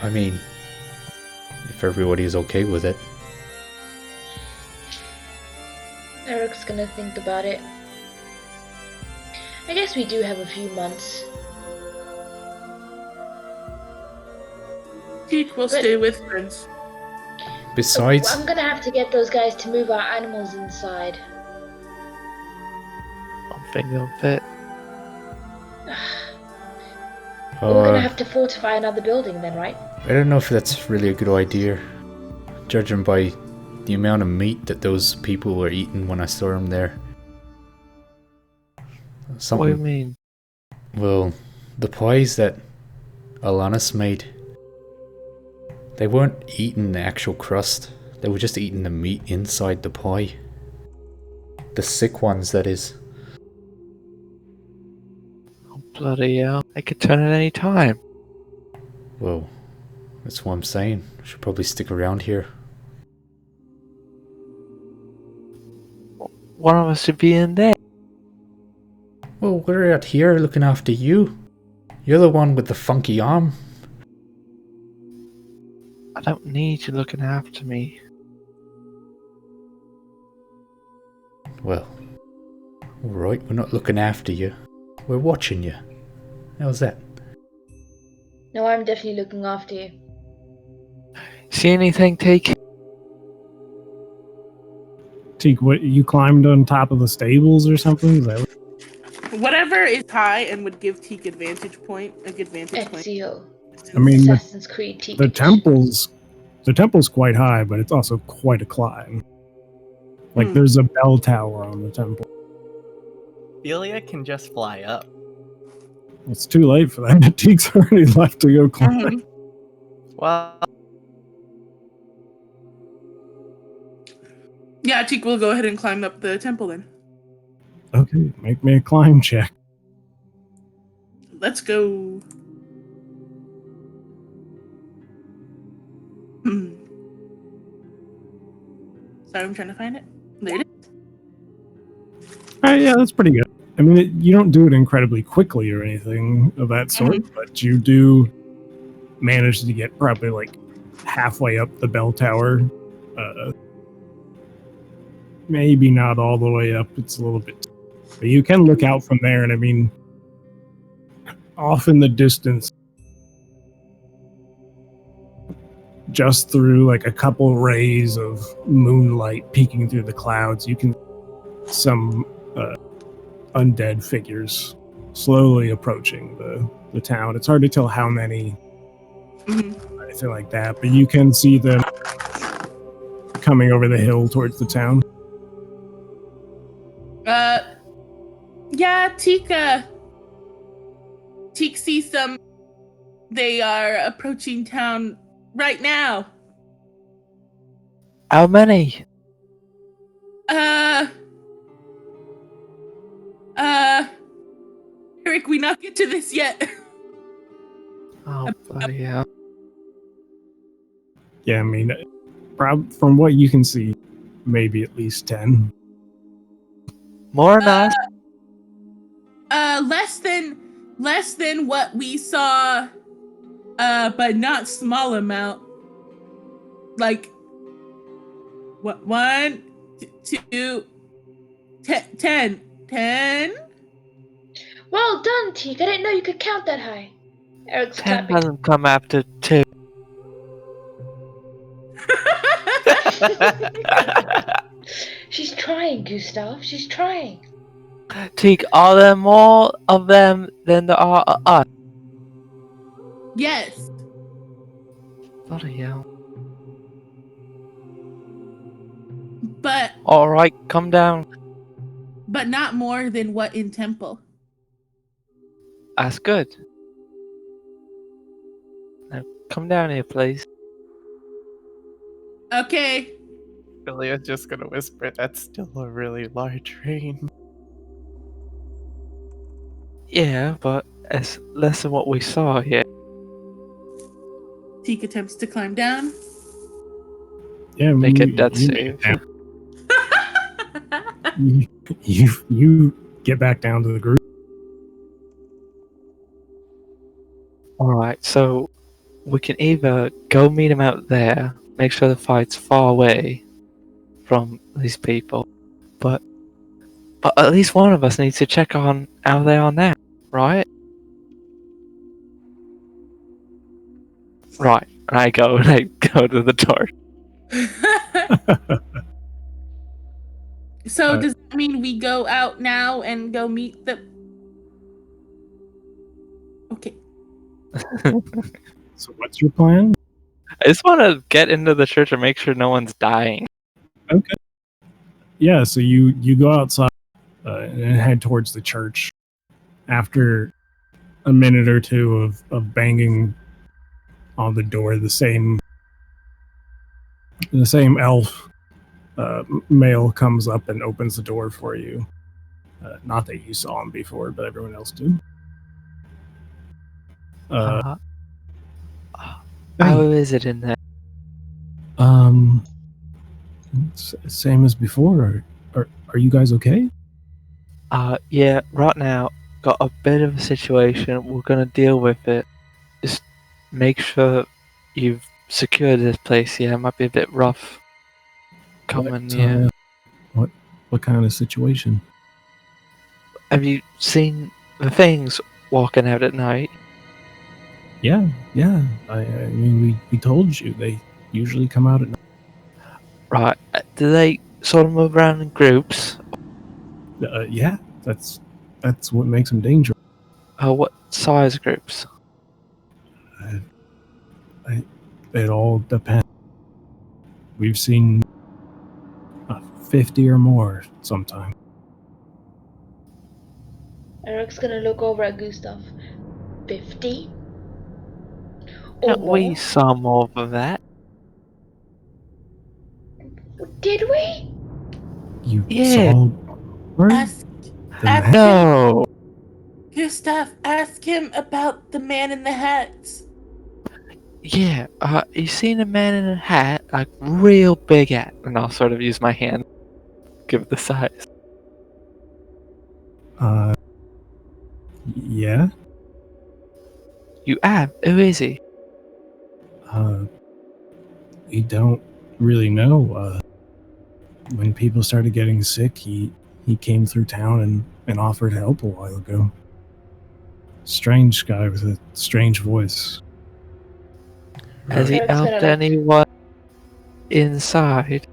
I mean, if everybody's okay with it. Eric's gonna think about it. I guess we do have a few months. Teak will stay with friends. Besides, I'm gonna have to get those guys to move our animals inside. I don't think they'll fit. We're gonna Uh, have to fortify another building then, right? I don't know if that's really a good idea, judging by the amount of meat that those people were eating when I saw them there. What do you Something. mean? Well, the pies that Alanis made, they weren't eating the actual crust. They were just eating the meat inside the pie. The sick ones, that is. Oh, bloody hell. I could turn at any time. Well, that's what I'm saying. I should probably stick around here. One of us should be in there. Well, we're out here looking after you. You're the one with the funky arm. I don't need you looking after me. Well, alright, we're not looking after you. We're watching you. How's that? No, I'm definitely looking after you. See anything, Take? Teak, what, you climbed on top of the stables or something? Is that what- Whatever is high and would give Teak advantage point. A good vantage point. Ezio. I mean, Assassin's Creed Teak. the temple's quite high, but it's also quite a climb. Like, there's a bell tower on the temple. Ophelia can just fly up. It's too late for that. Teak's already left to go climb. Well, Yeah, Teak will go ahead and climb up the temple then. Okay, make me a climb check. Let's go. Sorry, I'm trying to find it. There it is. All right, yeah, that's pretty good. I mean, you don't do it incredibly quickly or anything of that sort, but you do manage to get probably like halfway up the bell tower. Maybe not all the way up. It's a little bit, but you can look out from there, and I mean, off in the distance, just through like a couple rays of moonlight peeking through the clouds, you can some undead figures slowly approaching the town. It's hard to tell how many, anything like that, but you can see them coming over the hill towards the town. Yeah, Teak sees them. They are approaching town right now. How many? Eric, we not get to this yet. Oh, bloody hell. Yeah, I mean, from what you can see, maybe at least 10. More than us. Less than what we saw, but not small amount. Like, what? 1, 2, 10. 10? Well done, Teak. I didn't know you could count that high. Eric's 10 clapping. doesn't come after 2. She's trying, Gustav. She's trying. Teak, are there more of them than there are of us? Yes. Bloody hell. But Alright, come down. not more than what in temple. That's good. Now, come down here, please. Okay. Ophelia's just gonna whisper, that's still a really large rain. Yeah, but it's less than what we saw here. Teak attempts to climb down. Yeah, Make a you- death you save. You get back down to the group. Alright, so we can either go meet him out there, make sure the fight's far away from these people, but at least one of us needs to check on how they are now, right? Right, and I go to the door. So does that mean we go out now and go meet the... Okay. So what's your plan? I just want to get into the church and make sure no one's dying. Okay. Yeah, so you go outside and head towards the church. After a minute or two of banging on the door, the same elf male comes up and opens the door for you. Not that you saw him before, but everyone else did. How Hey, is it in there? Same as before. Are you guys okay? Yeah, right now, got a bit of a situation. We're gonna deal with it. Just make sure you've secured this place. Yeah, it might be a bit rough coming. Yeah. What kind of situation? Have you seen the things walking out at night? Yeah. I mean, we told you they usually come out at night. Right. Do they sort of move around in groups? Yeah, that's what makes them dangerous. What size groups? It all depends. We've seen 50 or more sometimes. Eric's gonna look over at Gustav. 50? Yeah, Or we more? saw more of that. Did we? You Yeah. saw her? Ask The ask man? No. Gustav, ask him about the man in the hat. Yeah. You seen a man in a hat, like real big hat, and I'll sort of use my hand, give it the size. Yeah. You have? Who is he? We don't really know. When people started getting sick, he came through town and offered help a while ago. Strange guy with a strange voice. Has he Eric's gonna, helped like- anyone inside?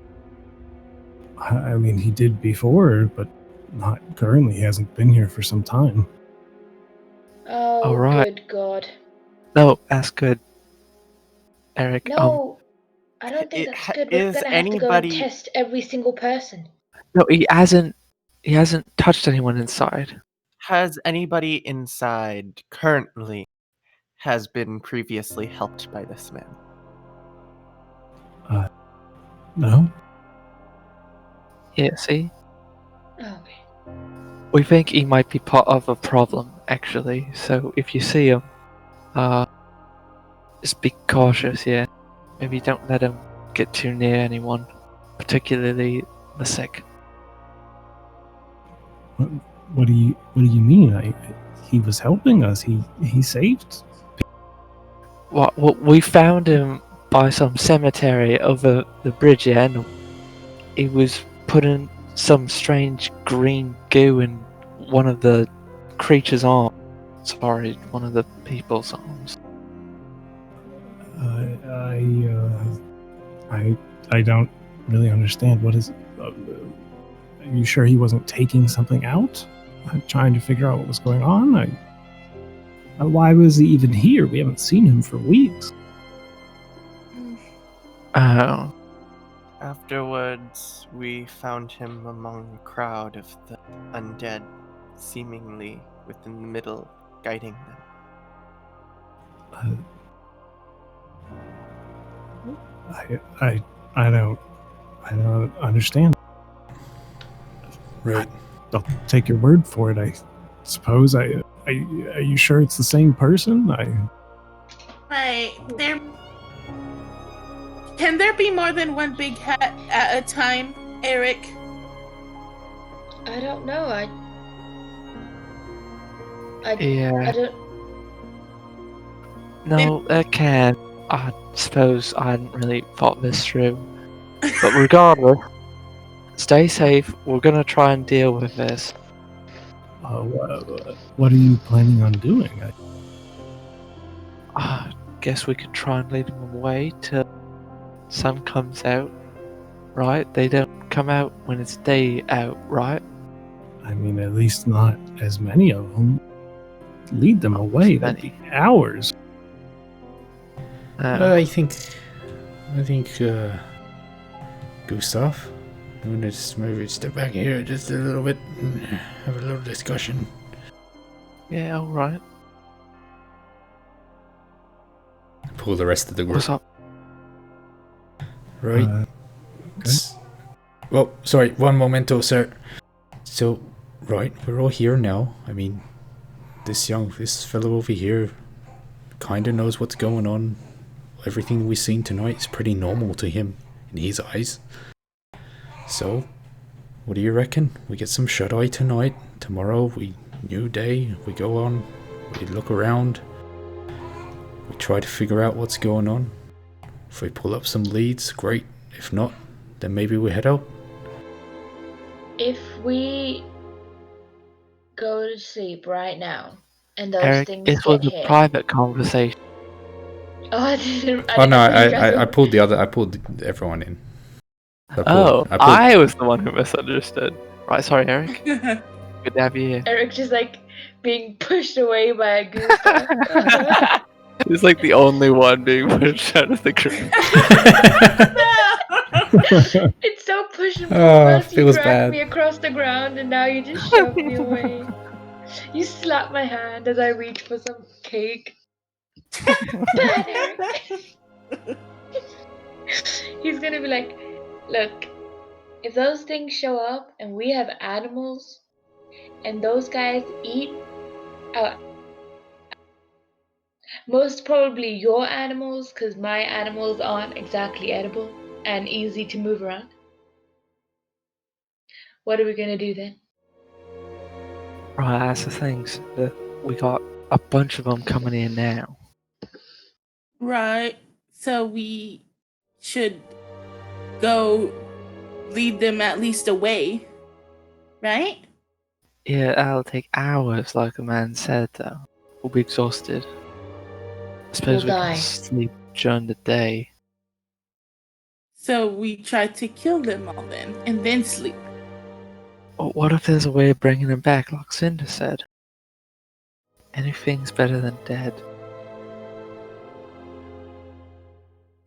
I mean, he did before, but not currently. He hasn't been here for some time. Oh, Alright. good God. No, that's good. Eric, No, I don't think that's good. We're Is gonna have to go and anybody test every single person. no, he hasn't touched anyone inside. has anybody inside currently has been previously helped by this man? No? Yeah, see? Okay. We think he might be part of a problem, actually. So if you see him, just be cautious, yeah. Maybe don't let him get too near anyone, particularly the sick. What do you mean? He was helping us. He saved. Well, we found him by some cemetery over the bridge, yeah, and he was putting some strange green goo in one of the creature's arms. Sorry, one of the people's arms. I don't really understand. What is? Are you sure he wasn't taking something out? I'm trying to figure out what was going on. Why was he even here? We haven't seen him for weeks. Oh, Afterwards, we found him among a crowd of the undead, seemingly within the middle, guiding them. I don't understand. Right. I'll take your word for it. I suppose. Are you sure it's the same person? Right. Can there be more than one big hat at a time, Eric? I don't know. yeah. I don't. No, that can. I suppose I hadn't really thought this through. But regardless, stay safe. We're gonna try and deal with this. What are you planning on doing? I guess we could try and lead them away till sun comes out, right? They don't come out when it's day out, right? I mean, at least not as many of them. lead them away. That'd be hours. I think, Gustav, I'm gonna just maybe step back here just a little bit and have a little discussion. Yeah, alright. Pull the rest of the group. What's up? Right. Okay. Well, sorry, one momento, sir. So, right, we're all here now. I mean, this fellow over here kinda knows what's going on. Everything we've seen tonight is pretty normal to him in his eyes. So, what do you reckon? We get some shut-eye tonight. Tomorrow, new day, we go on, we look around, we try to figure out what's going on. If we pull up some leads, great. If not, then maybe we head out. If we go to sleep right now and those Eric, things this was get a hit. private conversation. Oh, I didn't. Oh no, I I pulled everyone in. I was the one who misunderstood. Right, sorry, Eric. Good to have you here. Eric just like being pushed away by a goose. He's like the only one being pushed out of the group. It's so push and pull. Oh, First you feels dragged bad. me across the ground, and now you just shoved me away. You slap my hand as I reach for some cake. Bad Eric. He's gonna be like, look, if those things show up and we have animals, and those guys eat our most probably your animals, because my animals aren't exactly edible and easy to move around. What are we gonna do then? Right, that's the things that we got a bunch of them coming in now. Right. So we should go lead them at least away. Right? Yeah, that'll take hours, like the man said, though. We'll be exhausted. I suppose We'll we die. can sleep during the day. So we try to kill them all then, and then sleep. But what if there's a way of bringing them back, like Cinder said? Anything's better than dead.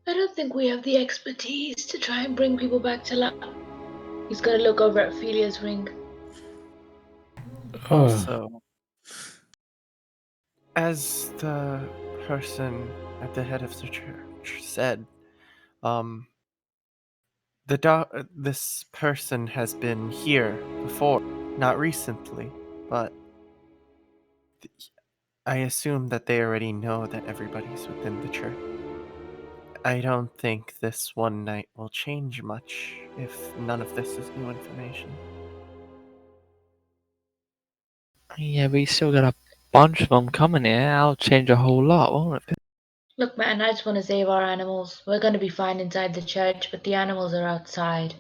I don't think we have the expertise to try and bring people back to life. He's gonna look over at Philia's ring. Oh, Also, as the person at the head of the church said, this person has been here before, not recently, but I assume that they already know that everybody's within the church. I don't think this one night will change much if none of this is new information. Yeah, we still got a bunch of them coming here. That'll change a whole lot, won't it? Look, man, I just want to save our animals. We're gonna be fine inside the church, but the animals are outside.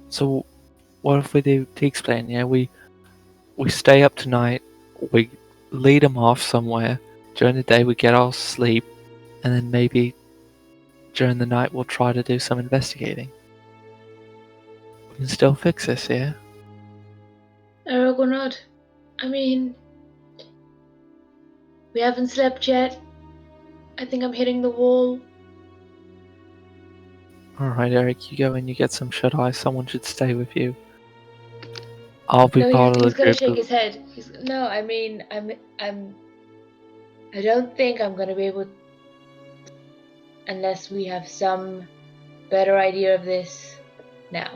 So, what if we do, to explain, yeah, we stay up tonight, we lead them off somewhere, during the day we get our sleep, and then maybe during the night we'll try to do some investigating. We can still fix this, yeah? Eric or not? I mean, we haven't slept yet. I think I'm hitting the wall. Alright, Eric, you go and you get some shut-eye. Someone should stay with you. I'll be No, part of the he's gonna group. shake his head. No, I mean, I don't think I'm gonna be able, unless we have some better idea of this now.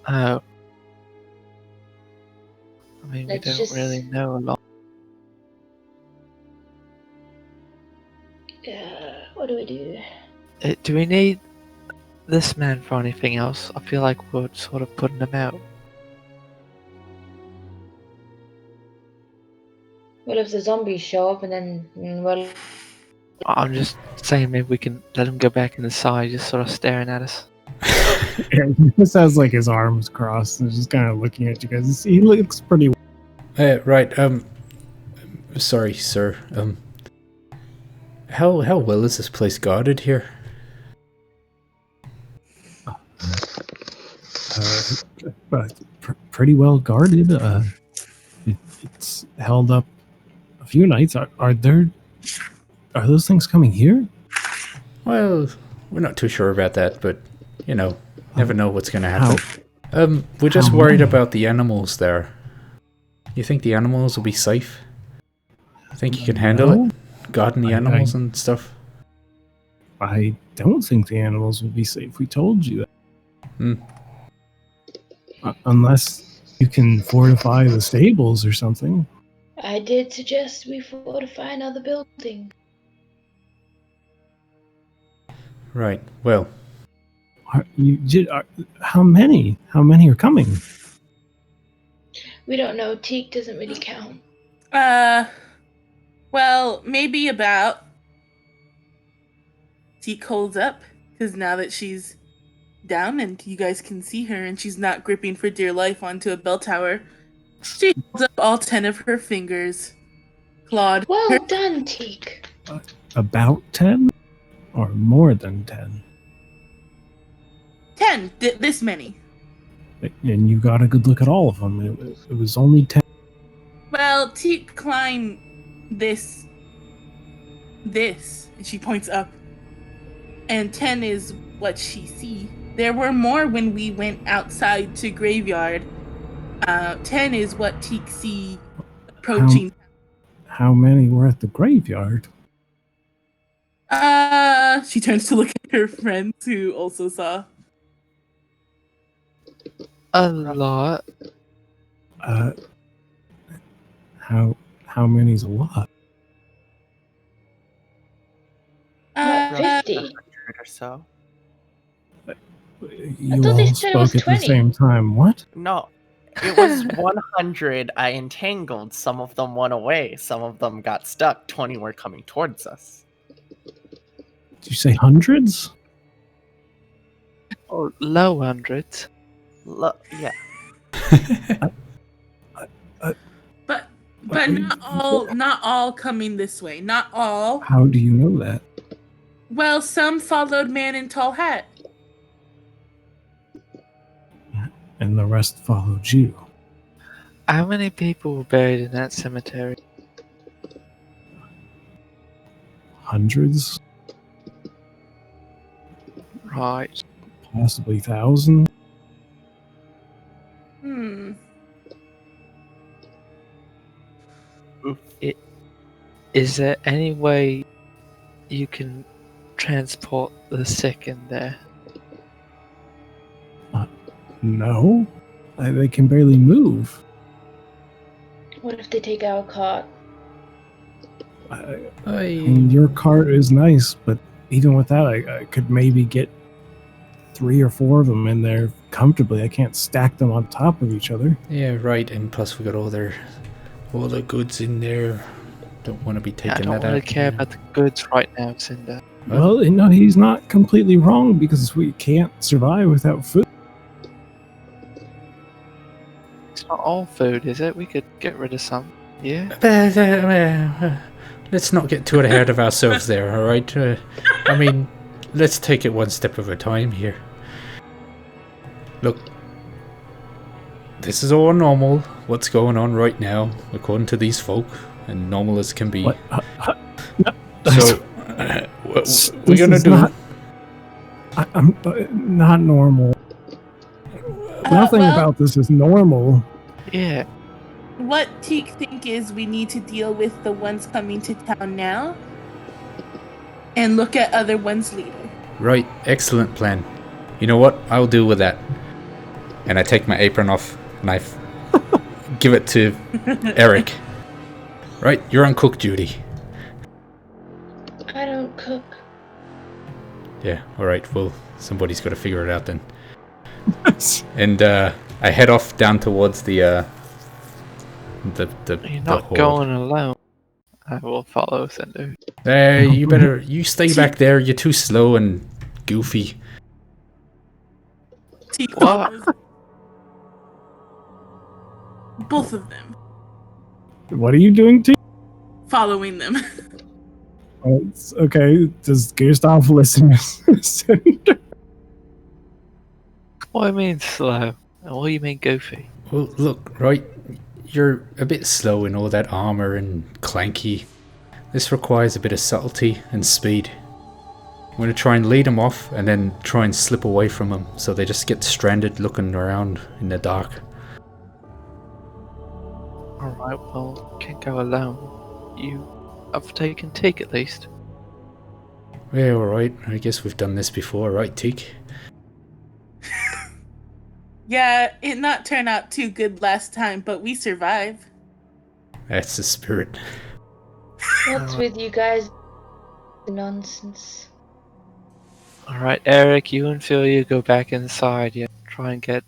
Oh. I mean, we Let's don't just- really know a lot. What do we do? Do we need this man for anything else? I feel like we're sort of putting him out. What if the zombies show up and then, well, I'm just saying maybe we can let him go back in the side, just sort of staring at us. Eric just has like his arms crossed and just kind of looking at you guys. He looks pretty. right. Sorry, sir. How well is this place guarded here? but pretty well guarded. It's held up a few nights. Are those things coming here? Well, we're not too sure about that, but you know, never know what's gonna How- happen. We're just how worried many? about the animals there. You think the animals will be safe? You think you can handle No. it? Guarding the I- animals and stuff? I don't think the animals will be safe. We told you that. Hmm. Unless you can fortify the stables or something. I did suggest we fortify another building. Right. Well, How many? How many are coming? We don't know. Teak doesn't really count. Well, maybe about. Teak holds up, because now that she's down and you guys can see her and she's not gripping for dear life onto a bell tower, she holds up all 10 of her fingers. Clawed. Well done, Teak. About 10? Or more than 10? 10, this many. And you got a good look at all of them. It was only 10. Well, Teak climbed this, and she points up. And 10 is what she see. There were more when we went outside to graveyard. 10 is what Teak see approaching. How many were at the graveyard? She turns to look at her friends who also saw. A lot. How many's a lot? Not 50. 100 or so. You thought they all said it was spoke at the 20. same time. What? No, it was 100. I entangled. Some of them went away. Some of them got stuck. 20 were coming towards us. Did you say hundreds? Or low hundreds. Yeah. But not all coming this way. Not all. How do you know that? Well, some followed man in tall hat. And the rest followed you. How many people were buried in that cemetery? Hundreds? Right. Possibly thousands? Is there any way you can transport the sick in there? No. They can barely move. What if they take our cart? I mean, your cart is nice, but even with that, I could maybe get 3 or 4 of them in there comfortably. I can't stack them on top of each other. Yeah, right. And plus, we got all the goods in there. Don't want to be taking I don't that out. really care about the goods right now, Cinder. Well, no, he's not completely wrong because we can't survive without food. It's not all food, is it? We could get rid of some. Yeah? Let's not get too ahead of ourselves there, alright? I mean, let's take it one step at a time here. Look, this is all normal, what's going on right now, according to these folk, and normal as can be. What? No. So, what we're gonna do... I'm not normal. Nothing well- about this is normal. Yeah. What Teak think is we need to deal with the ones coming to town now and look at other ones later. Right, excellent plan. You know what? I'll deal with that. And I take my apron off and I give it to Eric. Right, you're on cook duty. I don't cook. Yeah, alright, well, somebody's got to figure it out then. And I head off down towards the You're the not hall. going alone. I will follow Cinder. You stay back there, you're too slow and goofy. Teak What? follows both of them, What are you doing to? following them. Okay, does Gustav listen? What do you mean slow? What do you mean goofy? Well, look, right, you're a bit slow in all that armor and clanky. This requires a bit of subtlety and speed. I'm going to try and lead them off and then try and slip away from them so they just get stranded looking around in the dark. Alright, well, can't go alone. You have taken Teak at least. Yeah, alright, I guess we've done this before, right, Teak? Yeah, it not turned out too good last time, but we survived. That's the spirit. What's with you guys? Nonsense. Alright, Eric, you and Philia go back inside. Yeah, try and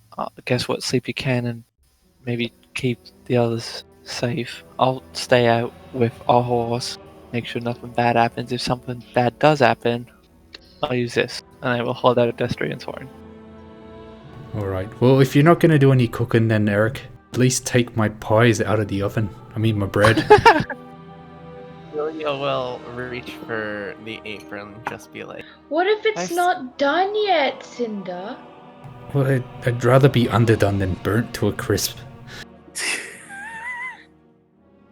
guess what sleep you can and maybe keep the others safe. I'll stay out with our horse, make sure nothing bad happens. If something bad does happen, I'll use this, and I will hold out a Destrian's horn. Alright, well, if you're not going to do any cooking then, Eric, at least take my pies out of the oven. I mean, my bread. Julia will reach for the apron, just be like, What if it's not done yet, Cinder? Well, I'd rather be underdone than burnt to a crisp.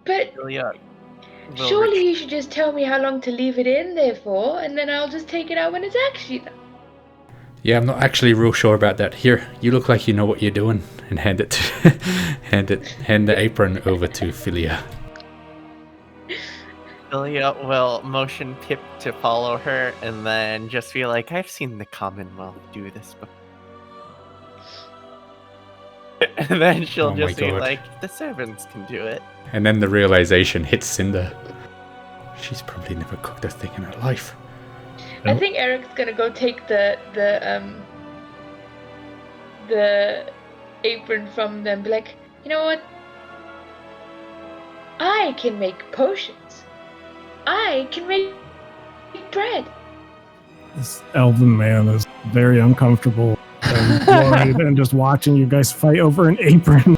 But Julia will surely you should just tell me how long to leave it in there for, and then I'll just take it out when it's actually done. Yeah, I'm not actually real sure about that. Here, you look like you know what you're doing, and hand it to, hand the apron over to Philia. Julia will motion Pip to follow her, and then just be like, I've seen the Commonwealth do this before. And then she'll Oh my just be God. like, the servants can do it. And then the realization hits Cinder. She's probably never cooked a thing in her life. I think Eric's gonna go take the apron from them. Be like, you know what? I can make potions. I can make bread. This elven man is very uncomfortable and worried and just watching you guys fight over an apron.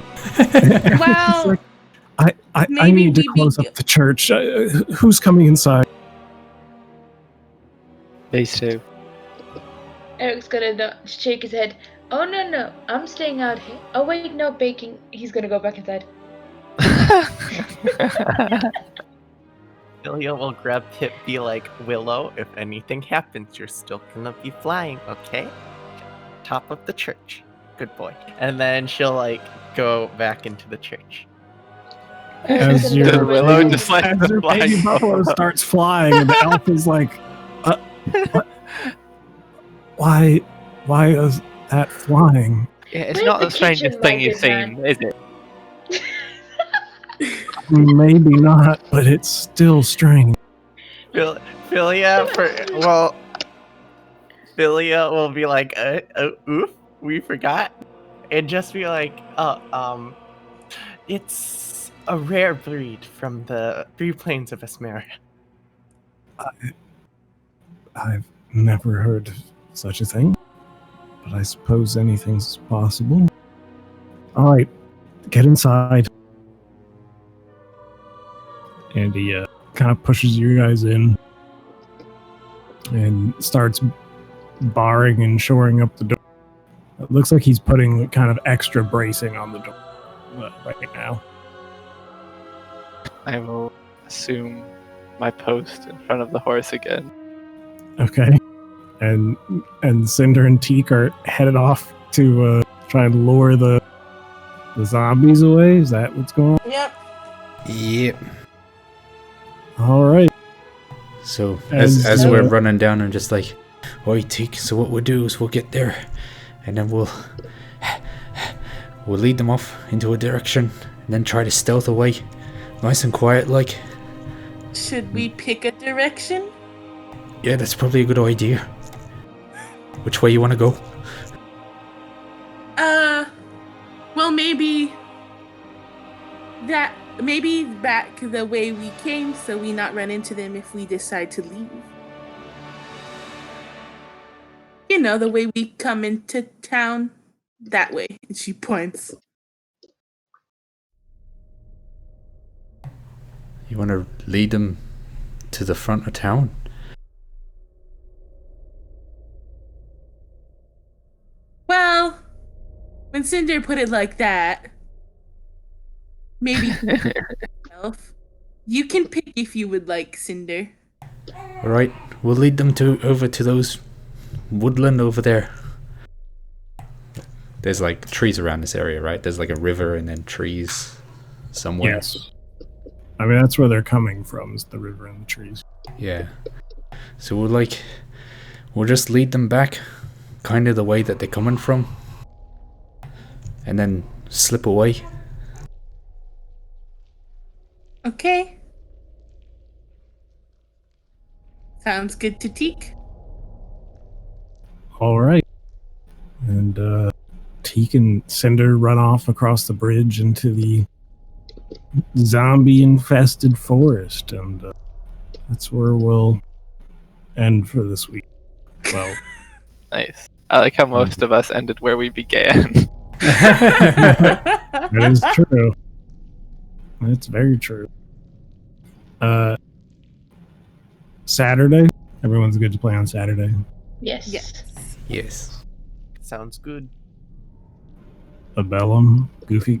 Well, I maybe need to we close be- up the church. Who's coming inside? These two. Eric's gonna shake his head. Oh no, I'm staying out here. Oh wait, no, baking. He's gonna go back inside. Julia will grab Pip, be like, Willow, if anything happens, you're still gonna be flying, okay? Top of the church. Good boy. And then she'll, like, go back into the church. Eric's As gonna your go Willow back just inside. like- as your baby buffalo starts flying, and the elf is like, what? Why is that flying? Yeah, it's Where's not the the strangest kitchen, thing my you've good man? seen, is it? Maybe not, but it's still strange. Philia will be like, oof, we forgot. And just be like, it's a rare breed from the three plains of Esmeria. I've never heard of such a thing, but I suppose anything's possible. All right, get inside. And he kind of pushes you guys in and starts barring and shoring up the door. It looks like he's putting kind of extra bracing on the door right now. I will assume my post in front of the horse again. Okay. And Cinder and Teak are headed off to try and lure the zombies away. Is that what's going on? Yep. Yep. All right. So, As- as we're running down, I'm just like, oi, Teak, so what we'll do is we'll get there, and then we'll lead them off into a direction, and then try to stealth away, nice and quiet like. Should we pick a direction? Yeah, that's probably a good idea. Which way you want to go? Well, maybe back the way we came, so we not run into them if we decide to leave. You know, the way we come into town, that way. And she points. You want to lead them to the front of town? Well, When Cinder put it like that, maybe yourself. You can pick if you would like, Cinder. Alright, we'll lead them over to those woodland over there. There's like trees around this area, right? There's like a river and then trees somewhere. Yes. I mean, that's where they're coming from, is the river and the trees. Yeah. So we'll just lead them back kind of the way that they're coming from. And then slip away. Okay. Sounds good to Teak. All right. And Teak and Cinder run off across the bridge into the zombie-infested forest, and that's where we'll end for this week. Well, Nice. I like how most of us ended where we began. that is true. That's very true. Saturday? Everyone's good to play on Saturday. Yes. Yes. Yes. Sounds good. A Bellum, Goofy